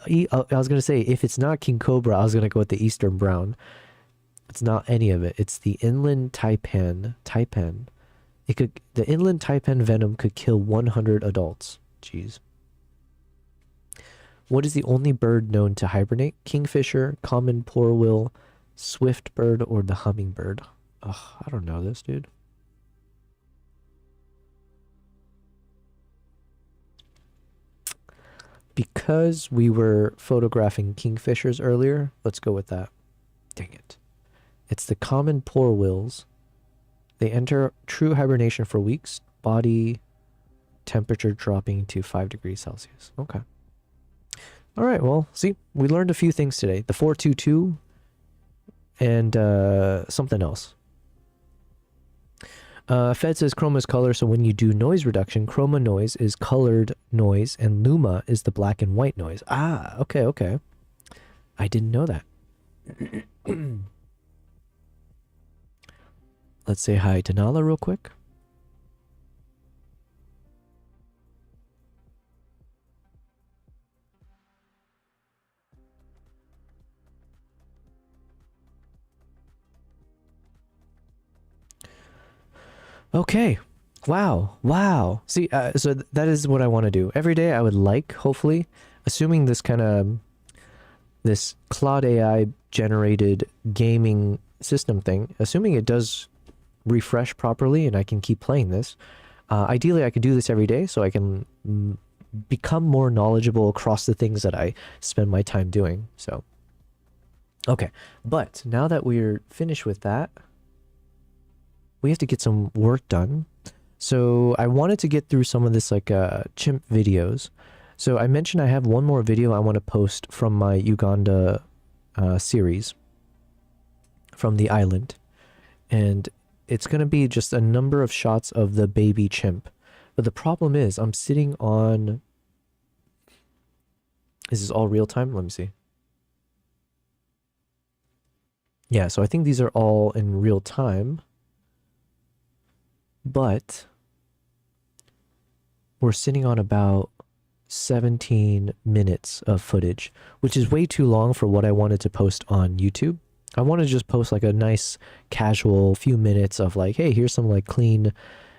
A: was going to say, if it's not king cobra, I was going to go with the eastern brown. It's not any of it. It's the inland taipan. The inland taipan venom could kill 100 adults. Jeez. What is the only bird known to hibernate? Kingfisher, common porwheel, swift bird, or the hummingbird? Ugh, I don't know this, dude. Because we were photographing kingfishers earlier, let's go with that. Dang it. It's the common porwheels. They enter true hibernation for weeks, body temperature dropping to 5 degrees Celsius. Okay. All right, well, see, we learned a few things today. The 422 and something else. Fed says chroma is color, so when you do noise reduction, chroma noise is colored noise, and luma is the black and white noise. Ah, okay. I didn't know that. Let's say hi to Nala real quick. Okay. Wow. Wow. See, so that is what I want to do. Every day I would like, hopefully, assuming this kind of, this Claude AI generated gaming system thing, assuming it does refresh properly and I can keep playing this, ideally I could do this every day so I can become more knowledgeable across the things that I spend my time doing. So, okay. But now that we're finished with that, we have to get some work done. So I wanted to get through some of this like chimp videos. So I mentioned I have one more video I want to post from my Uganda series from the island. And it's going to be just a number of shots of the baby chimp. But the problem is I'm sitting on... Is this all real time? Let me see. Yeah, so I think these are all in real time. But we're sitting on about 17 minutes of footage, which is way too long for what I wanted to post on YouTube. I want to just post like a nice casual few minutes of like, hey, here's some like clean,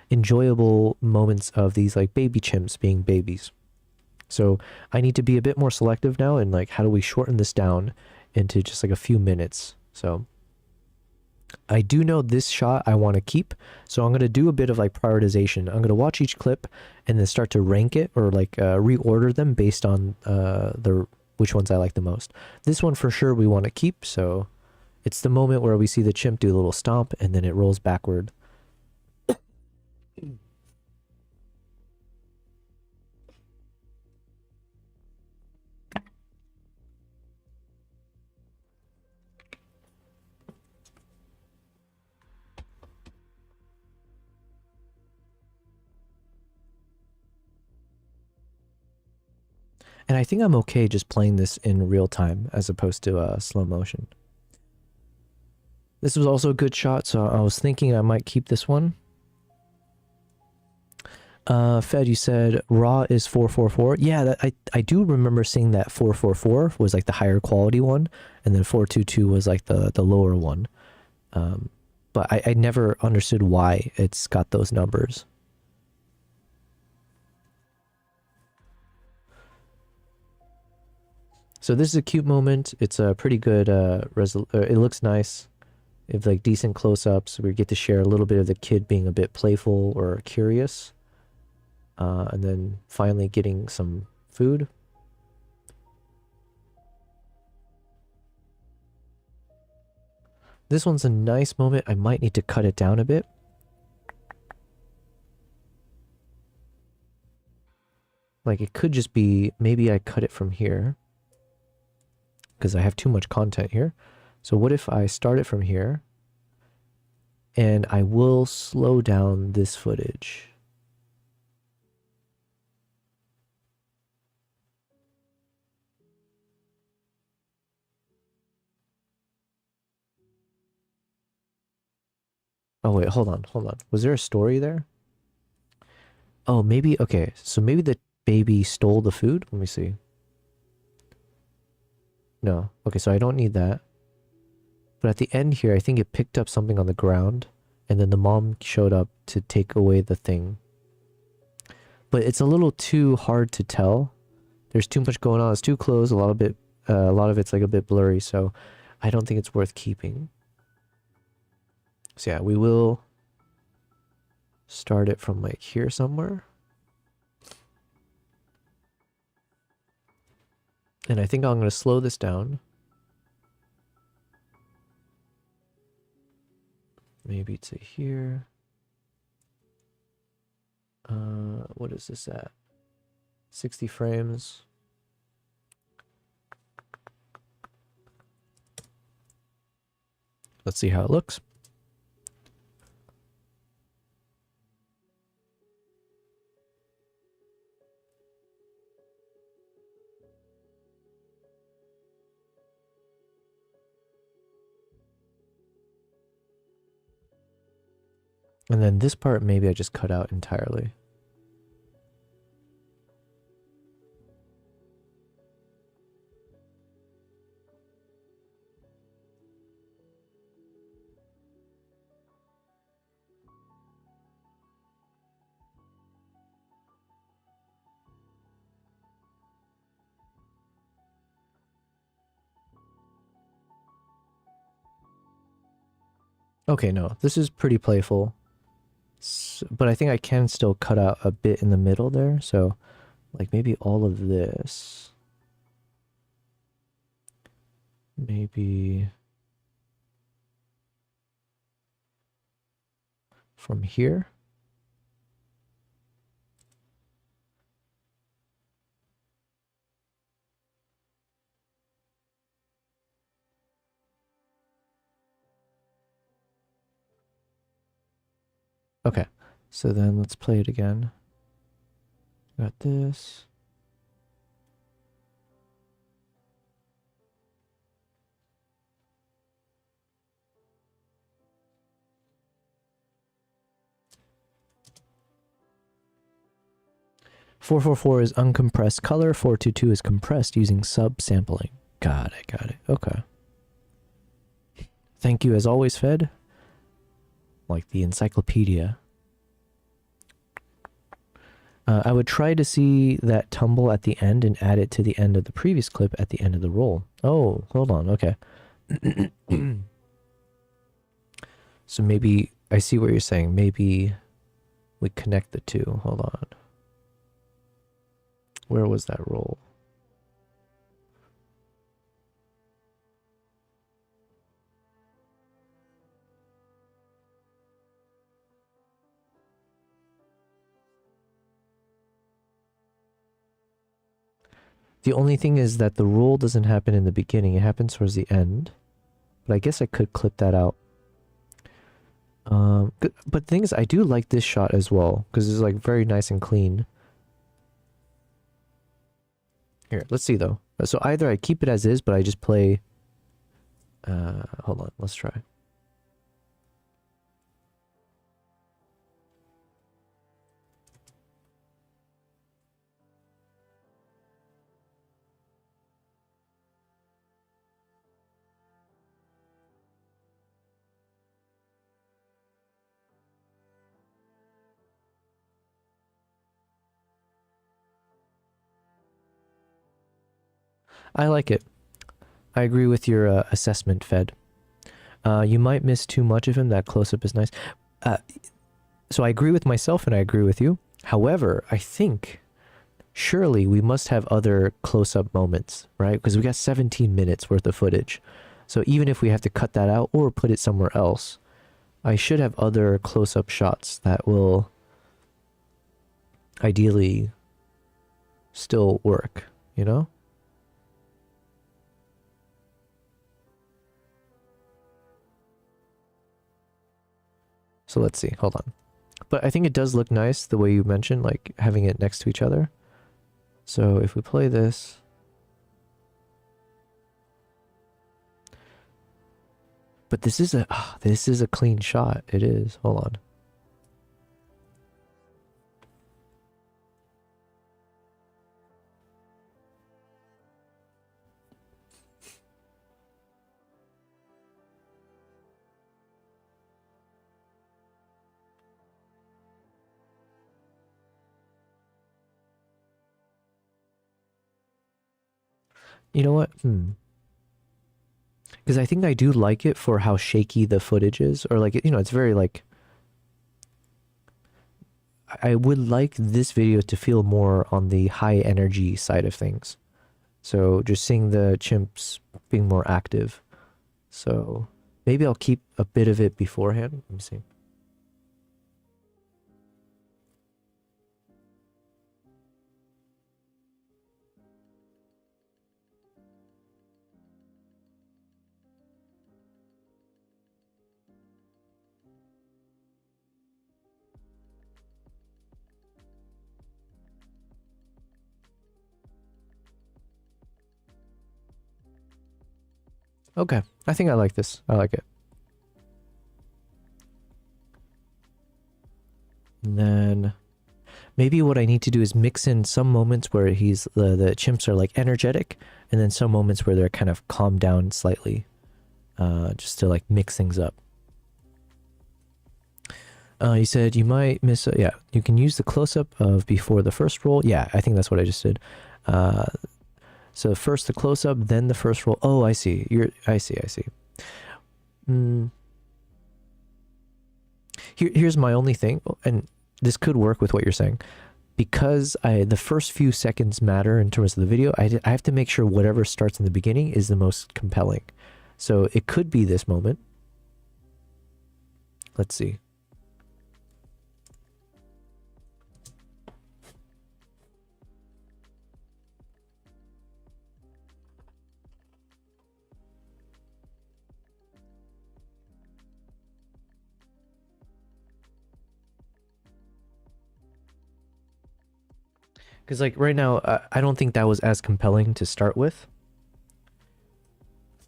A: enjoyable moments of these like baby chimps being babies. So I need to be a bit more selective now and like, how do we shorten this down into just like a few minutes? So I do know this shot I want to keep, so I'm going to do a bit of like prioritization. I'm going to watch each clip and then start to rank it or like reorder them based on which ones I like the most. This one for sure we want to keep, so it's the moment where we see the chimp do a little stomp and then it rolls backward. And I think I'm okay just playing this in real time as opposed to slow motion. This was also a good shot, so I was thinking I might keep this one. Fed, you said raw is 444. Yeah, I do remember seeing that 444 was like the higher quality one, and then 422 was like the lower one. But I never understood why it's got those numbers. So this is a cute moment. It's a pretty good it looks nice. If like decent close-ups, we get to share a little bit of the kid being a bit playful or curious. And then finally getting some food. This one's a nice moment. I might need to cut it down a bit. Like it could just be, maybe I cut it from here. Because I have too much content here. So what if I start it from here? And I will slow down this footage. Oh wait, hold on. Was there a story there? Oh, maybe, okay. So maybe the baby stole the food? Let me see. No. Okay, so I don't need that. But at the end here, I think it picked up something on the ground. And then the mom showed up to take away the thing. But it's a little too hard to tell. There's too much going on. It's too close. A lot of it's like a bit blurry. So I don't think it's worth keeping. So yeah, we will start it from like here somewhere. And I think I'm going to slow this down. Maybe to here. What is this at? 60 frames. Let's see how it looks. And then this part, maybe I just cut out entirely. Okay, no, this is pretty playful. But I think I can still cut out a bit in the middle there. So, like, maybe all of this. Maybe from here. Okay, so then let's play it again. Got this. .444 is uncompressed color. 422 is compressed using subsampling. Got it. Okay. Thank you as always, Fed. Like the encyclopedia. I would try to see that tumble at the end and add it to the end of the previous clip at the end of the roll. Oh, hold on. Okay. So maybe, I see what you're saying. Maybe we connect the two. Hold on. Where was that roll? The only thing is that the roll doesn't happen in the beginning. It happens towards the end. But I guess I could clip that out. But the thing is, I do like this shot as well. Because it's like very nice and clean. Here, let's see though. So either I keep it as is, but I just play... hold on, let's try. I like it. I agree with your assessment, Fed. You might miss too much of him. That close-up is nice. So I agree with myself and I agree with you. However, I think surely we must have other close-up moments, right? Because we got 17 minutes worth of footage. So even if we have to cut that out or put it somewhere else, I should have other close-up shots that will ideally still work, you know? So let's see, hold on. But I think it does look nice the way you mentioned, like having it next to each other. So if we play this. But this is a clean shot. It is. Hold on. You know what? Because I think I do like it for how shaky the footage is. Or like, you know, it's very like... I would like this video to feel more on the high energy side of things. So just seeing the chimps being more active. So maybe I'll keep a bit of it beforehand. Let me see. Okay, I think I like this. I like it. maybe what I need to do is mix in some moments where the chimps are like energetic, and then some moments where they're kind of calmed down slightly, just to like mix things up. You said you might miss, yeah, you can use the close-up of before the first roll. Yeah, I think that's what I just did. So first the close-up, then the first roll. Oh, I see. I see. Here's my only thing, and this could work with what you're saying. Because the first few seconds matter in terms of the video, I have to make sure whatever starts in the beginning is the most compelling. So it could be this moment. Let's see. Because like right now, I don't think that was as compelling to start with.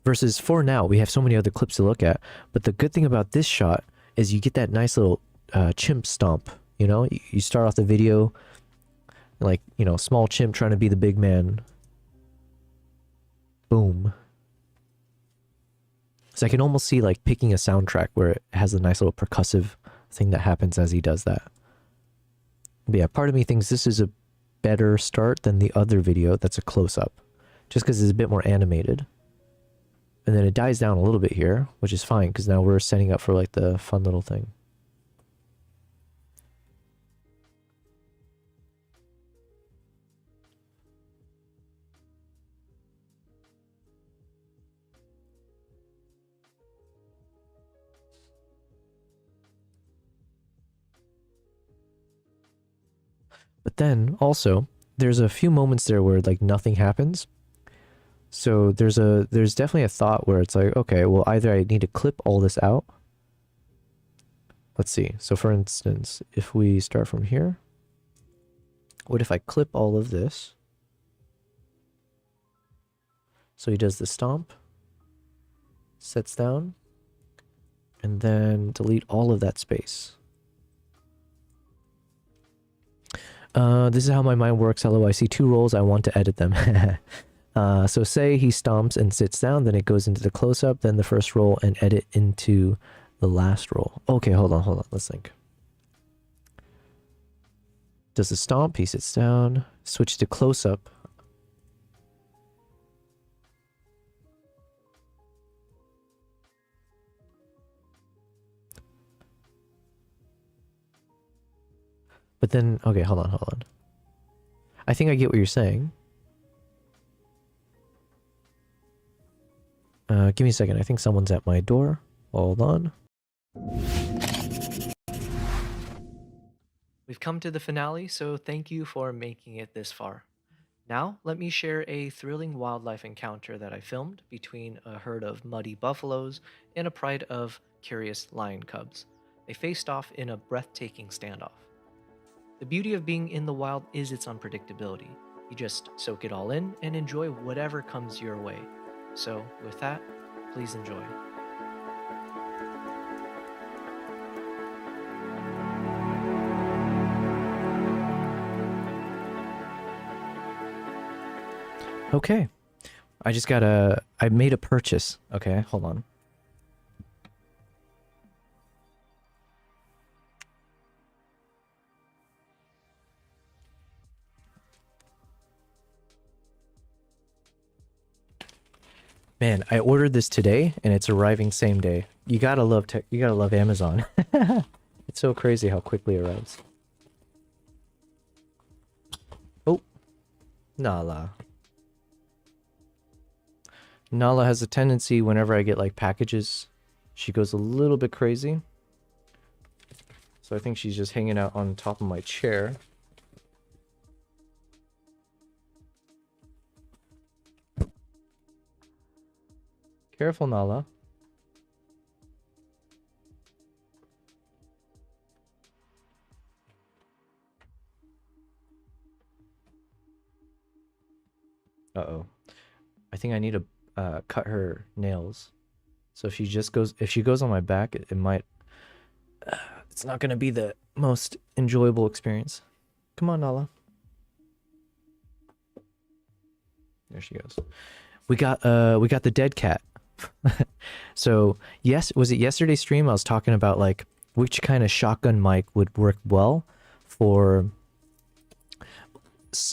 A: Versus for now, we have so many other clips to look at. But the good thing about this shot is you get that nice little chimp stomp. You know, you start off the video like, you know, small chimp trying to be the big man. Boom. So I can almost see like picking a soundtrack where it has a nice little percussive thing that happens as he does that. But yeah, part of me thinks this is a better start than the other video that's a close-up, just because it's a bit more animated. And then it dies down a little bit here, which is fine because now we're setting up for like the fun little thing. But then also there's a few moments there where like nothing happens. So there's definitely a thought where it's like, okay, well, either I need to clip all this out. Let's see. So for instance, if we start from here, what if I clip all of this? So he does the stomp, sets down, and then delete all of that space. This is how my mind works. Hello, I see two rolls. I want to edit them. So say he stomps and sits down, then it goes into the close-up, then the first roll, and edit into the last roll. Okay, hold on. Let's think. Does the stomp, he sits down, switch to close-up. But then, okay, hold on. I think I get what you're saying. Give me a second. I think someone's at my door. Hold on. We've come to the finale, so thank you for making it this far. Now, let me share a thrilling wildlife encounter that I filmed between a herd of muddy buffaloes and a pride of curious lion cubs. They faced off in a breathtaking standoff. The beauty of being in the wild is its unpredictability. You just soak it all in and enjoy whatever comes your way. So, with that, please enjoy. Okay. I made a purchase. Okay, hold on. Man, I ordered this today and it's arriving same day. You gotta love Amazon. It's so crazy how quickly it arrives. Oh, Nala. Nala has a tendency whenever I get like packages, she goes a little bit crazy. So I think she's just hanging out on top of my chair. Careful, Nala. Uh-oh. I think I need to cut her nails. So if she goes on my back, it might it's not going to be the most enjoyable experience. Come on, Nala. There she goes. We got the dead cat. So yes, was it yesterday's stream? I was talking about like which kind of shotgun mic would work well for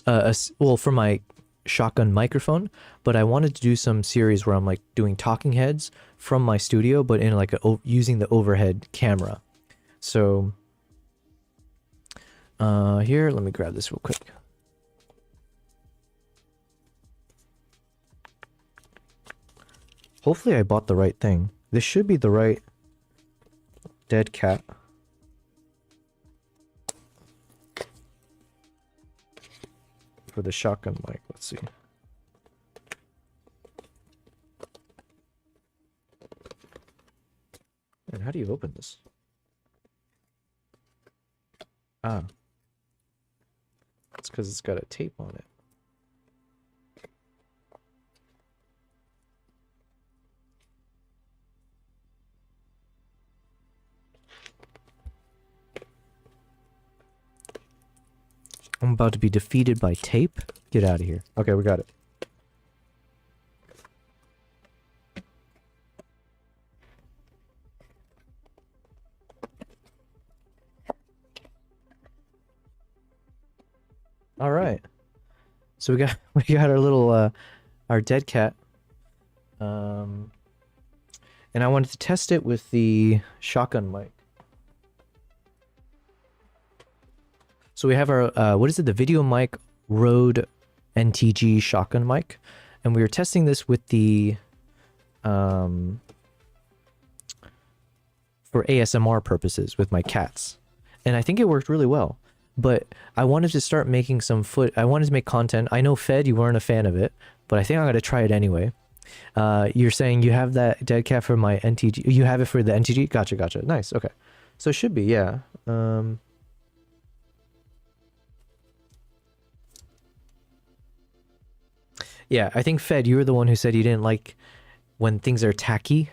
A: well, for my shotgun microphone, but I wanted to do some series where I'm like doing talking heads from my studio, but in like using the overhead camera. So here, let me grab this real quick. Hopefully I bought the right thing. This should be the right dead cat. For the shotgun mic, let's see. And how do you open this? Ah. It's because it's got a tape on it. I'm about to be defeated by tape? Get out of here. Okay, we got it. All right. So we got our little our dead cat. And I wanted to test it with the shotgun mic. So we have our what is it? The Video Mic Rode NTG shotgun mic, and we were testing this with the for ASMR purposes with my cats, and I think it worked really well. But I wanted to start making some I wanted to make content. I know Fed, you weren't a fan of it, but I think I'm gonna try it anyway. You're saying you have that dead cat for my NTG. You have it for the NTG. Gotcha, gotcha. Nice. Okay, so it should be, yeah. Yeah, I think Fed, you were the one who said you didn't like when things are tacky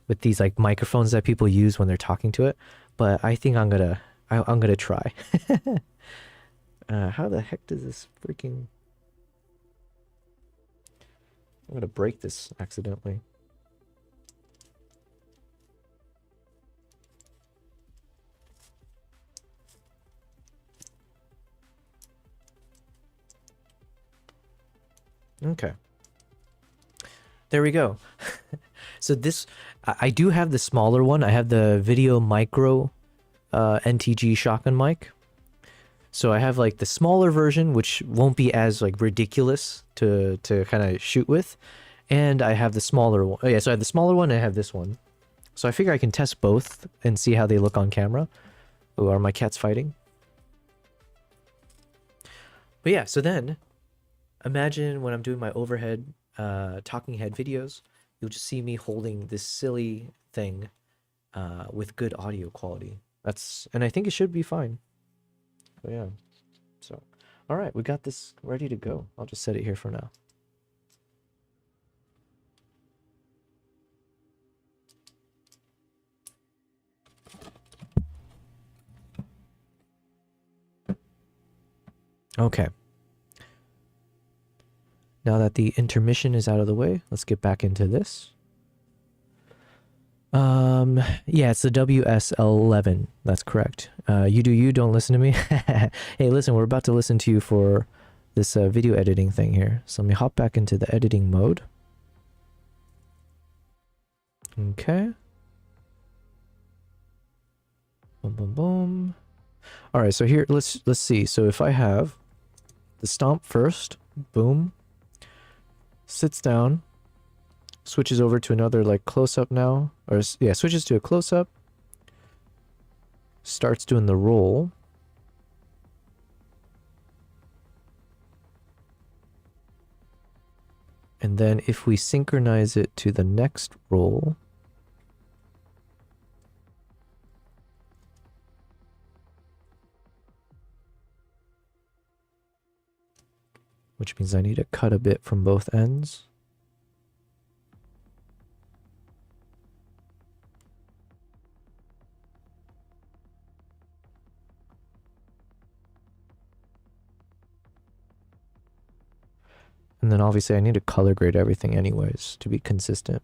A: with these like microphones that people use when they're talking to it. But I think I'm gonna try. How the heck does this freaking? I'm gonna break this accidentally. Okay. There we go. So this, I do have the smaller one. I have the Video Micro NTG shotgun mic. So I have like the smaller version, which won't be as like ridiculous to kind of shoot with. And I have the smaller one. Oh yeah, so I have the smaller one and I have this one. So I figure I can test both and see how they look on camera. Oh, are my cats fighting? But yeah, so then imagine when I'm doing my overhead talking head videos, you'll just see me holding this silly thing with good audio quality. And I think it should be fine. So yeah. So, all right, we got this ready to go. I'll just set it here for now. Okay. Now that the intermission is out of the way, let's get back into this. Yeah, it's the WS11. That's correct. You do you, don't listen to me. Hey, listen, we're about to listen to you for this video editing thing here. So let me hop back into the editing mode. Okay. Boom, boom, boom. All right, so here, let's see. So if I have the stomp first, boom, sits down, switches over to another like close-up now, or yeah, switches to a close-up, starts doing the roll, and then if we synchronize it to the next roll, which means I need to cut a bit from both ends. And then obviously I need to color grade everything anyways to be consistent.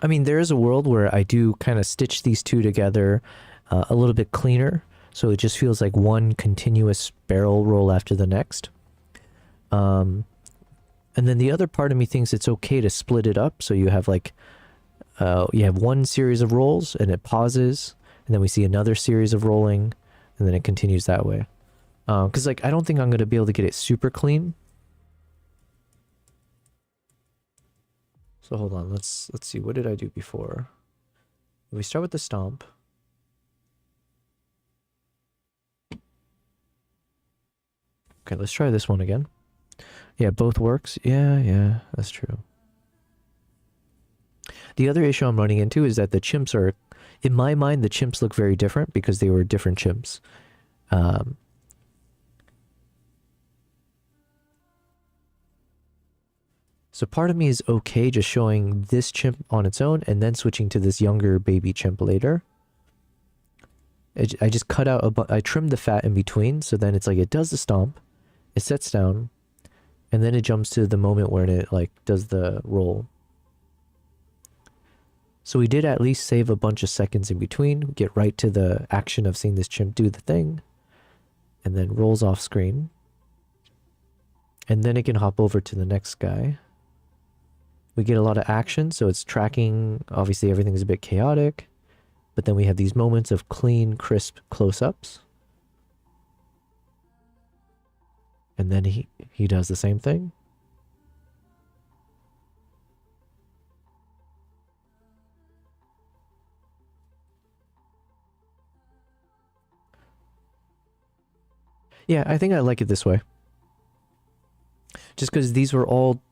A: I mean, there is a world where I do kind of stitch these two together a little bit cleaner, so it just feels like one continuous barrel roll after the next. And then the other part of me thinks it's okay to split it up, so you have like, you have one series of rolls and it pauses, and then we see another series of rolling, and then it continues that way. Because like, I don't think I'm going to be able to get it super clean. So hold on, let's see, what did I do before? We start with the stomp. Okay, let's try this one again. Yeah, both works. Yeah, that's true. The other issue I'm running into is that the chimps are, in my mind, the chimps look very different because they were different chimps. So part of me is okay just showing this chimp on its own and then switching to this younger baby chimp later. I just cut out I trimmed the fat in between, so then it's like it does the stomp, it sets down, and then it jumps to the moment where it like does the roll. So we did at least save a bunch of seconds in between, get right to the action of seeing this chimp do the thing, and then rolls off screen. And then it can hop over to the next guy. We get a lot of action, so it's tracking. Obviously, everything's a bit chaotic, but then we have these moments of clean, crisp close-ups. And then he does the same thing. Yeah, I think I like it this way. Just because these were all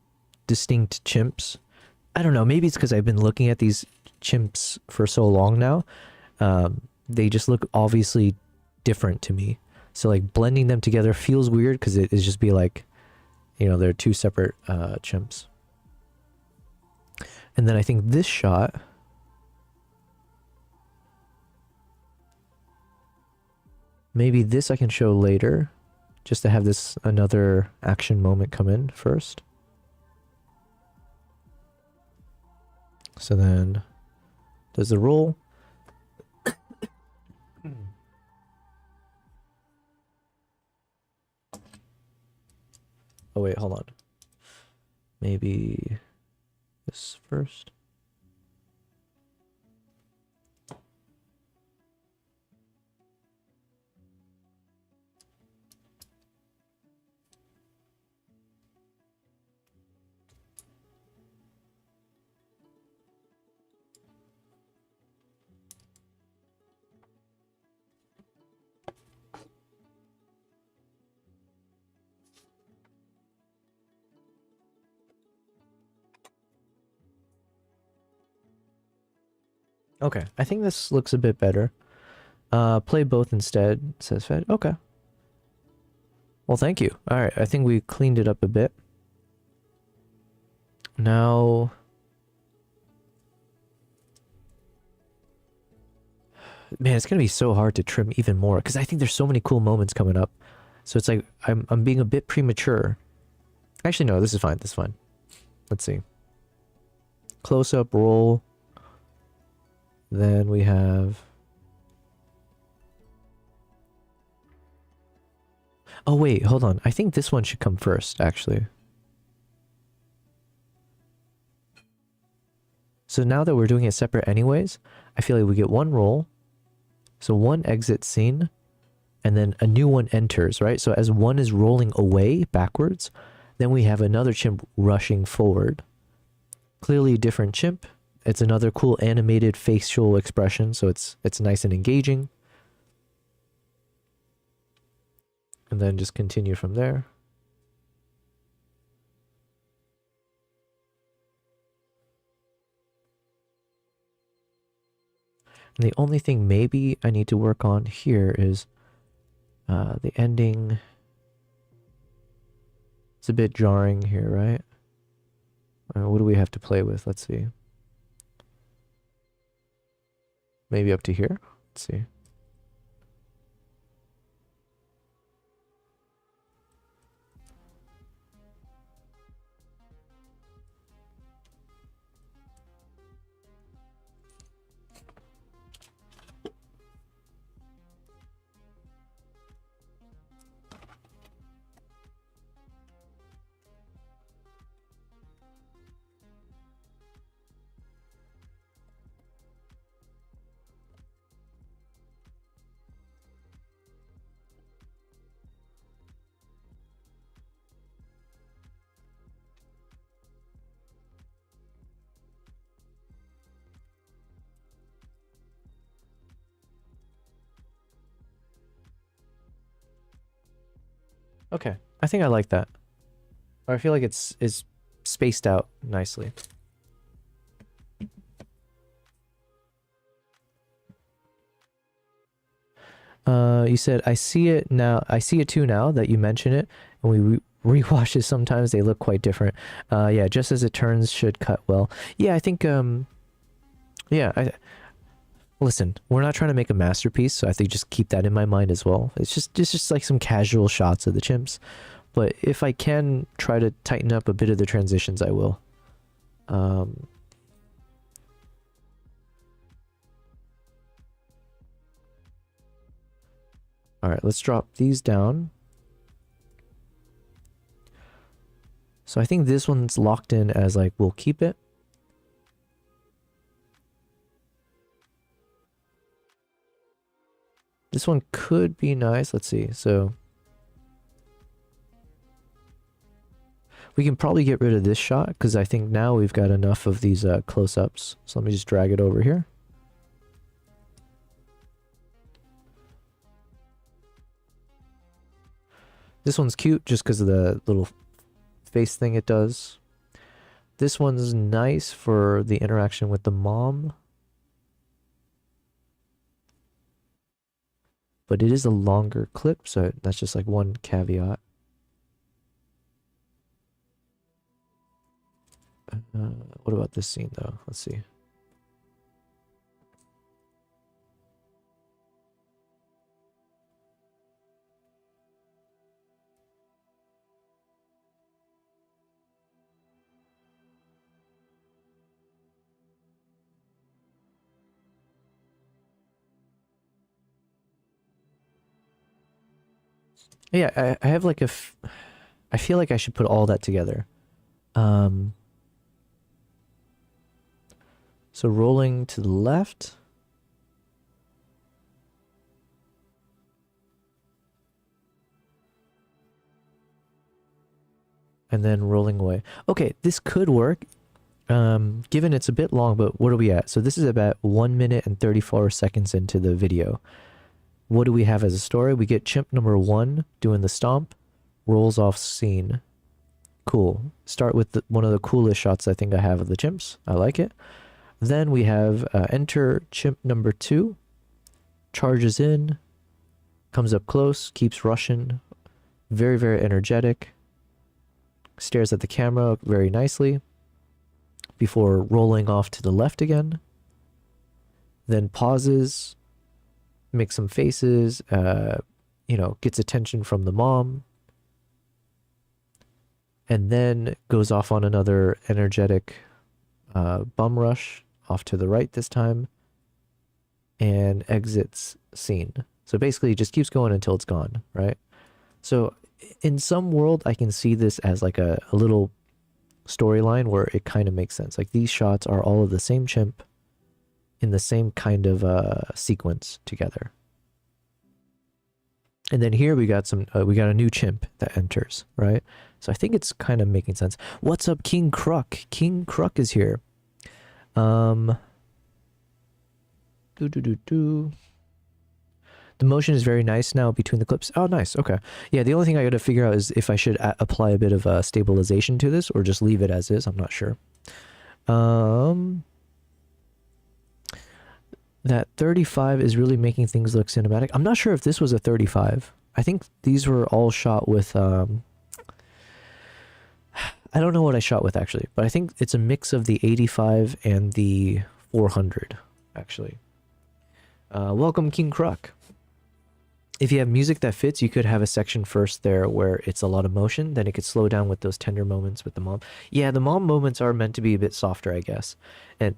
A: distinct chimps. I don't know, maybe it's because I've been looking at these chimps for so long now. They just look obviously different to me. So like blending them together feels weird because it is just be like, you know, they're two separate chimps. And then I think this shot, maybe this I can show later, just to have this another action moment come in first. So then, does the roll. Oh wait, hold on. Maybe this first. Okay, I think this looks a bit better. Play both instead, says Fed. Okay. Well, thank you. Alright, I think we cleaned it up a bit. Now... Man, it's gonna be so hard to trim even more, because I think there's so many cool moments coming up. So it's like, I'm being a bit premature. Actually, no, this is fine, this is fine. Let's see. Close-up, roll. Then we have... Oh wait, hold on. I think this one should come first, actually. So now that we're doing it separate anyways, I feel like we get one roll. So one exit scene, and then a new one enters, right? So as one is rolling away backwards, then we have another chimp rushing forward. Clearly a different chimp. It's another cool animated facial expression, so it's nice and engaging. And then just continue from there. And the only thing maybe I need to work on here is the ending. It's a bit jarring here, right? What do we have to play with? Let's see. Maybe up to here? Let's see. Okay, I think I like that. Or I feel like it's spaced out nicely. You said I see it now. I see it too now that you mention it, and we rewatches sometimes they look quite different. Yeah, just as it turns should cut well. Yeah, I think yeah, listen, we're not trying to make a masterpiece, so I think just keep that in my mind as well. It's just like some casual shots of the chimps. But if I can try to tighten up a bit of the transitions, I will. All right, let's drop these down. So I think this one's locked in as like, we'll keep it. This one could be nice. Let's see. So we can probably get rid of this shot because I think now we've got enough of these close-ups. So let me just drag it over here. This one's cute just because of the little face thing it does. This one's nice for the interaction with the mom. But it is a longer clip, so that's just like one caveat. What about this scene though? Let's see. Yeah, I have like I feel like I should put all that together. So rolling to the left. And then rolling away. Okay, this could work. Given it's a bit long, but what are we at? So this is about 1 minute and 34 seconds into the video. What do we have as a story? We get chimp number 1 doing the stomp, rolls off scene. Cool. Start with one of the coolest shots I think I have of the chimps. I like it. Then we have enter chimp number 2, charges in, comes up close, keeps rushing, very, very energetic, stares at the camera very nicely before rolling off to the left again, then pauses, makes some faces, you know, gets attention from the mom, and then goes off on another energetic bum rush off to the right this time and exits scene. So basically it just keeps going until it's gone, right? So in some world I can see this as like a little storyline where it kind of makes sense. Like these shots are all of the same chimp in the same kind of sequence together. And then here we got some we got a new chimp that enters, right? So I think it's kind of making sense. What's up, King Kruk? King Kruk is here. The motion is very nice now between the clips. Oh, nice. Okay. Yeah, the only thing I got to figure out is if I should apply a bit of stabilization to this or just leave it as is. I'm not sure. that 35 is really making things look cinematic. I'm not sure if this was a 35. I think these were all shot with I don't know what I shot with actually, but I think it's a mix of the 85 and the 400 actually. Welcome King Kruk. If you have music that fits, you could have a section first there where it's a lot of motion, then it could slow down with those tender moments with the mom. Yeah, the mom moments are meant to be a bit softer, I guess. And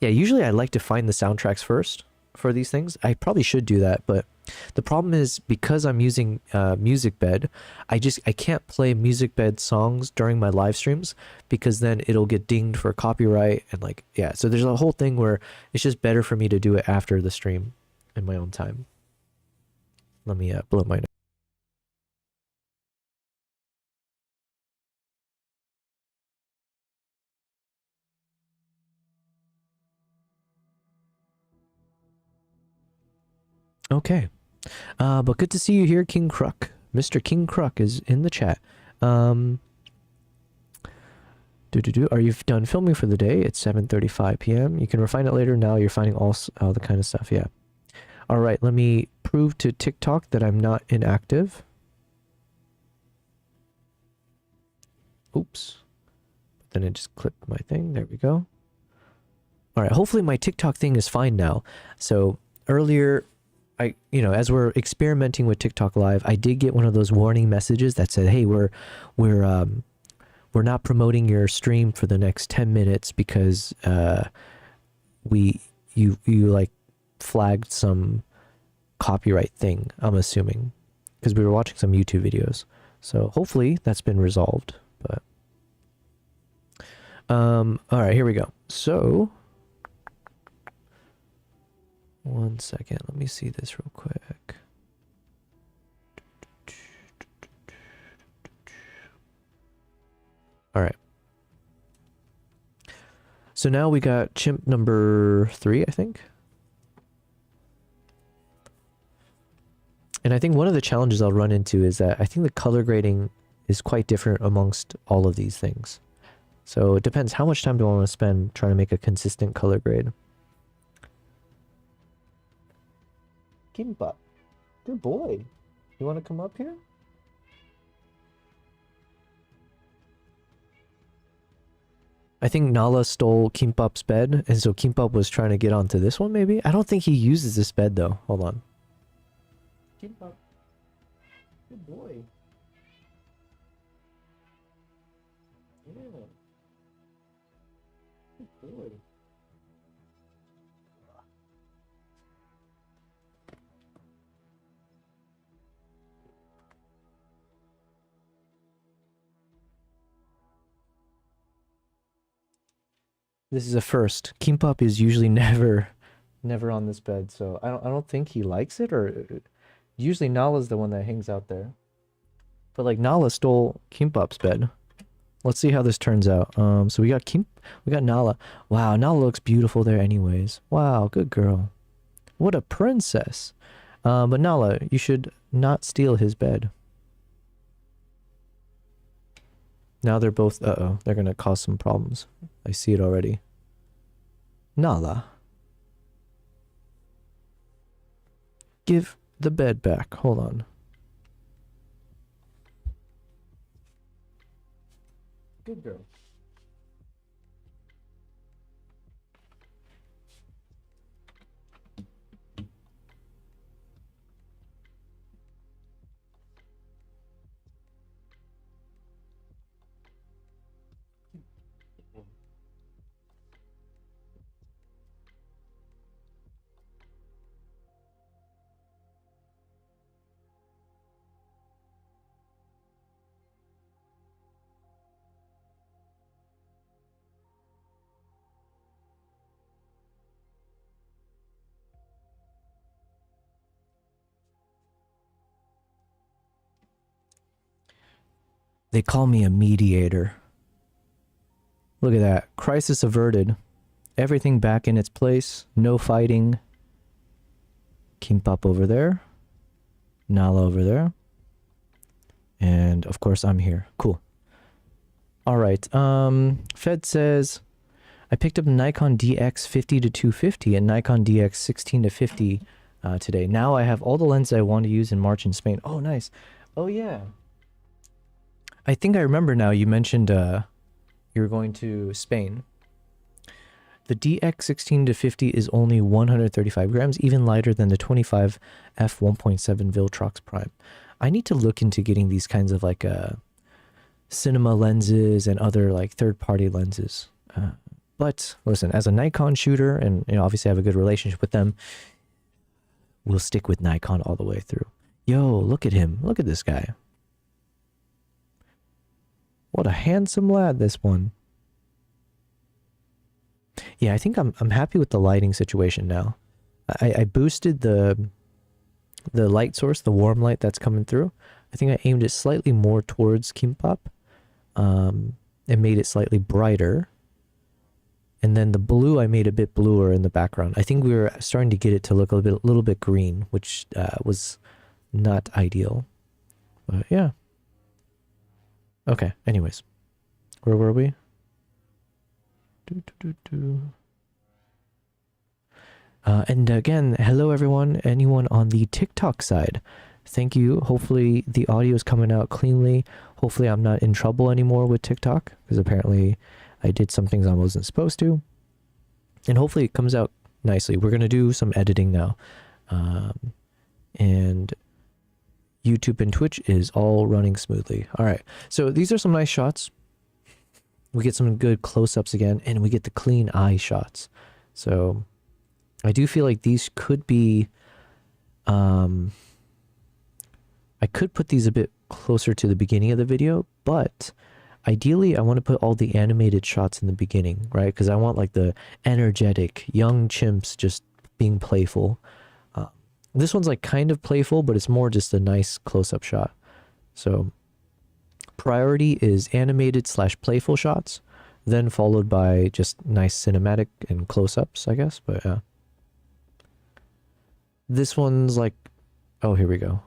A: yeah, usually I like to find the soundtracks first for these things. I probably should do that, but the problem is because I'm using Music Bed, I can't play Music Bed songs during my live streams because then it'll get dinged for copyright and like, yeah. So there's a whole thing where it's just better for me to do it after the stream in my own time. Let me blow my nose. Okay. But good to see you here, King Kruk. Mr. King Kruk is in the chat. Are you done filming for the day? It's 7:35 p.m. You can refine it later. Now you're finding all the kind of stuff. Yeah. All right. Let me prove to TikTok that I'm not inactive. Oops. Then I just clipped my thing. There we go. All right. Hopefully my TikTok thing is fine now. So earlier, as we're experimenting with TikTok Live, I did get one of those warning messages that said, "Hey, we're not promoting your stream for the next 10 minutes because you like flagged some copyright thing." I'm assuming because we were watching some YouTube videos. So hopefully that's been resolved. But all right, here we go. So. One second, let me see this real quick. All right. So now we got chimp number 3, I think. And I think one of the challenges I'll run into is that I think the color grading is quite different amongst all of these things. So it depends how much time do I want to spend trying to make a consistent color grade. Kimbap. Good boy. You want to come up here? I think Nala stole Kimbap's bed, and so Kimbap was trying to get onto this one, maybe? I don't think he uses this bed, though. Hold on. Kimbap. Good boy. Yeah. Good boy. This is a first. Kimbap is usually never on this bed, so I don't think he likes it, or usually Nala's the one that hangs out there. But like Nala stole Kimbap's bed. Let's see how this turns out. So we got Nala. Wow, Nala looks beautiful there anyways. Wow, good girl. What a princess. But Nala, you should not steal his bed. Now they're both, they're gonna cause some problems. I see it already. Nala. Give the bed back. Hold on. Good girl. They call me a mediator. Look at that. Crisis averted. Everything back in its place. No fighting. Kimbap over there. Nala over there. And of course I'm here. Cool. Alright. Fed says, I picked up a Nikon DX50 to 250 and Nikon DX16 to 50 today. Now I have all the lenses I want to use in March in Spain. Oh, nice. Oh, yeah. I think I remember now you mentioned you were going to Spain. The DX16 to 50 is only 135 grams, even lighter than the 25 f1.7 Viltrox Prime. I need to look into getting these kinds of like cinema lenses and other like third-party lenses. But listen, as a Nikon shooter, and obviously I have a good relationship with them, we'll stick with Nikon all the way through. Yo, look at him. Look at this guy. What a handsome lad, this one. Yeah, I think I'm happy with the lighting situation now. I boosted the light source, the warm light that's coming through. I think I aimed it slightly more towards Kimbap. And made it slightly brighter. And then the blue I made a bit bluer in the background. I think we were starting to get it to look a little bit green, which was not ideal. But yeah. Okay, anyways. Where were we? And again, hello everyone, anyone on the TikTok side. Thank you. Hopefully the audio is coming out cleanly. Hopefully I'm not in trouble anymore with TikTok, because apparently I did some things I wasn't supposed to. And hopefully it comes out nicely. We're going to do some editing now. And YouTube and Twitch is all running smoothly. All right. So these are some nice shots. We get some good close-ups again, and we get the clean eye shots. So I do feel like these could be... I could put these a bit closer to the beginning of the video, but ideally I want to put all the animated shots in the beginning, right? Because I want like the energetic young chimps just being playful. This one's like kind of playful, but it's more just a nice close-up shot. So priority is animated / playful shots, then followed by just nice cinematic and close-ups, I guess. But yeah, this one's like, oh, here we go.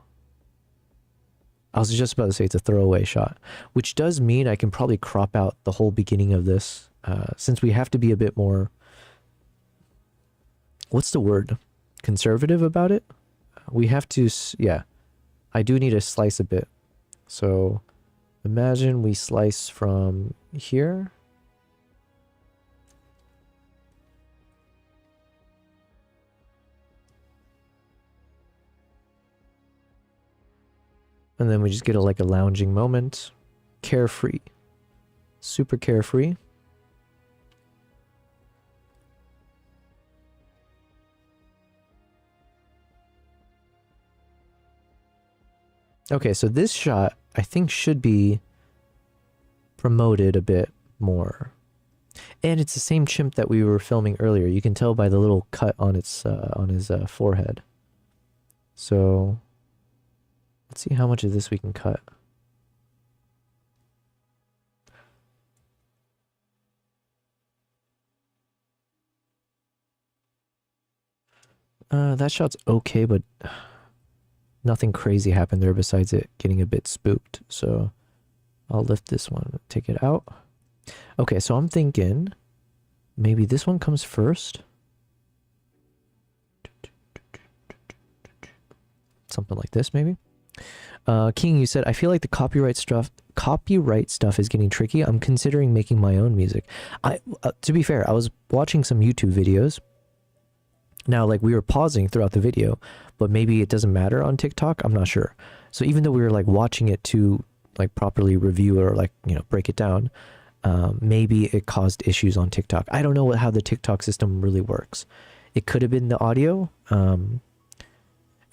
A: I was just about to say it's a throwaway shot, which does mean I can probably crop out the whole beginning of this, since we have to be a bit more, what's the word, conservative about it. We have to, yeah, I do need to slice a bit. So imagine we slice from here. And then we just get like a lounging moment. Carefree. Super carefree. Okay, so this shot, I think, should be promoted a bit more. And it's the same chimp that we were filming earlier. You can tell by the little cut on its on his forehead. So let's see how much of this we can cut. That shot's okay, but nothing crazy happened there besides it getting a bit spooked. So I'll lift this one, take it out. Okay, so I'm thinking maybe this one comes first. Something like this, maybe. King, you said, I feel like the copyright stuff is getting tricky. I'm considering making my own music. To be fair, I was watching some YouTube videos. Now, like, we were pausing throughout the video, but maybe it doesn't matter on TikTok. I'm not sure. So even though we were like watching it to like properly review or like, you know, break it down, maybe it caused issues on TikTok. I don't know how the TikTok system really works. It could have been the audio. And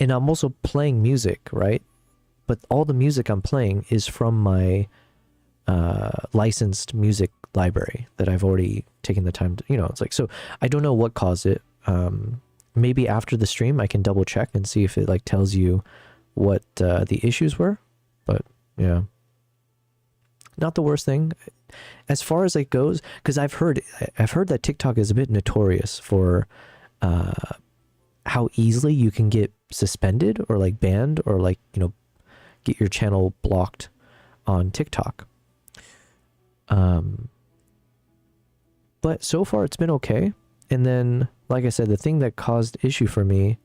A: I'm also playing music, right? But all the music I'm playing is from my licensed music library that I've already taken the time to, you know, it's like, so I don't know what caused it. Maybe after the stream I can double check and see if it like tells you what the issues were. But yeah, not the worst thing as far as it goes, because I've heard that TikTok is a bit notorious for how easily you can get suspended or like banned or like, you know, get your channel blocked on TikTok. But so far it's been okay. And then, like I said, the thing that caused issue for me,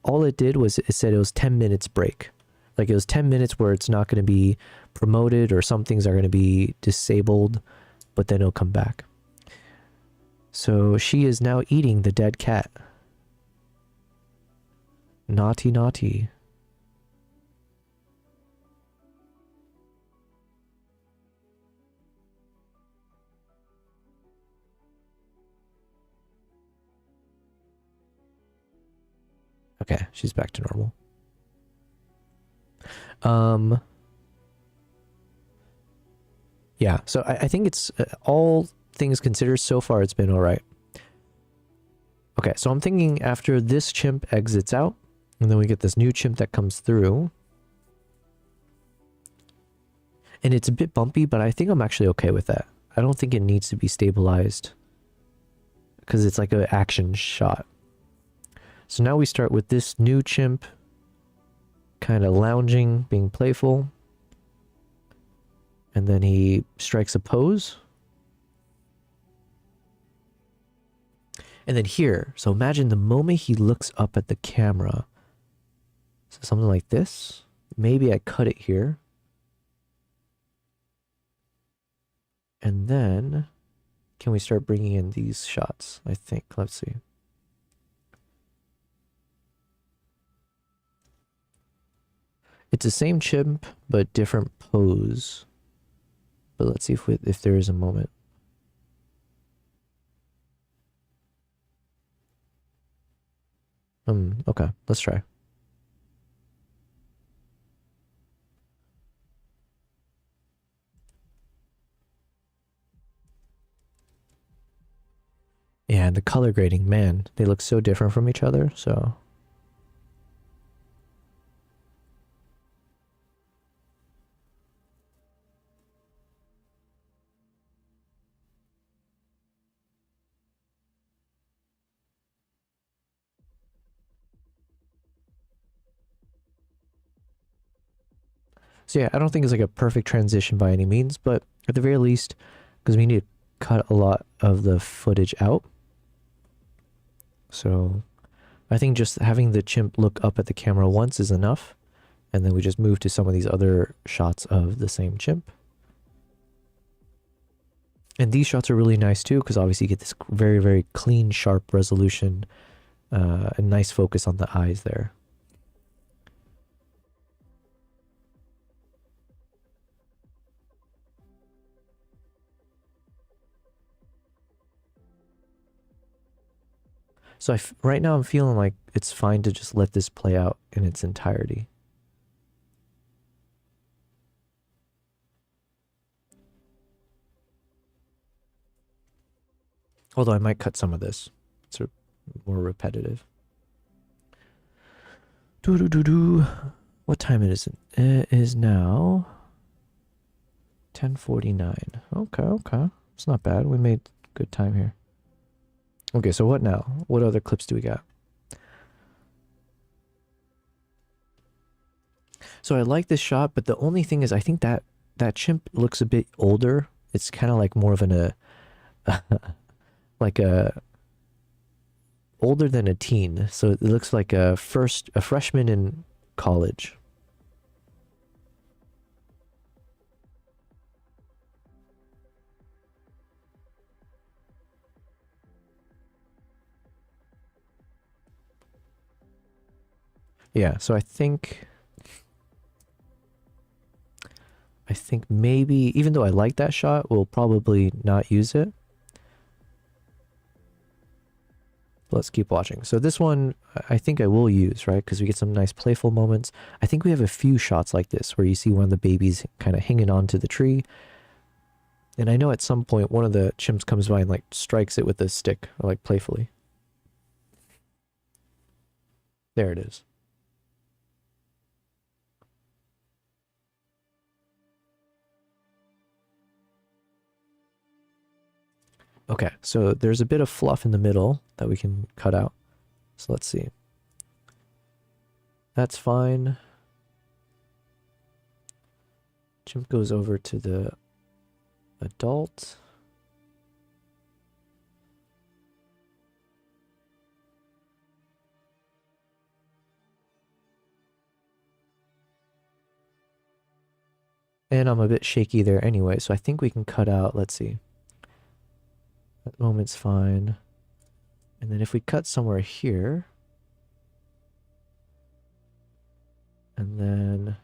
A: all it did was it said it was 10 minutes break. Like it was 10 minutes where it's not going to be promoted or some things are going to be disabled, but then it'll come back. So she is now eating the dead cat. Naughty, naughty. Okay, she's back to normal. Yeah, so I think it's all things considered, so far it's been all right. Okay, so I'm thinking after this chimp exits out, and then we get this new chimp that comes through. And it's a bit bumpy, but I think I'm actually okay with that. I don't think it needs to be stabilized, because it's like an action shot. So now we start with this new chimp, kind of lounging, being playful. And then he strikes a pose. And then here, so imagine the moment he looks up at the camera. So something like this. Maybe I cut it here. And then, can we start bringing in these shots? I think, let's see. It's the same chimp, but different pose. But let's see if there is a moment. Okay, let's try. Yeah, and the color grading, man, they look so different from each other, so... So yeah, I don't think it's like a perfect transition by any means, but at the very least, because we need to cut a lot of the footage out. So I think just having the chimp look up at the camera once is enough. And then we just move to some of these other shots of the same chimp. And these shots are really nice too, because obviously you get this very, very clean, sharp resolution, a nice focus on the eyes there. So right now I'm feeling like it's fine to just let this play out in its entirety. Although I might cut some of this. It's more repetitive. What time it is? It is now 10:49. Okay. It's not bad. We made good time here. Okay, so what now? What other clips do we got? So I like this shot, but the only thing is I think that chimp looks a bit older. It's kind of like more of an like a older than a teen. So it looks like a freshman in college. Yeah, so I think maybe, even though I like that shot, we'll probably not use it. Let's keep watching. So this one, I think I will use, right? Because we get some nice playful moments. I think we have a few shots like this where you see one of the babies kind of hanging onto the tree. And I know at some point one of the chimps comes by and like strikes it with a stick, or like playfully. There it is. Okay, so there's a bit of fluff in the middle that we can cut out. So let's see. That's fine. Chimp goes over to the adult. And I'm a bit shaky there anyway, so I think we can cut out, let's see. That moment's fine. And then if we cut somewhere here, and then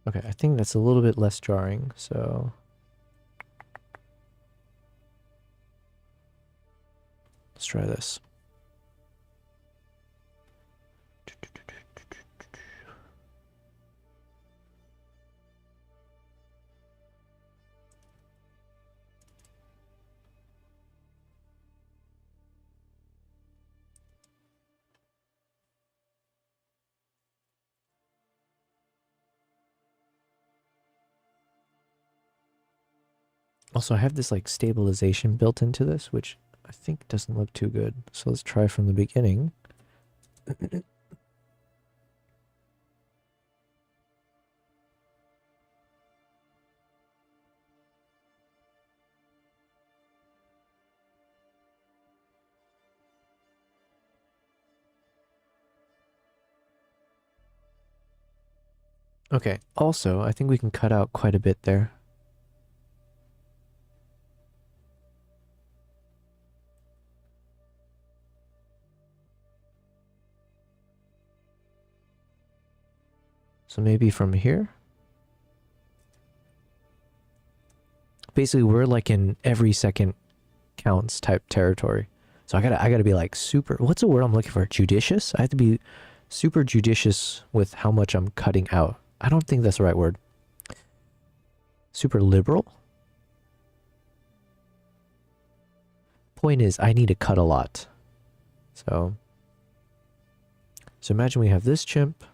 A: okay, I think that's a little bit less jarring, so let's try this. Also, I have this like stabilization built into this, which I think doesn't look too good. So let's try from the beginning. Okay, also, I think we can cut out quite a bit there. So maybe from here. Basically, we're like in every second counts type territory. So I gotta be like super, what's the word I'm looking for? Judicious? I have to be super judicious with how much I'm cutting out. I don't think that's the right word. Super liberal? Point is, I need to cut a lot. So imagine we have this chimp.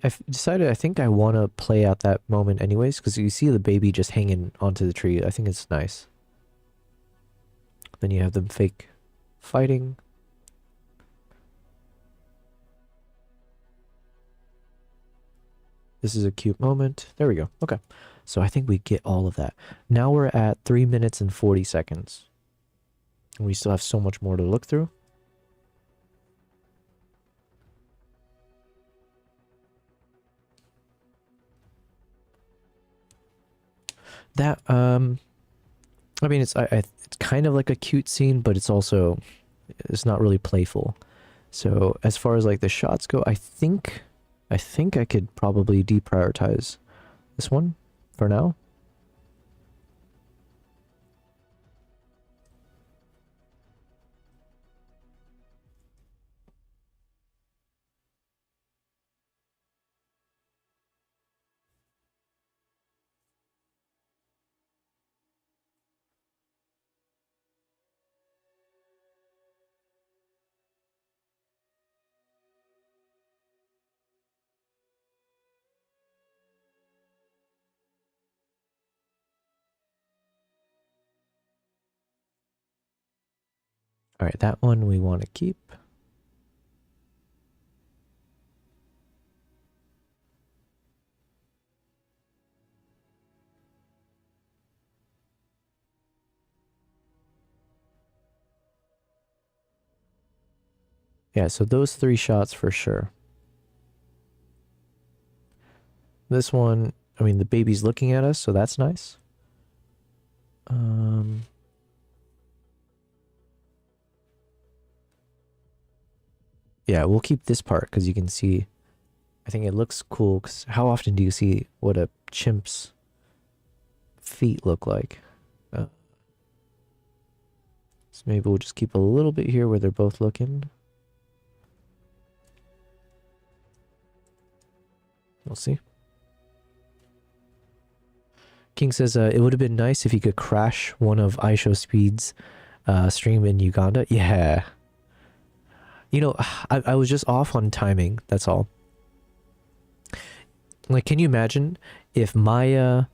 A: I've decided I think I want to play out that moment anyways, because you see the baby just hanging onto the tree. I think it's nice. Then you have them fake fighting. This is a cute moment. There we go. Okay. So I think we get all of that. Now we're at 3 minutes and 40 seconds. And we still have so much more to look through. That I mean it's it's kind of like a cute scene, but it's also it's not really playful. So as far as like the shots go, I think I could probably deprioritize this one for now. All right, that one we want to keep. Yeah, so those 3 shots for sure. This one, I mean, the baby's looking at us, so that's nice. Yeah, we'll keep this part because you can see I think it looks cool because how often do you see what a chimp's feet look like? So maybe we'll just keep a little bit here where they're both looking. We'll see. King says it would have been nice if you could crash one of iShowSpeed's stream in Uganda. Yeah. You know, I was just off on timing, that's all. Like, can you imagine if Maya,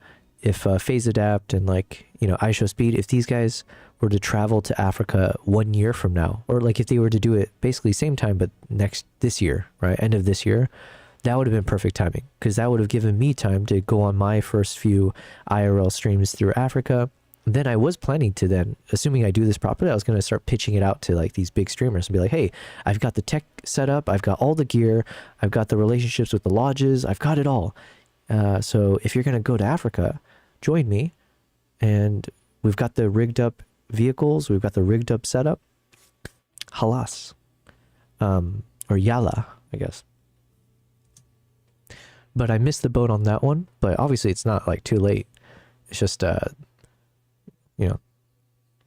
A: if Phase Adapt and like, you know, iShowSpeed, if these guys were to travel to Africa 1 year from now, or like if they were to do it basically same time, but this year, right? End of this year, that would have been perfect timing because that would have given me time to go on my first few IRL streams through Africa. Then I was planning to then, assuming I do this properly, I was going to start pitching it out to like these big streamers and be like, hey, I've got the tech set up. I've got all the gear. I've got the relationships with the lodges. I've got it all. So if you're going to go to Africa, join me. And we've got the rigged up vehicles. We've got the rigged up setup. Halas. Or Yala, I guess. But I missed the boat on that one. But obviously it's not like too late. It's just, you know,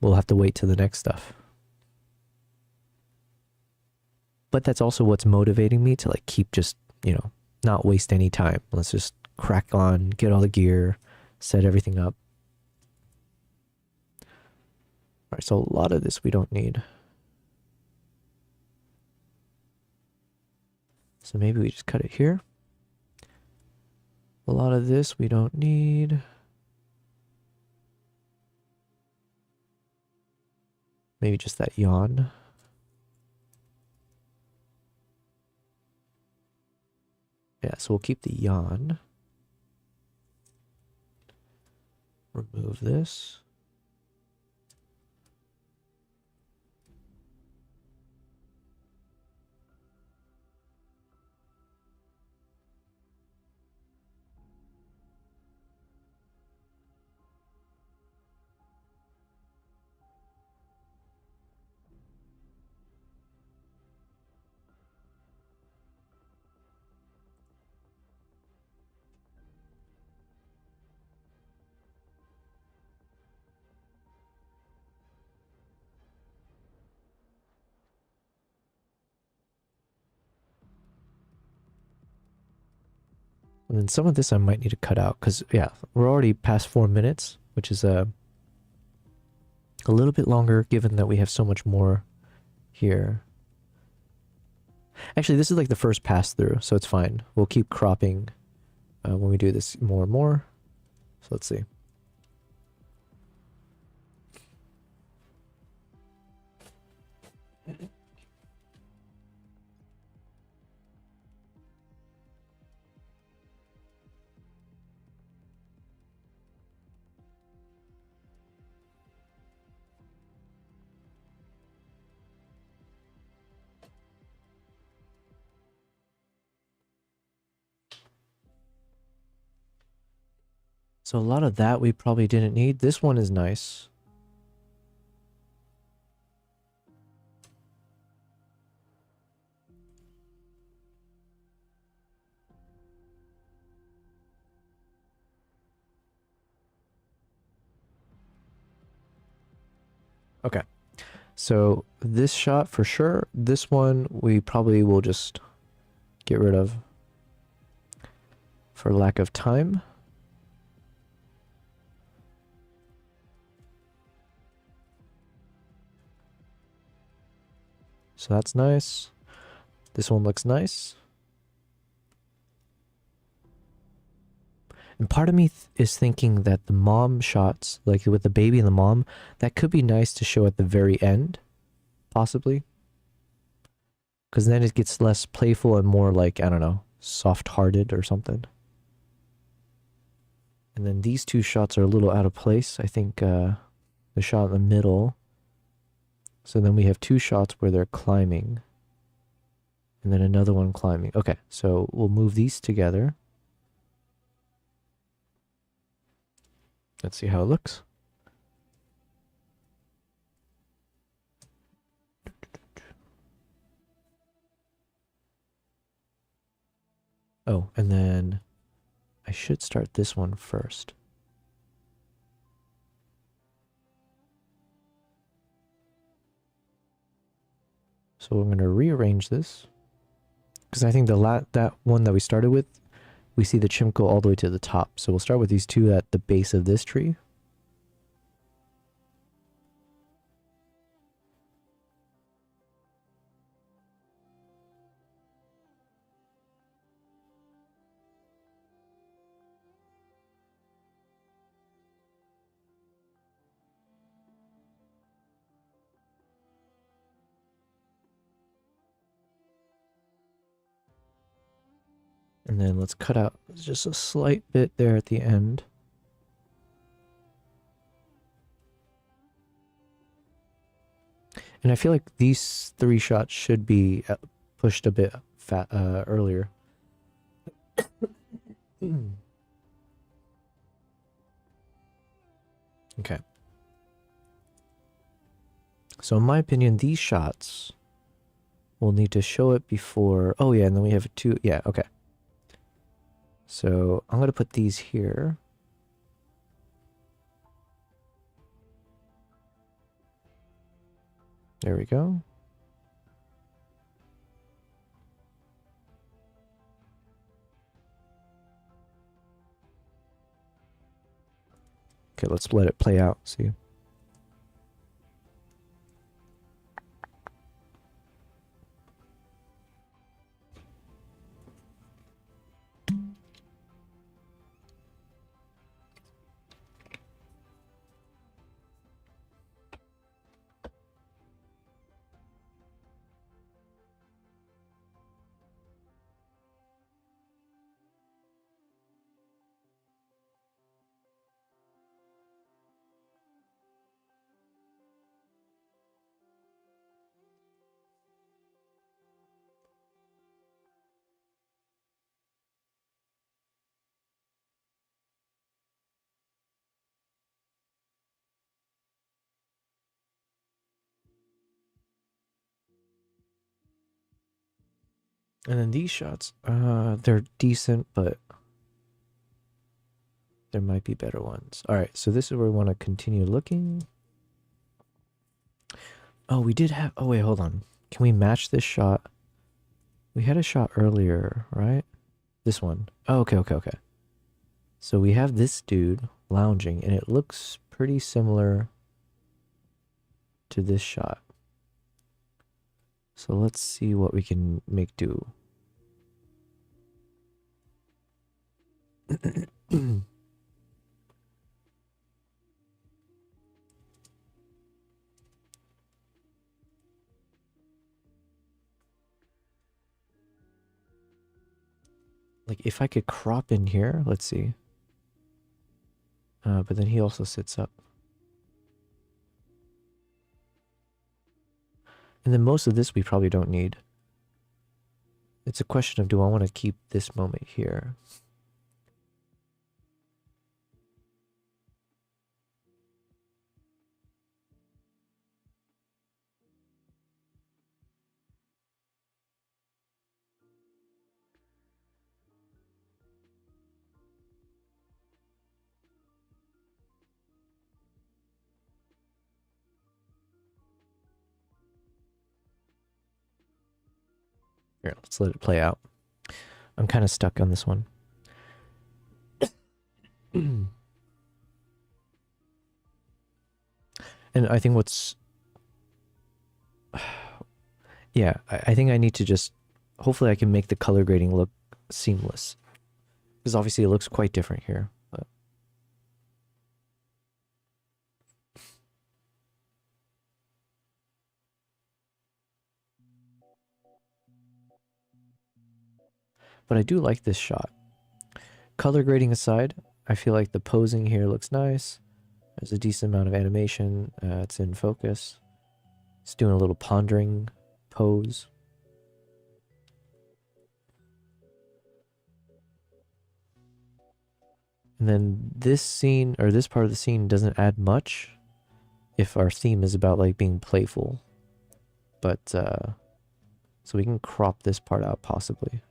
A: we'll have to wait to the next stuff. But that's also what's motivating me to like keep just, you know, not waste any time. Let's just crack on, get all the gear, set everything up. All right, so a lot of this we don't need. So maybe we just cut it here. A lot of this we don't need. Maybe just that yawn. Yeah, so we'll keep the yawn. Remove this. And then some of this I might need to cut out because, yeah, we're already past 4 minutes, which is a little bit longer given that we have so much more here. Actually, this is like the first pass through, so it's fine. We'll keep cropping when we do this more and more. So let's see. So a lot of that we probably didn't need. This one is nice. Okay. So this shot for sure. This one we probably will just get rid of for lack of time. So that's nice. This one looks nice. And part of me is thinking that the mom shots, like with the baby and the mom, that could be nice to show at the very end, possibly. Because then it gets less playful and more like, I don't know, soft-hearted or something. And then these two shots are a little out of place. I think the shot in the middle. So then we have two shots where they're climbing. And then another one climbing. Okay, so we'll move these together. Let's see how it looks. Oh, and then I should start this one first. So we're going to rearrange this. Because I think that one that we started with, we see the chimp go all the way to the top. So we'll start with these two at the base of this tree. And then let's cut out just a slight bit there at the end. And I feel like these 3 shots should be pushed a bit earlier. Okay. So in my opinion, these shots we'll need to show it before. Oh yeah, and then we have 2. Yeah, okay. So I'm going to put these here. There we go. Okay, let's let it play out, see. And then these shots, they're decent, but there might be better ones. All right, so this is where we want to continue looking. Oh, we did have, oh wait, hold on. Can we match this shot? We had a shot earlier, right? This one. Oh, okay. So we have this dude lounging, and it looks pretty similar to this shot. So let's see what we can make do. Like if I could crop in here, let's see. But then he also sits up. And then most of this we probably don't need. It's a question of, do I want to keep this moment here? Here, let's let it play out. I'm kind of stuck on this one. And I think what's... Yeah, I think I need to just... Hopefully I can make the color grading look seamless. Because obviously it looks quite different here. But I do like this shot. Color grading aside, I feel like the posing here looks nice. There's a decent amount of animation. It's in focus. It's doing a little pondering pose. And then this scene, or this part of the scene, doesn't add much if our theme is about like being playful. But so we can crop this part out possibly.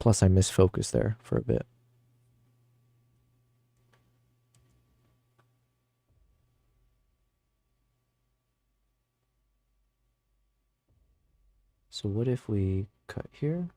A: Plus I misfocused there for a bit. So what if we cut here?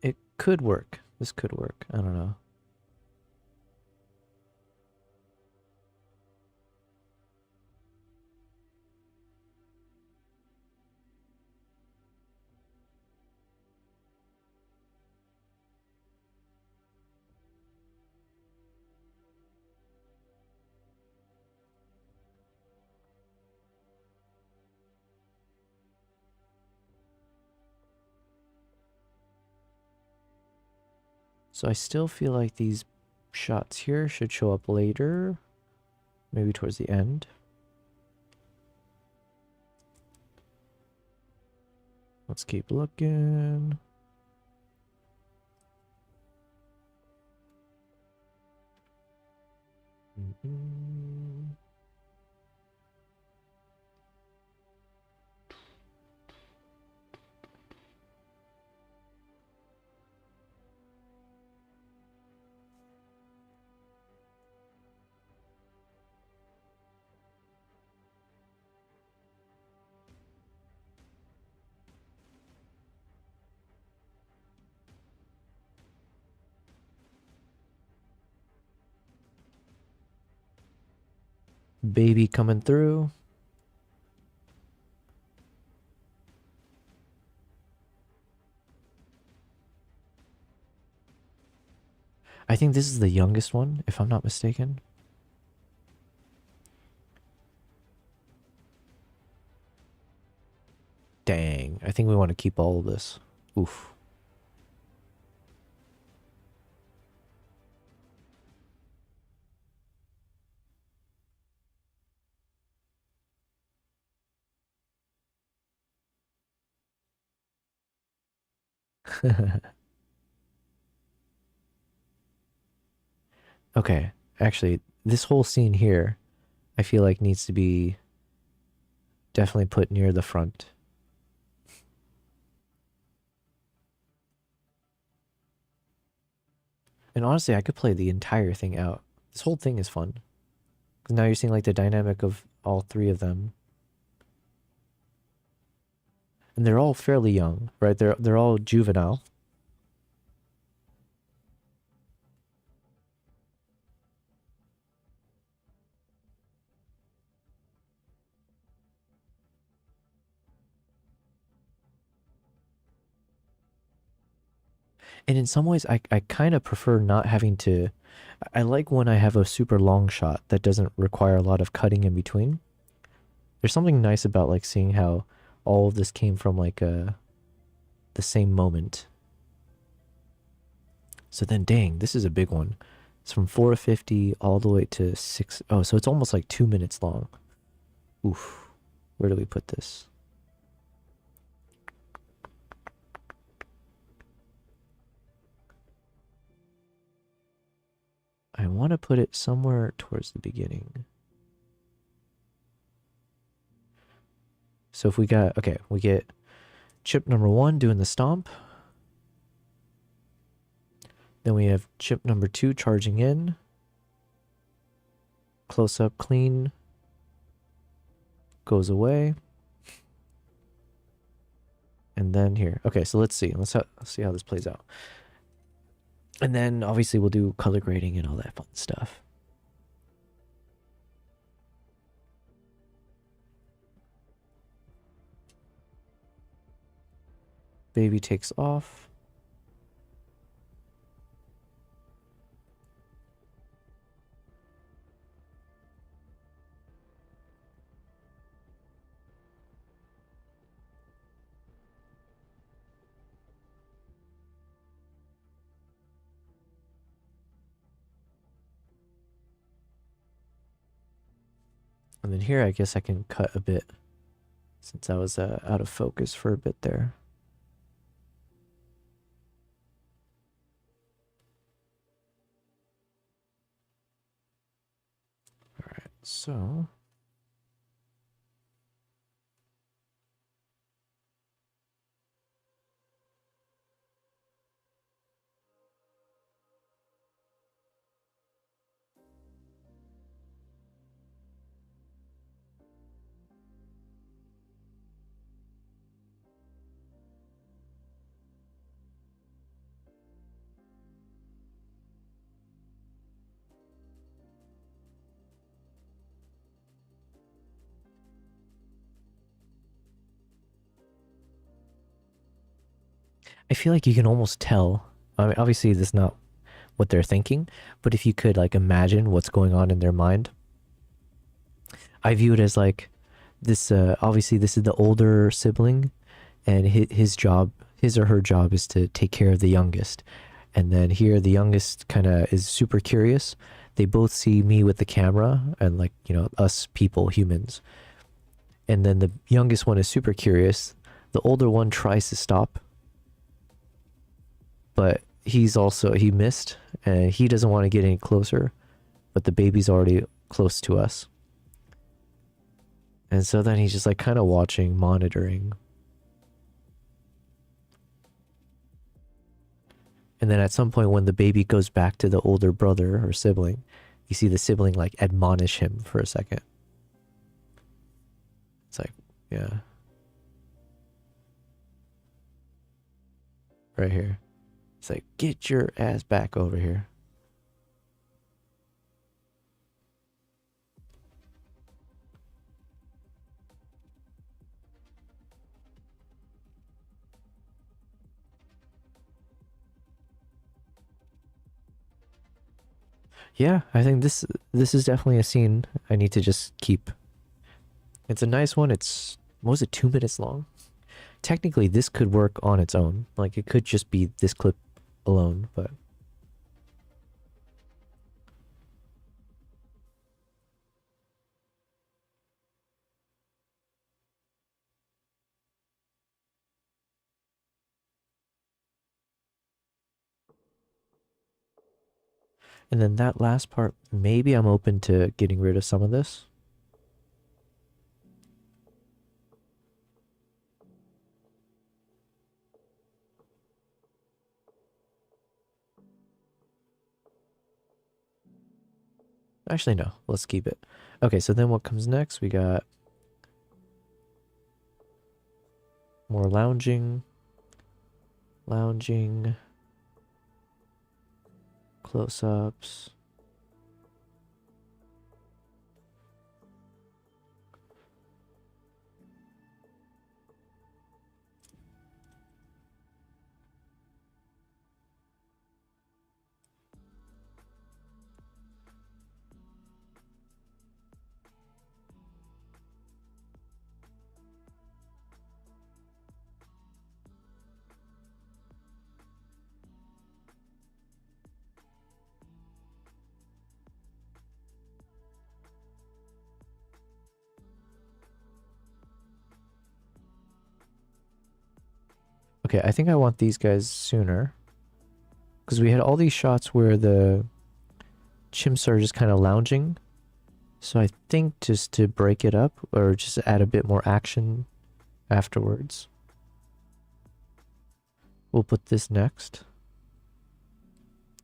A: It could work. This could work. I don't know. So I still feel like these shots here should show up later. Maybe towards the end. Let's keep looking. Mm-hmm. Baby coming through. I think this is the youngest one, if I'm not mistaken. Dang, I think we want to keep all of this. Oof. Okay, actually, this whole scene here, I feel like needs to be definitely put near the front. And honestly, I could play the entire thing out. This whole thing is fun. Because now you're seeing like the dynamic of all three of them. And they're all fairly young, right? They're all juvenile. And in some ways, I kind of prefer not having to. I like when I have a super long shot that doesn't require a lot of cutting in between. There's something nice about like seeing how all of this came from like the same moment. So then, dang, this is a big one. It's from 4:50 all the way to 6. Oh, so it's almost like 2 minutes long. Oof. Where do we put this? I want to put it somewhere towards the beginning. So if we got, okay, we get chip number 1 doing the stomp. Then we have chip number 2 charging in. Close up, clean. Goes away. And then here. Okay, so let's see. Let's see how this plays out. And then obviously we'll do color grading and all that fun stuff. Baby takes off. And then here, I guess I can cut a bit since I was out of focus for a bit there. All right, so I feel like you can almost tell. I mean, obviously, this is not what they're thinking, but if you could like imagine what's going on in their mind, I view it as like this. Obviously, this is the older sibling, and his job, his or her job, is to take care of the youngest. And then here, the youngest kind of is super curious. They both see me with the camera and like, you know, us people, humans. And then the youngest one is super curious. The older one tries to stop, but he missed and he doesn't want to get any closer, but the baby's already close to us. And so then he's just like kind of watching, monitoring. And then at some point when the baby goes back to the older brother or sibling, you see the sibling like admonish him for a second. It's like, yeah. Right here. It's like, get your ass back over here. Yeah, I think this is definitely a scene I need to just keep. It's a nice one. It's, what was it, 2 minutes long? Technically, this could work on its own. Like, it could just be this clip alone, but... And then that last part, maybe I'm open to getting rid of some of this. Actually, no. Let's keep it. Okay, so then what comes next? We got more lounging. Lounging. Close-ups. Okay, I think I want these guys sooner. Because we had all these shots where the chimps are just kind of lounging. So I think just to break it up, or just add a bit more action afterwards. We'll put this next.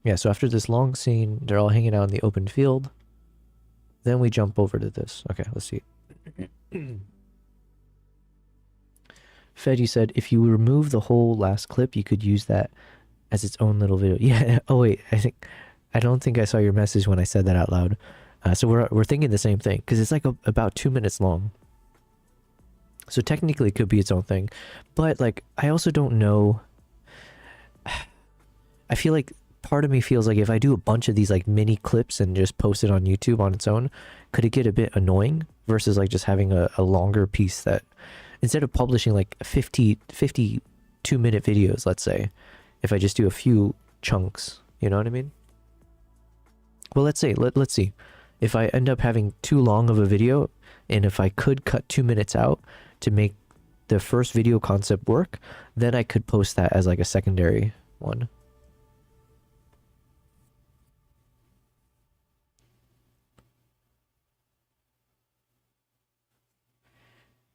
A: Yeah, so after this long scene, they're all hanging out in the open field. Then we jump over to this. Okay, let's see. Fed, you said if you remove the whole last clip, you could use that as its own little video. Yeah. Oh wait, I don't think I saw your message when I said that out loud. So we're thinking the same thing because it's like about 2 minutes long. So technically, it could be its own thing, but like I also don't know. I feel like part of me feels like if I do a bunch of these like mini clips and just post it on YouTube on its own, could it get a bit annoying versus like just having a longer piece that instead of publishing like 52-minute videos, let's say, if I just do a few chunks, you know what I mean? Well, let's see. If I end up having too long of a video, And if I could cut 2 minutes out to make the first video concept work, then I could post that as like a secondary one.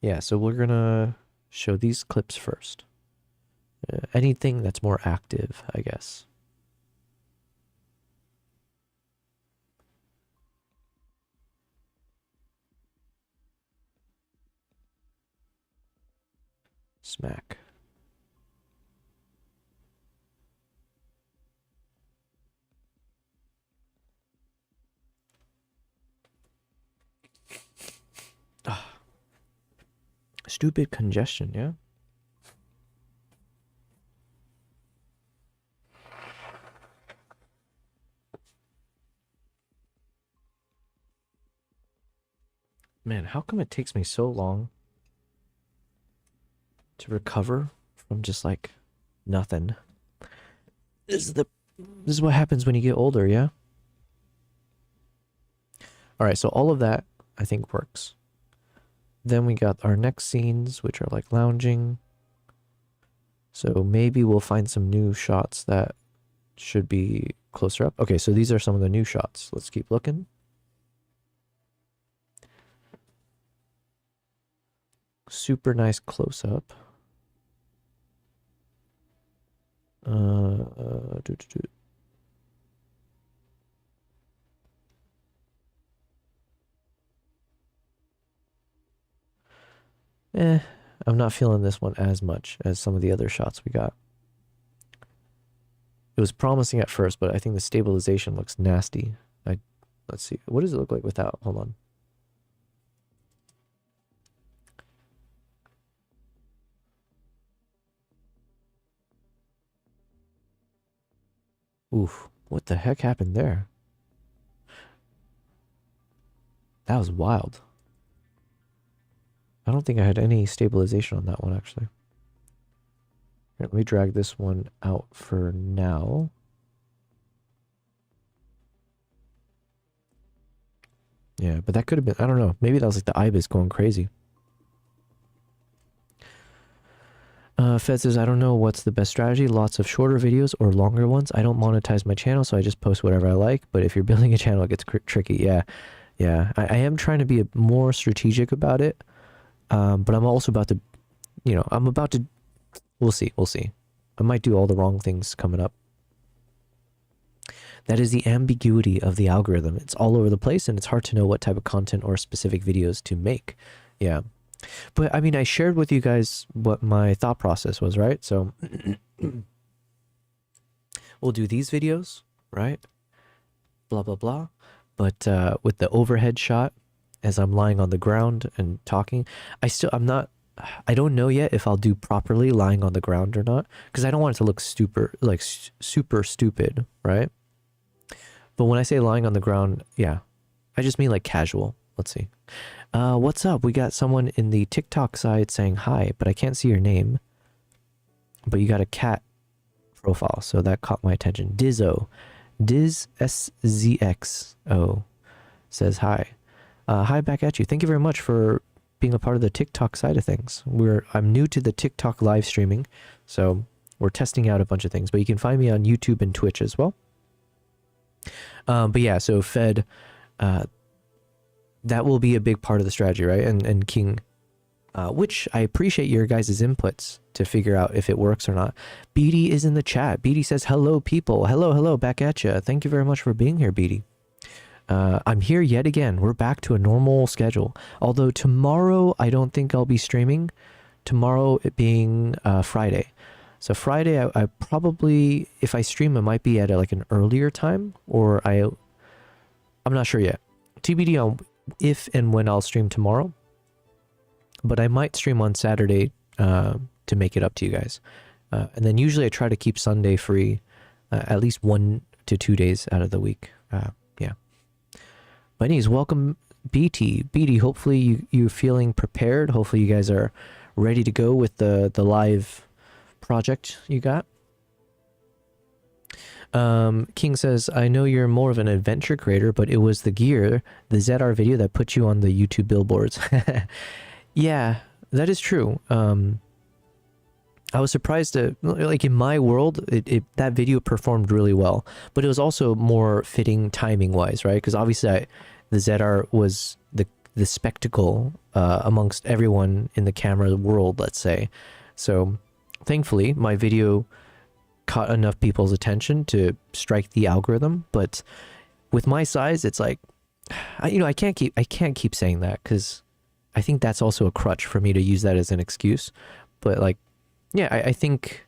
A: Yeah, so we're gonna show these clips first. Anything that's more active, I guess. Smack. Stupid congestion, yeah? Man, how come it takes me so long to recover from just like nothing? This is what happens when you get older, yeah? Alright, so all of that I think works. Then we got our next scenes, which are like lounging. So maybe we'll find some new shots that should be closer up. Okay, so these are some of the new shots. Let's keep looking. Super nice close up. I'm not feeling this one as much as some of the other shots we got. It was promising at first, but I think the stabilization looks nasty. Let's see. What does it look like without? Hold on. Oof. What the heck happened there? That was wild. I don't think I had any stabilization on that one, actually. Here, let me drag this one out for now. Yeah, but that could have been, I don't know. Maybe that was like the IBIS going crazy. Fed says, I don't know what's the best strategy. Lots of shorter videos or longer ones. I don't monetize my channel, so I just post whatever I like. But if you're building a channel, it gets tricky. Yeah, yeah. I am trying to be more strategic about it. But I'm also about to, you know, we'll see. I might do all the wrong things coming up. That is the ambiguity of the algorithm. It's all over the place, and it's hard to know what type of content or specific videos to make. Yeah. But, I mean, I shared with you guys what my thought process was, right? So, we'll do these videos, right? Blah, blah, blah. But with the overhead shot, as I'm lying on the ground and talking, I don't know yet if I'll do properly lying on the ground or not, because I don't want it to look super stupid, right? But when I say lying on the ground, yeah, I just mean like casual. Let's see. What's up? We got someone in the TikTok side saying hi, but I can't see your name. But you got a cat profile, so that caught my attention. Dizzo, Diz SZXO says hi. Hi back at you. Thank you very much for being a part of the TikTok side of things. I'm new to the TikTok live streaming, so we're testing out a bunch of things. But you can find me on YouTube and Twitch as well. But yeah, so Fed, that will be a big part of the strategy, right? And King, which I appreciate your guys' inputs to figure out if it works or not. Beatty is in the chat. Beatty says, hello, people. Hello, back at you. Thank you very much for being here, Beatty. I'm here yet again. We're back to a normal schedule. Although tomorrow, I don't think I'll be streaming. Tomorrow it being Friday. So Friday, I probably, if I stream, it might be at like an earlier time, or I'm not sure yet. TBD on if and when I'll stream tomorrow. But I might stream on Saturday to make it up to you guys. And then usually I try to keep Sunday free at least 1 to 2 days out of the week. Yeah. But anyways, welcome BT. BT, hopefully you're feeling prepared. Hopefully you guys are ready to go with the live project you got. King says, I know you're more of an adventure creator, but it was the gear, the ZR video that put you on the YouTube billboards. Yeah, that is true. I was surprised to, like, in my world, that video performed really well, but it was also more fitting timing wise, right? Because obviously the ZR was the spectacle amongst everyone in the camera world, let's say. So thankfully my video caught enough people's attention to strike the algorithm, but with my size, it's like, I can't keep saying that, because I think that's also a crutch for me to use that as an excuse. But like, yeah, I think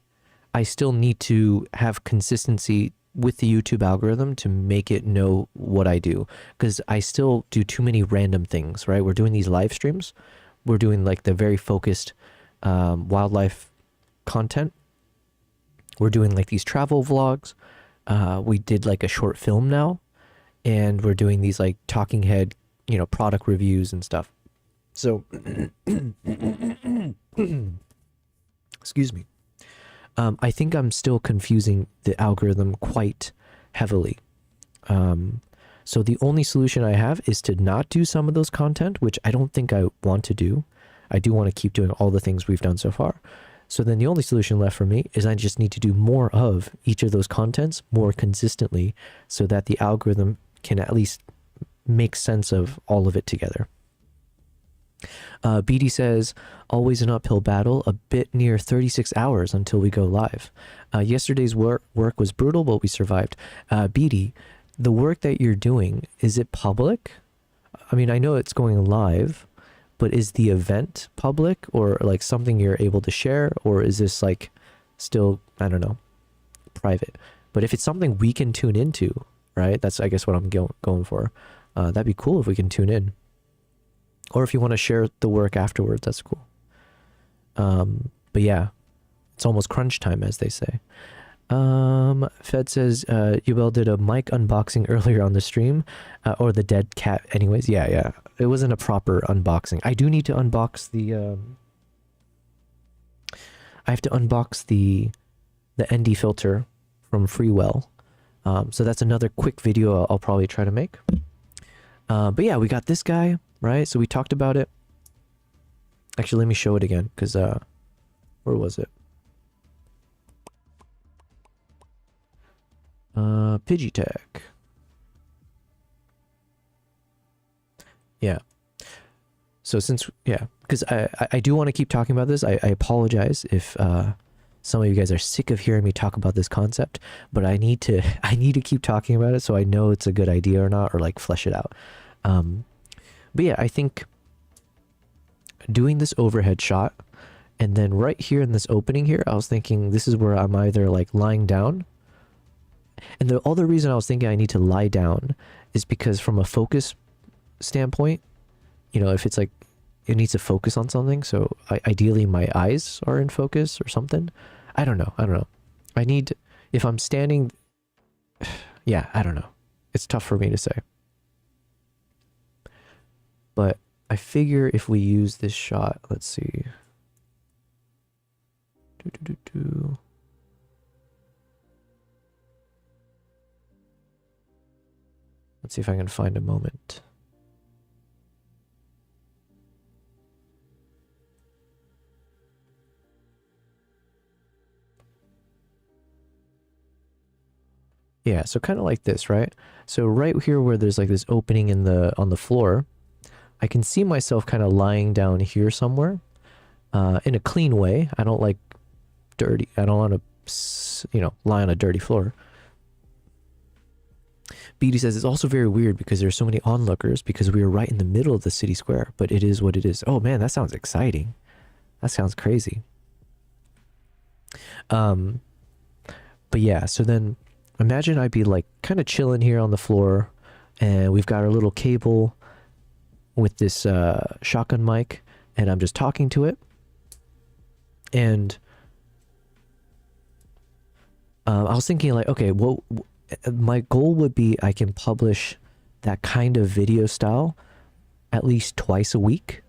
A: I still need to have consistency with the YouTube algorithm to make it know what I do, because I still do too many random things, right? We're doing these live streams, we're doing like the very focused wildlife content, we're doing like these travel vlogs, we did like a short film now, and we're doing these like talking head, product reviews and stuff. So excuse me. I think I'm still confusing the algorithm quite heavily. So the only solution I have is to not do some of those content, which I don't think I want to do. I do want to keep doing all the things we've done so far. So then the only solution left for me is I just need to do more of each of those contents more consistently, so that the algorithm can at least make sense of all of it together. BD says, always an uphill battle, a bit near 36 hours until we go live. Yesterday's work was brutal, but we survived. BD, the work that you're doing, is it public? I mean, I know it's going live, but is the event public, or like something you're able to share, or is this like still, I don't know, private? But if it's something we can tune into, right? That's, I guess, what I'm going for. That'd be cool if we can tune in. Or if you want to share the work afterwards, that's cool. But yeah, it's almost crunch time, as they say. Fed says, Yubel did a mic unboxing earlier on the stream, or the dead cat. Anyways, yeah. It wasn't a proper unboxing. I do need to unbox the, I have to unbox the ND filter from Freewell. So that's another quick video I'll probably try to make. But yeah, we got this guy, right? So we talked about it. Actually, let me show it again, because, where was it? Pidgeotech. Yeah. So since, yeah, because I do want to keep talking about this. I apologize if some of you guys are sick of hearing me talk about this concept, but I need to keep talking about it so I know it's a good idea or not, or like flesh it out. But yeah, I think doing this overhead shot, and then right here in this opening here, I was thinking this is where I'm either like lying down. And the other reason I was thinking I need to lie down is because from a focus standpoint, if it's like it needs to focus on something, so ideally my eyes are in focus or something. I don't know. I need, if I'm standing, yeah, I don't know. It's tough for me to say. But I figure if we use this shot, let's see. Let's see if I can find a moment. Yeah, so kind of like this, right? So right here where there's like this opening in on the floor, I can see myself kind of lying down here somewhere, in a clean way. I don't like dirty. I don't want to, lie on a dirty floor. BD says it's also very weird because there's so many onlookers because we were right in the middle of the city square, but it is what it is. Oh man, that sounds exciting. That sounds crazy. But yeah, so then imagine I'd be like kind of chilling here on the floor, and we've got our little cable with this shotgun mic, and I'm just talking to it. And I was thinking like, okay, well, my goal would be I can publish that kind of video style at least twice a week.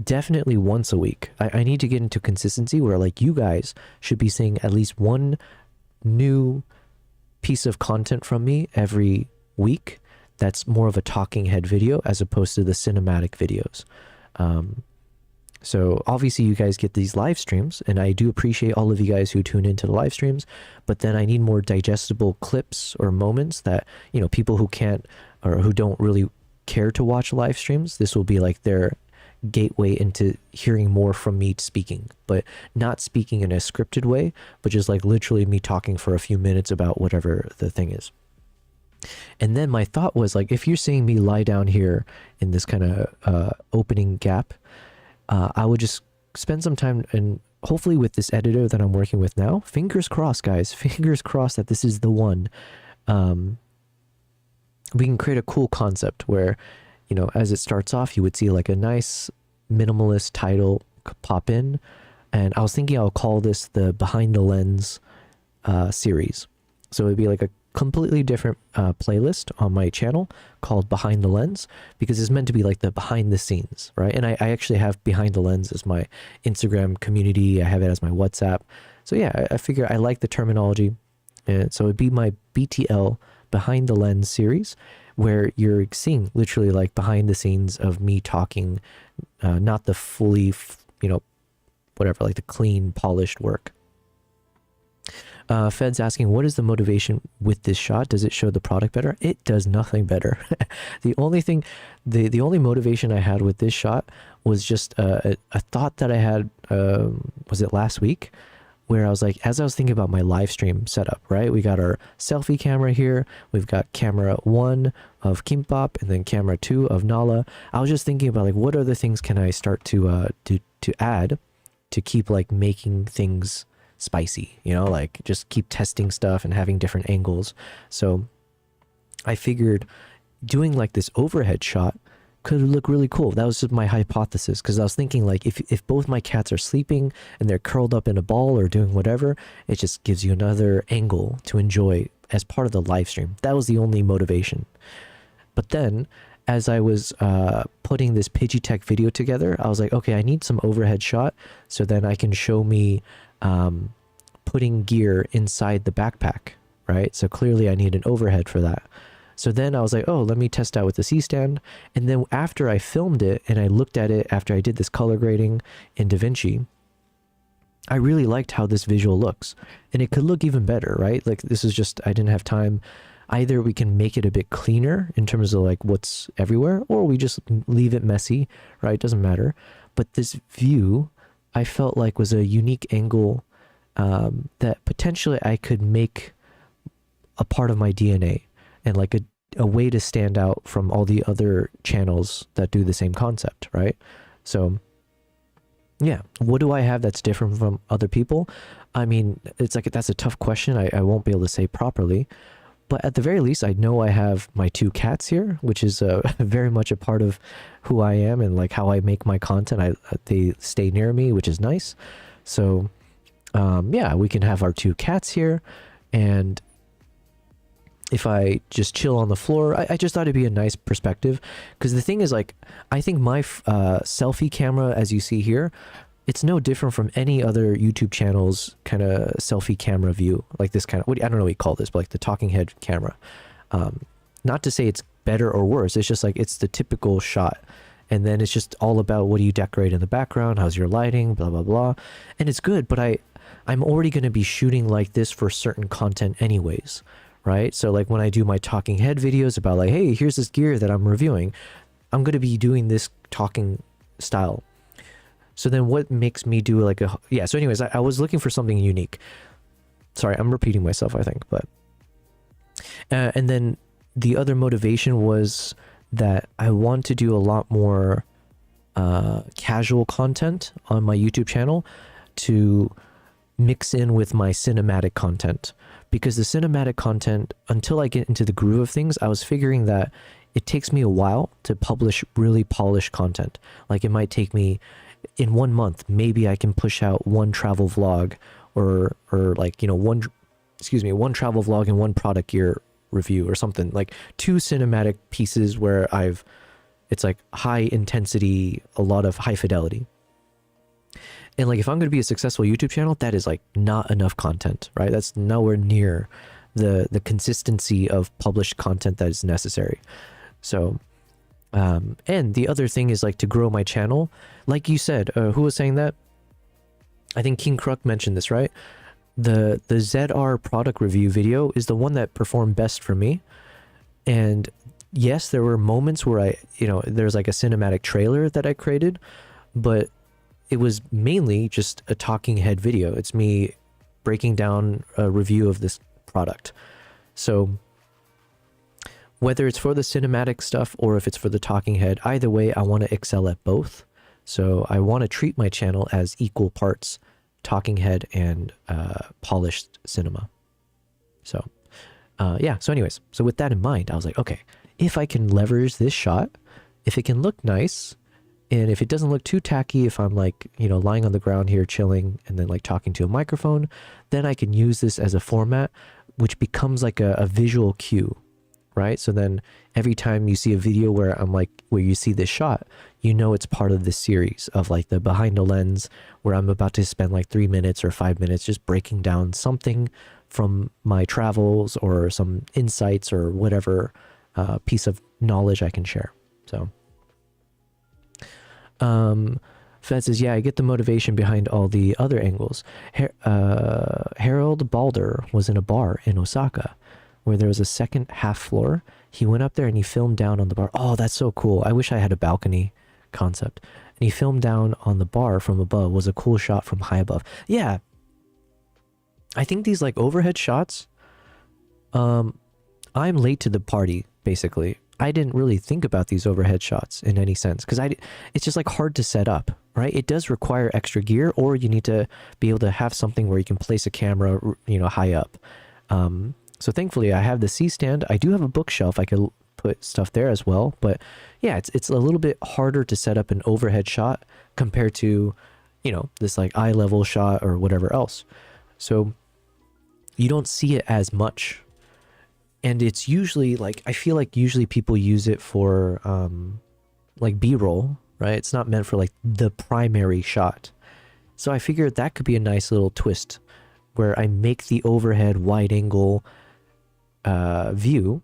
A: Definitely once a week. I need to get into consistency where like you guys should be seeing at least one new piece of content from me every week that's more of a talking head video as opposed to the cinematic videos. So obviously you guys get these live streams, and I do appreciate all of you guys who tune into the live streams, but then I need more digestible clips or moments that, you know, people who can't or who don't really care to watch live streams, this will be like their gateway into hearing more from me speaking, but not speaking in a scripted way, but just like literally me talking for a few minutes about whatever the thing is. And then my thought was like, if you're seeing me lie down here in this kind of opening gap, I would just spend some time, and hopefully with this editor that I'm working with now, fingers crossed, guys, fingers crossed that this is the one. We can create a cool concept where, you know, as it starts off, you would see like a nice minimalist title pop in. And I was thinking I'll call this the Behind the Lens series. So it'd be like a completely different playlist on my channel called Behind the Lens, because it's meant to be like the behind the scenes, right? And I actually have Behind the Lens as my Instagram community. I have it as my WhatsApp. So yeah, I figure I like the terminology. And so it'd be my BTL Behind the Lens series, where you're seeing literally like behind the scenes of me talking, not the fully, you know, whatever, like the clean, polished work. Fed's asking, what is the motivation with this shot? Does it show the product better? It does nothing better. The only thing, the only motivation I had with this shot was just a thought that I had, was it last week? Where I was like, as I was thinking about my live stream setup, right? We got our selfie camera here. We've got camera 1 of Kimbap and then camera 2 of Nala. I was just thinking about like, what other things can I start to add to keep like making things spicy, you know, like just keep testing stuff and having different angles. So I figured doing like this overhead shot could look really cool. That was just my hypothesis, because I was thinking like if both my cats are sleeping and they're curled up in a ball or doing whatever, it just gives you another angle to enjoy as part of the live stream. That was the only motivation. But then as I was putting this Pidgeotech video together, I was like, okay, I need some overhead shot so then I can show me putting gear inside the backpack, right? So clearly I need an overhead for that. So then I was like, oh, let me test out with the C-stand. And then after I filmed it and I looked at it after I did this color grading in DaVinci, I really liked how this visual looks. And it could look even better, right? Like this is just, I didn't have time. Either we can make it a bit cleaner in terms of like what's everywhere, or we just leave it messy, right? It doesn't matter. But this view, I felt like was a unique angle that potentially I could make a part of my DNA and like a way to stand out from all the other channels that do the same concept, right? So yeah, what do I have that's different from other people? I mean, it's like, that's a tough question. I won't be able to say properly, but at the very least, I know I have my 2 cats here, which is very much a part of who I am and like how I make my content. They stay near me, which is nice. So yeah, we can have our 2 cats here, and if I just chill on the floor, I just thought it'd be a nice perspective. Because the thing is, like, I think my selfie camera, as you see here, it's no different from any other YouTube channel's kind of selfie camera view. Like this kind of, I don't know what you call this, but like the talking head camera. Not to say it's better or worse. It's just like, it's the typical shot. And then it's just all about what do you decorate in the background? How's your lighting? Blah, blah, blah. And it's good, but I'm already going to be shooting like this for certain content anyways. Right? So like when I do my talking head videos about like, hey, here's this gear that I'm reviewing, I'm going to be doing this talking style. So then what makes me do like yeah. So anyways, I was looking for something unique. Sorry, I'm repeating myself, I think, but, and then the other motivation was that I want to do a lot more casual content on my YouTube channel to mix in with my cinematic content. Because the cinematic content, until I get into the groove of things, I was figuring that it takes me a while to publish really polished content. Like it might take me, in 1 month, maybe I can push out 1 travel vlog or like, you know, one travel vlog and 1 product gear review or something. Like 2 cinematic pieces where it's like high intensity, a lot of high fidelity. And like, if I'm going to be a successful YouTube channel, that is like not enough content, right? That's nowhere near the consistency of published content that is necessary. So and the other thing is like to grow my channel, like you said, who was saying that? I think King Kruk mentioned this, right? The ZR product review video is the one that performed best for me. And yes, there were moments where there's like a cinematic trailer that I created, but it was mainly just a talking head video. It's me breaking down a review of this product. So whether it's for the cinematic stuff or if it's for the talking head, either way, I want to excel at both. So I want to treat my channel as equal parts talking head and polished cinema. So yeah, so anyways, so with that in mind, I was like, okay, if I can leverage this shot, if it can look nice, and if it doesn't look too tacky, if I'm like, lying on the ground here chilling and then like talking to a microphone, then I can use this as a format which becomes like a visual cue, right? So then every time you see a video where where you see this shot, it's part of this series of like the behind the lens, where I'm about to spend like 3 minutes or 5 minutes just breaking down something from my travels or some insights or whatever piece of knowledge I can share. So Fed says, yeah, I get the motivation behind all the other angles. Harold Balder was in a bar in Osaka where there was a second half floor. He went up there and he filmed down on the bar. Oh, that's so cool. I wish I had a balcony concept. And he filmed down on the bar from above. Was a cool shot from high above. Yeah. I think these like overhead shots, I'm late to the party, basically. I didn't really think about these overhead shots in any sense because it's just like hard to set up, right? It does require extra gear, or you need to be able to have something where you can place a camera, high up. So thankfully I have the C-stand. I do have a bookshelf. I could put stuff there as well. But yeah, it's a little bit harder to set up an overhead shot compared to, this like eye level shot or whatever else. So you don't see it as much. And it's usually like, I feel like usually people use it for like B-roll, right? It's not meant for like the primary shot. So I figured that could be a nice little twist where I make the overhead wide angle view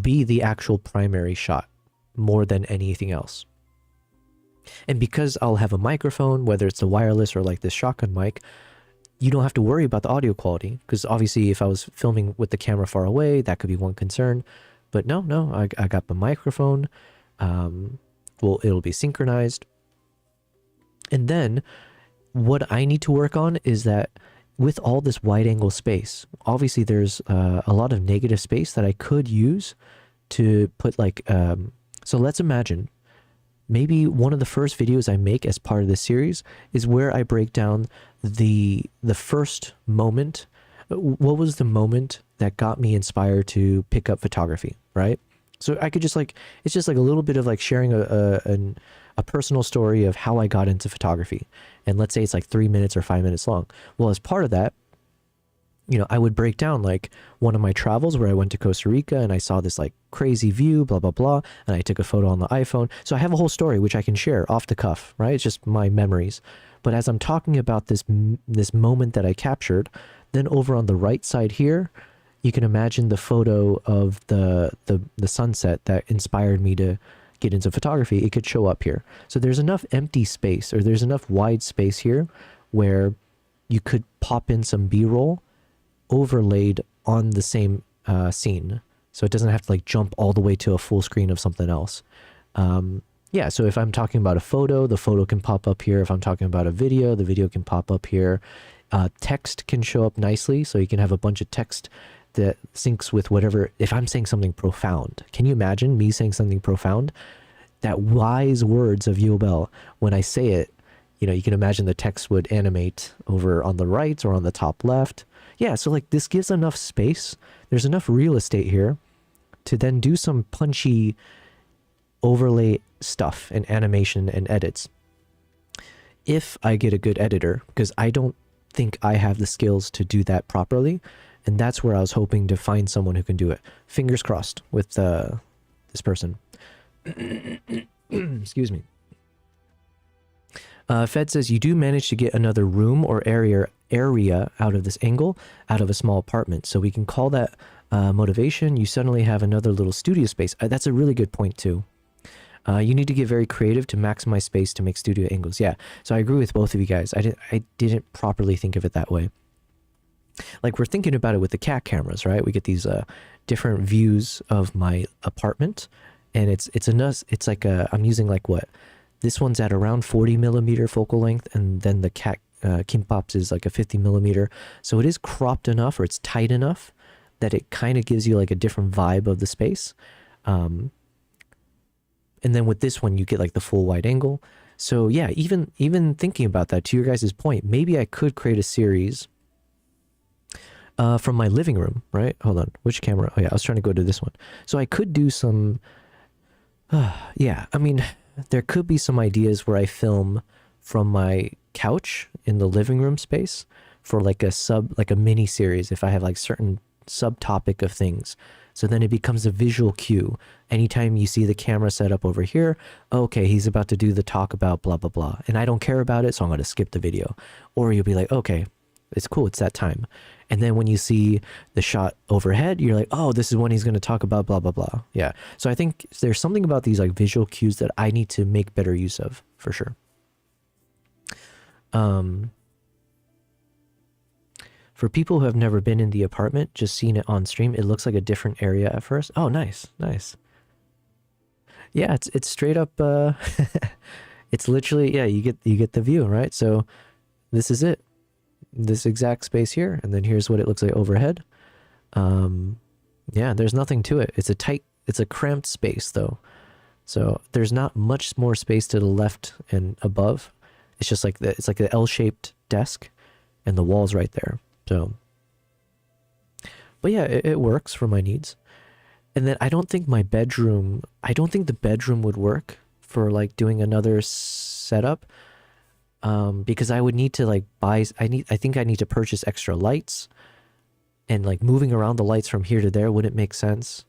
A: be the actual primary shot more than anything else. And because I'll have a microphone, whether it's a wireless or like this shotgun mic, you don't have to worry about the audio quality, because obviously if I was filming with the camera far away, that could be one concern. But no, I got the microphone. Well, it'll be synchronized. And then what I need to work on is that with all this wide angle space, obviously there's a lot of negative space that I could use to put like, so let's imagine maybe one of the first videos I make as part of this series is where I break down the first moment. What was the moment that got me inspired to pick up photography, right? So I could just like, it's just like a little bit of like sharing a personal story of how I got into photography. And let's say it's like 3 minutes or 5 minutes long. Well, as part of that, I would break down like one of my travels where I went to Costa Rica and I saw this like crazy view, blah, blah, blah. And I took a photo on the iPhone. So I have a whole story, which I can share off the cuff, right? It's just my memories. But as I'm talking about this moment that I captured, then over on the right side here, you can imagine the photo of the sunset that inspired me to get into photography. It could show up here. So there's enough empty space, or there's enough wide space here where you could pop in some B-roll overlaid on the same scene. So it doesn't have to like jump all the way to a full screen of something else. Yeah, so if I'm talking about a photo, the photo can pop up here. If I'm talking about a video, the video can pop up here. Text can show up nicely, so you can have a bunch of text that syncs with whatever. If I'm saying something profound, can you imagine me saying something profound? That wise words of Yobel, when I say it, you can imagine the text would animate over on the right or on the top left. Yeah, so like this gives enough space. There's enough real estate here to then do some punchy overlay stuff and animation and edits. If I get a good editor, because I don't think I have the skills to do that properly. And that's where I was hoping to find someone who can do it. Fingers crossed with this person. Excuse me. Fed says, you do manage to get another room or area area out of this angle, out of a small apartment. So we can call that motivation. You suddenly have another little studio space. That's a really good point too. You need to get very creative to maximize space to make studio angles. Yeah, so I agree with both of you guys. I didn't properly think of it that way. Like we're thinking about it with the cat cameras, right? We get these different views of my apartment, and it's like I'm using like what? This one's at around 40 millimeter focal length, and then the cat Kimpop's is like a 50 millimeter. So it is cropped enough, or it's tight enough that it kind of gives you like a different vibe of the space. And then with this one, you get like the full wide angle. So yeah, even thinking about that, to your guys' point, maybe I could create a series from my living room, right? Hold on, which camera? Oh yeah, I was trying to go to this one. So I could do some, yeah, I mean, there could be some ideas where I film from my couch in the living room space for like a mini series if I have like certain subtopic of things. So then it becomes a visual cue. Anytime you see the camera set up over here, okay, he's about to do the talk about blah, blah, blah. And I don't care about it, so I'm going to skip the video. Or you'll be like, okay, it's cool, it's that time. And then when you see the shot overhead, you're like, oh, this is when he's going to talk about blah, blah, blah. Yeah. So I think there's something about these like visual cues that I need to make better use of, for sure. For people who have never been in the apartment, just seen it on stream, it looks like a different area at first. Oh, nice, nice. Yeah, it's straight up. It's literally, yeah, you get the view, right? So this is it, this exact space here, and then here's what it looks like overhead. Yeah, there's nothing to it. It's a cramped space though, so there's not much more space to the left and above. It's just like it's like the L-shaped desk, and the wall's right there. So, but yeah, it works for my needs. And then I don't think the bedroom would work for like doing another setup, because I would need to like I think I need to purchase extra lights, and like moving around the lights from here to there wouldn't make sense.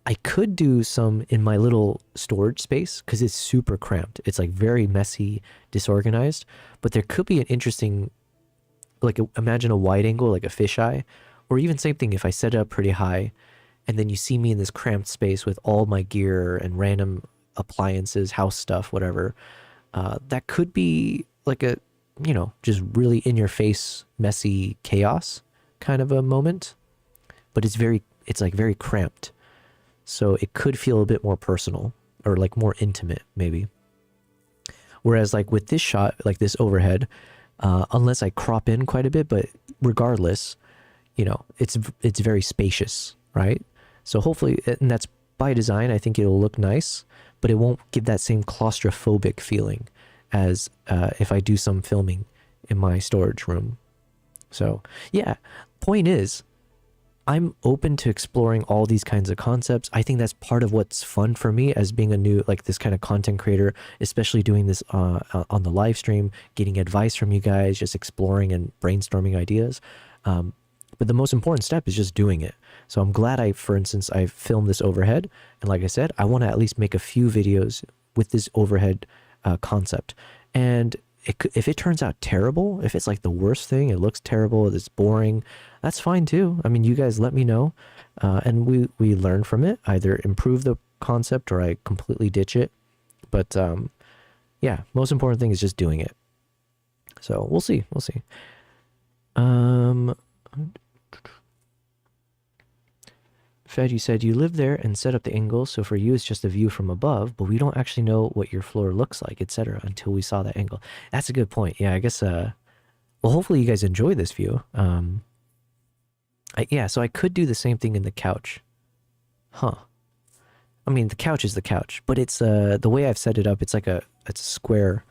A: I could do some in my little storage space because it's super cramped. It's like very messy, disorganized, but there could be an interesting, like imagine a wide angle, like a fisheye, or even same thing if I set it up pretty high and then you see me in this cramped space with all my gear and random appliances, house stuff, whatever. That could be like a, just really in your face, messy chaos kind of a moment, but it's like very cramped. So it could feel a bit more personal or like more intimate maybe. Whereas like with this shot, like this overhead, unless I crop in quite a bit, but regardless, it's very spacious, right? So hopefully, and that's by design, I think it'll look nice, but it won't give that same claustrophobic feeling as if I do some filming in my storage room. So yeah, point is, I'm open to exploring all these kinds of concepts. I think that's part of what's fun for me as being a new, like this kind of content creator, especially doing this on the live stream, getting advice from you guys, just exploring and brainstorming ideas. But the most important step is just doing it. So I'm glad for instance, I filmed this overhead. And like I said, I want to at least make a few videos with this overhead concept. And if it turns out terrible, if it's like the worst thing, it looks terrible, it's boring, that's fine too. I mean, you guys let me know, and we learn from it, either improve the concept or I completely ditch it. But yeah, most important thing is just doing it. So we'll see. Fed, you said you live there and set up the angle, so for you it's just a view from above, but we don't actually know what your floor looks like, etc. until we saw that angle. That's a good point. Yeah, I guess, well, hopefully you guys enjoy this view. Yeah, so I could do the same thing in the couch. Huh. I mean, the couch is the couch, but it's, the way I've set it up, it's like it's a square.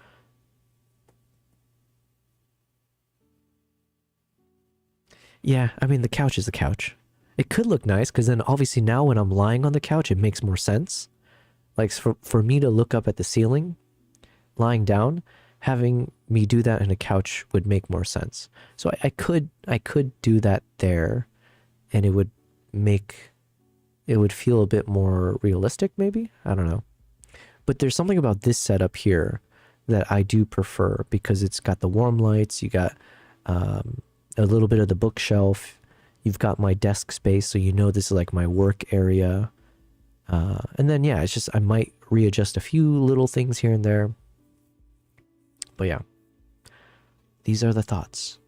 A: Yeah, I mean, the couch is the couch. It could look nice, because then obviously now when I'm lying on the couch, it makes more sense. Like for me to look up at the ceiling, lying down, having me do that in a couch would make more sense. So I could do that there, and it would feel a bit more realistic maybe? I don't know. But there's something about this setup here that I do prefer because it's got the warm lights, you got a little bit of the bookshelf, you've got my desk space, so you know this is like my work area. And then, yeah, it's just, I might readjust a few little things here and there. But yeah, these are the thoughts.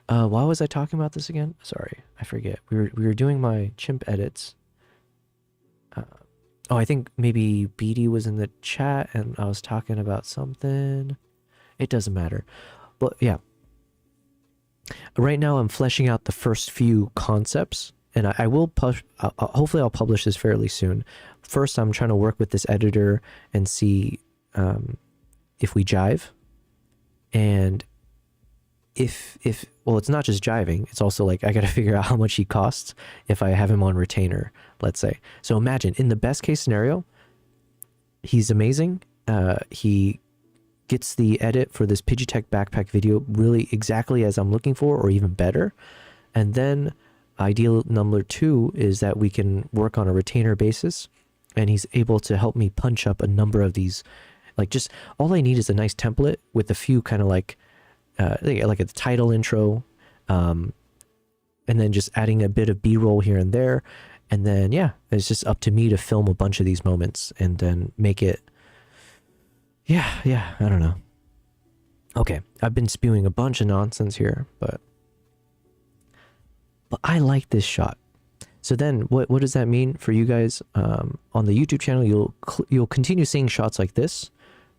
A: Why was I talking about this again? Sorry, I forget. We were doing my chimp edits. Oh, I think maybe BD was in the chat and I was talking about something. It doesn't matter. But yeah. Right now I'm fleshing out the first few concepts, and I will hopefully I'll publish this fairly soon. First, I'm trying to work with this editor and see if we jive. And well, it's not just jiving, it's also like I got to figure out how much he costs if I have him on retainer, let's say. So imagine, in the best case scenario, he's amazing. He gets the edit for this Pidgeotech backpack video really exactly as I'm looking for, or even better. And then ideal number 2 is that we can work on a retainer basis, and he's able to help me punch up a number of these. Like, just all I need is a nice template with a few kind of like a title intro, and then just adding a bit of B-roll here and there. And then, yeah, it's just up to me to film a bunch of these moments and then make it. Yeah, I don't know. Okay, I've been spewing a bunch of nonsense here, but I like this shot. So then what does that mean for you guys? On the YouTube channel, you'll continue seeing shots like this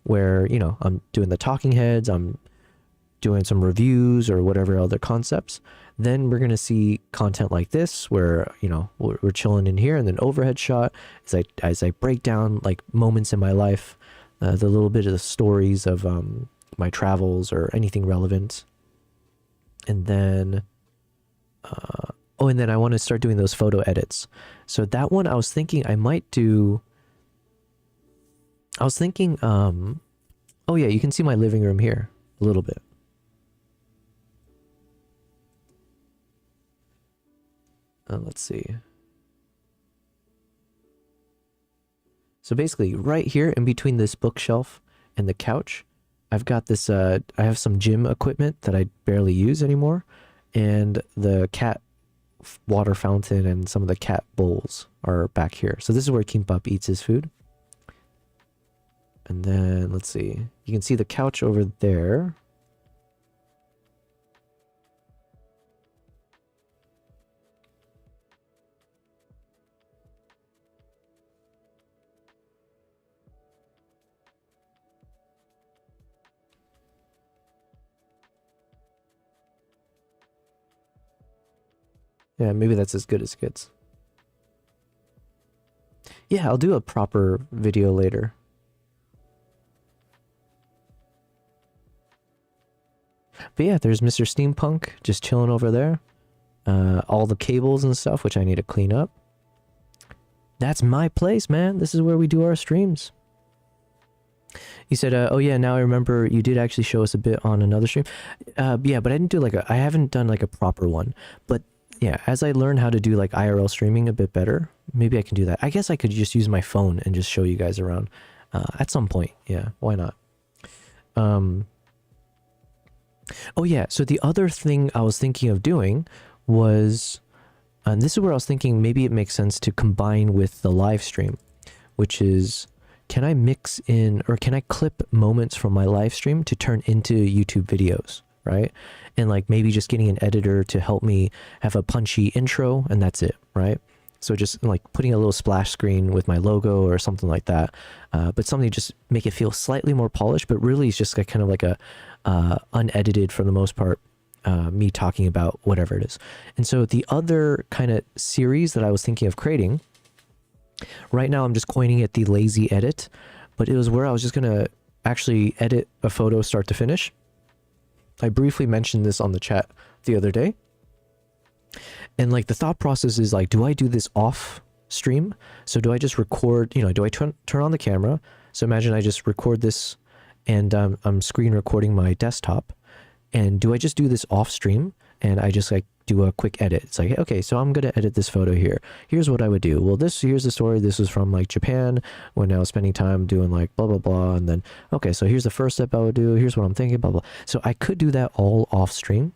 A: where, you know, I'm doing the talking heads, I'm doing some reviews or whatever other concepts. Then we're going to see content like this where, you know, we're chilling in here, and then overhead shot as I break down like moments in my life, the little bit of the stories of my travels or anything relevant. And then and then I want to start doing those photo edits. So that one I was thinking I might do. I was thinking oh yeah, you can see my living room here a little bit. Let's see. So basically right here in between this bookshelf and the couch, I've got this, I have some gym equipment that I barely use anymore, and the cat water fountain and some of the cat bowls are back here. So this is where Kimbap eats his food. And then let's see, you can see the couch over there. Yeah, maybe that's as good as it gets. Yeah, I'll do a proper video later. But yeah, there's Mr. Steampunk just chilling over there. All the cables and stuff, which I need to clean up. That's my place, man. This is where we do our streams. He said, oh yeah, now I remember you did actually show us a bit on another stream. Yeah, but I didn't do I haven't done like a proper one. But yeah, as I learn how to do like IRL streaming a bit better, maybe I can do that. I guess I could just use my phone and just show you guys around at some point. Yeah, why not? Oh yeah, so the other thing I was thinking of doing was, and this is where I was thinking maybe it makes sense to combine with the live stream, which is, can I mix in, or can I clip moments from my live stream to turn into YouTube videos, right? And like maybe just getting an editor to help me have a punchy intro, and that's it, right? So just like putting a little splash screen with my logo or something like that, but something to just make it feel slightly more polished, but really it's just kind of like a unedited, for the most part, me talking about whatever it is. And so the other kind of series that I was thinking of creating, right now I'm just coining it the lazy edit, but it was where I was just gonna actually edit a photo start to finish. I briefly mentioned this on the chat the other day. And like the thought process is like, do I do this off stream? So do I just record, you know, do I turn on the camera? So imagine I just record this and I'm screen recording my desktop. And do I just do this off stream and I just like do a quick edit. It's like, okay, so I'm gonna edit this photo here. Here's what I would do. Well, here's the story. This was from like Japan when I was spending time doing like blah blah blah, and then okay, so here's the first step I would do. Here's what I'm thinking, blah blah. So I could do that all off stream.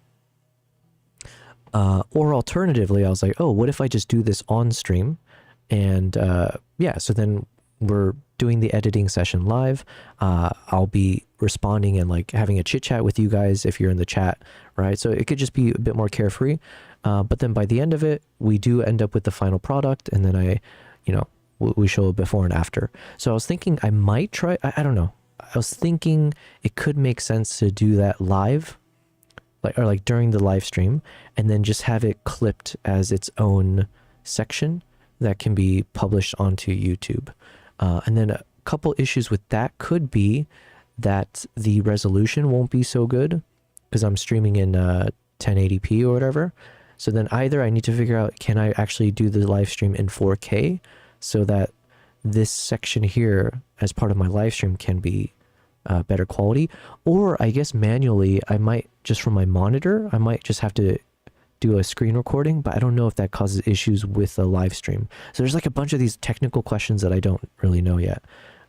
A: Or alternatively, I was like, oh, what if I just do this on stream? And yeah, so then we're doing the editing session live. I'll be responding and like having a chit chat with you guys if you're in the chat, right? So it could just be a bit more carefree. But then by the end of it, we do end up with the final product, and then we show a before and after. So I was thinking I might try, I don't know. I was thinking it could make sense to do that live, like during the live stream, and then just have it clipped as its own section that can be published onto YouTube. And then a couple issues with that could be that the resolution won't be so good because I'm streaming in 1080p or whatever. So then either I need to figure out, can I actually do the live stream in 4K so that this section here as part of my live stream can be better quality, or I guess manually I might just from my monitor, I might just have to do a screen recording, but I don't know if that causes issues with the live stream. So there's like a bunch of these technical questions that I don't really know yet.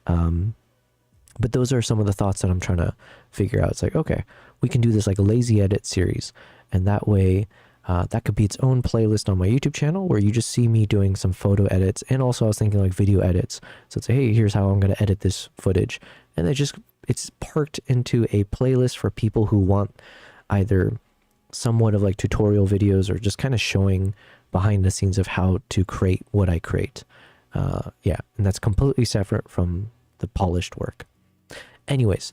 A: But those are some of the thoughts that I'm trying to figure out. It's like, okay, we can do this like a lazy edit series, and that way that could be its own playlist on my YouTube channel where you just see me doing some photo edits, and also I was thinking like video edits. So it's like, hey, here's how I'm going to edit this footage, and it's parked into a playlist for people who want either somewhat of like tutorial videos or just kind of showing behind the scenes of how to create what I create. Yeah, and that's completely separate from the polished work. Anyways,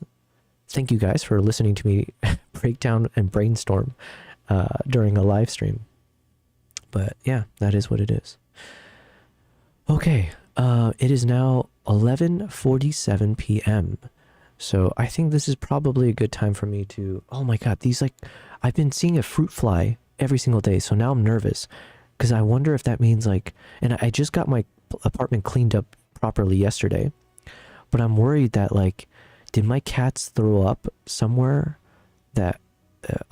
A: thank you guys for listening to me break down and brainstorm during a live stream. But yeah, that is what it is. Okay, it is now 11:47 p.m. So I think this is probably a good time for me to, oh my god, I've been seeing a fruit fly every single day, so now I'm nervous because I wonder if that means like, and I just got my apartment cleaned up properly yesterday, but I'm worried that like, did my cats throw up somewhere that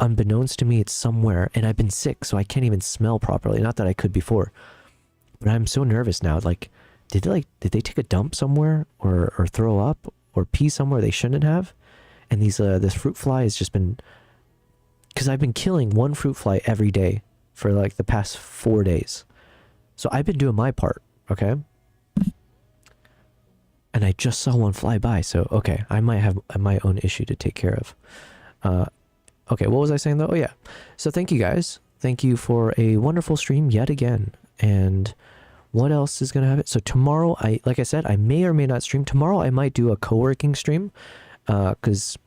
A: unbeknownst to me it's somewhere, and I've been sick so I can't even smell properly, not that I could before, but I'm so nervous now. Like did they take a dump somewhere or throw up or pee somewhere they shouldn't have? And this fruit fly has just been, because I've been killing one fruit fly every day for like the past 4 days. So I've been doing my part, okay? And I just saw one fly by, so okay, I might have my own issue to take care of. Okay, what was I saying though? Oh yeah, so thank you guys. Thank you for a wonderful stream yet again. And what else is going to happen? So tomorrow, like I said, I may or may not stream. Tomorrow I might do a co-working stream, because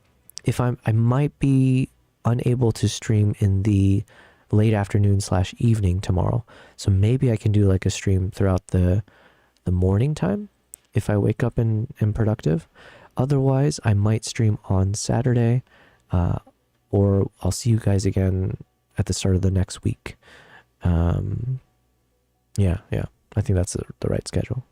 A: I might be unable to stream in the late afternoon / evening tomorrow. So maybe I can do like a stream throughout the morning time if I wake up and am productive. Otherwise, I might stream on Saturday, or I'll see you guys again at the start of the next week. Yeah. I think that's the right schedule.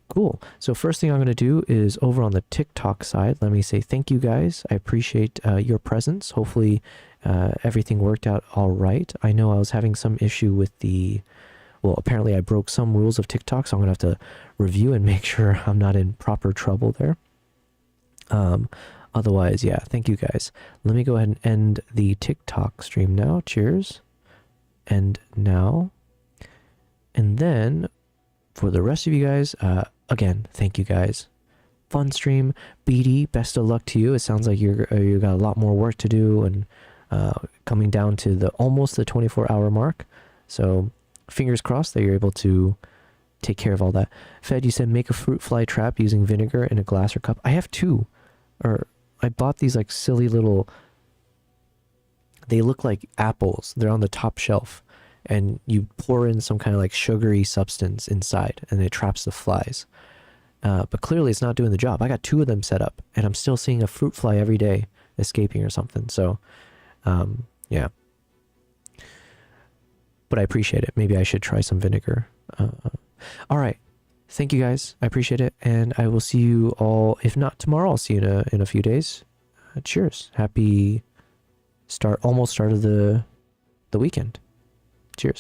A: Cool. So first thing I'm going to do is over on the TikTok side, let me say thank you guys. I appreciate your presence. Hopefully everything worked out all right. I know I was having some issue with well, apparently I broke some rules of TikTok, so I'm going to have to review and make sure I'm not in proper trouble there. Otherwise, yeah, thank you guys. Let me go ahead and end the TikTok stream now. Cheers. And now. And then for the rest of you guys, again, thank you guys. Fun stream. BD, best of luck to you. It sounds like you got a lot more work to do, and coming down to almost the 24-hour mark. So fingers crossed that you're able to take care of all that. Fed, you said make a fruit fly trap using vinegar in a glass or cup. I have two. Or I bought these like silly little, they look like apples. They're on the top shelf. And you pour in some kind of like sugary substance inside, and it traps the flies. But clearly it's not doing the job. I got two of them set up, and I'm still seeing a fruit fly every day escaping or something. So, yeah. But I appreciate it. Maybe I should try some vinegar. All right. Thank you guys. I appreciate it. And I will see you all, if not tomorrow, I'll see you in a few days. Cheers. Happy almost start of the weekend. Cheers.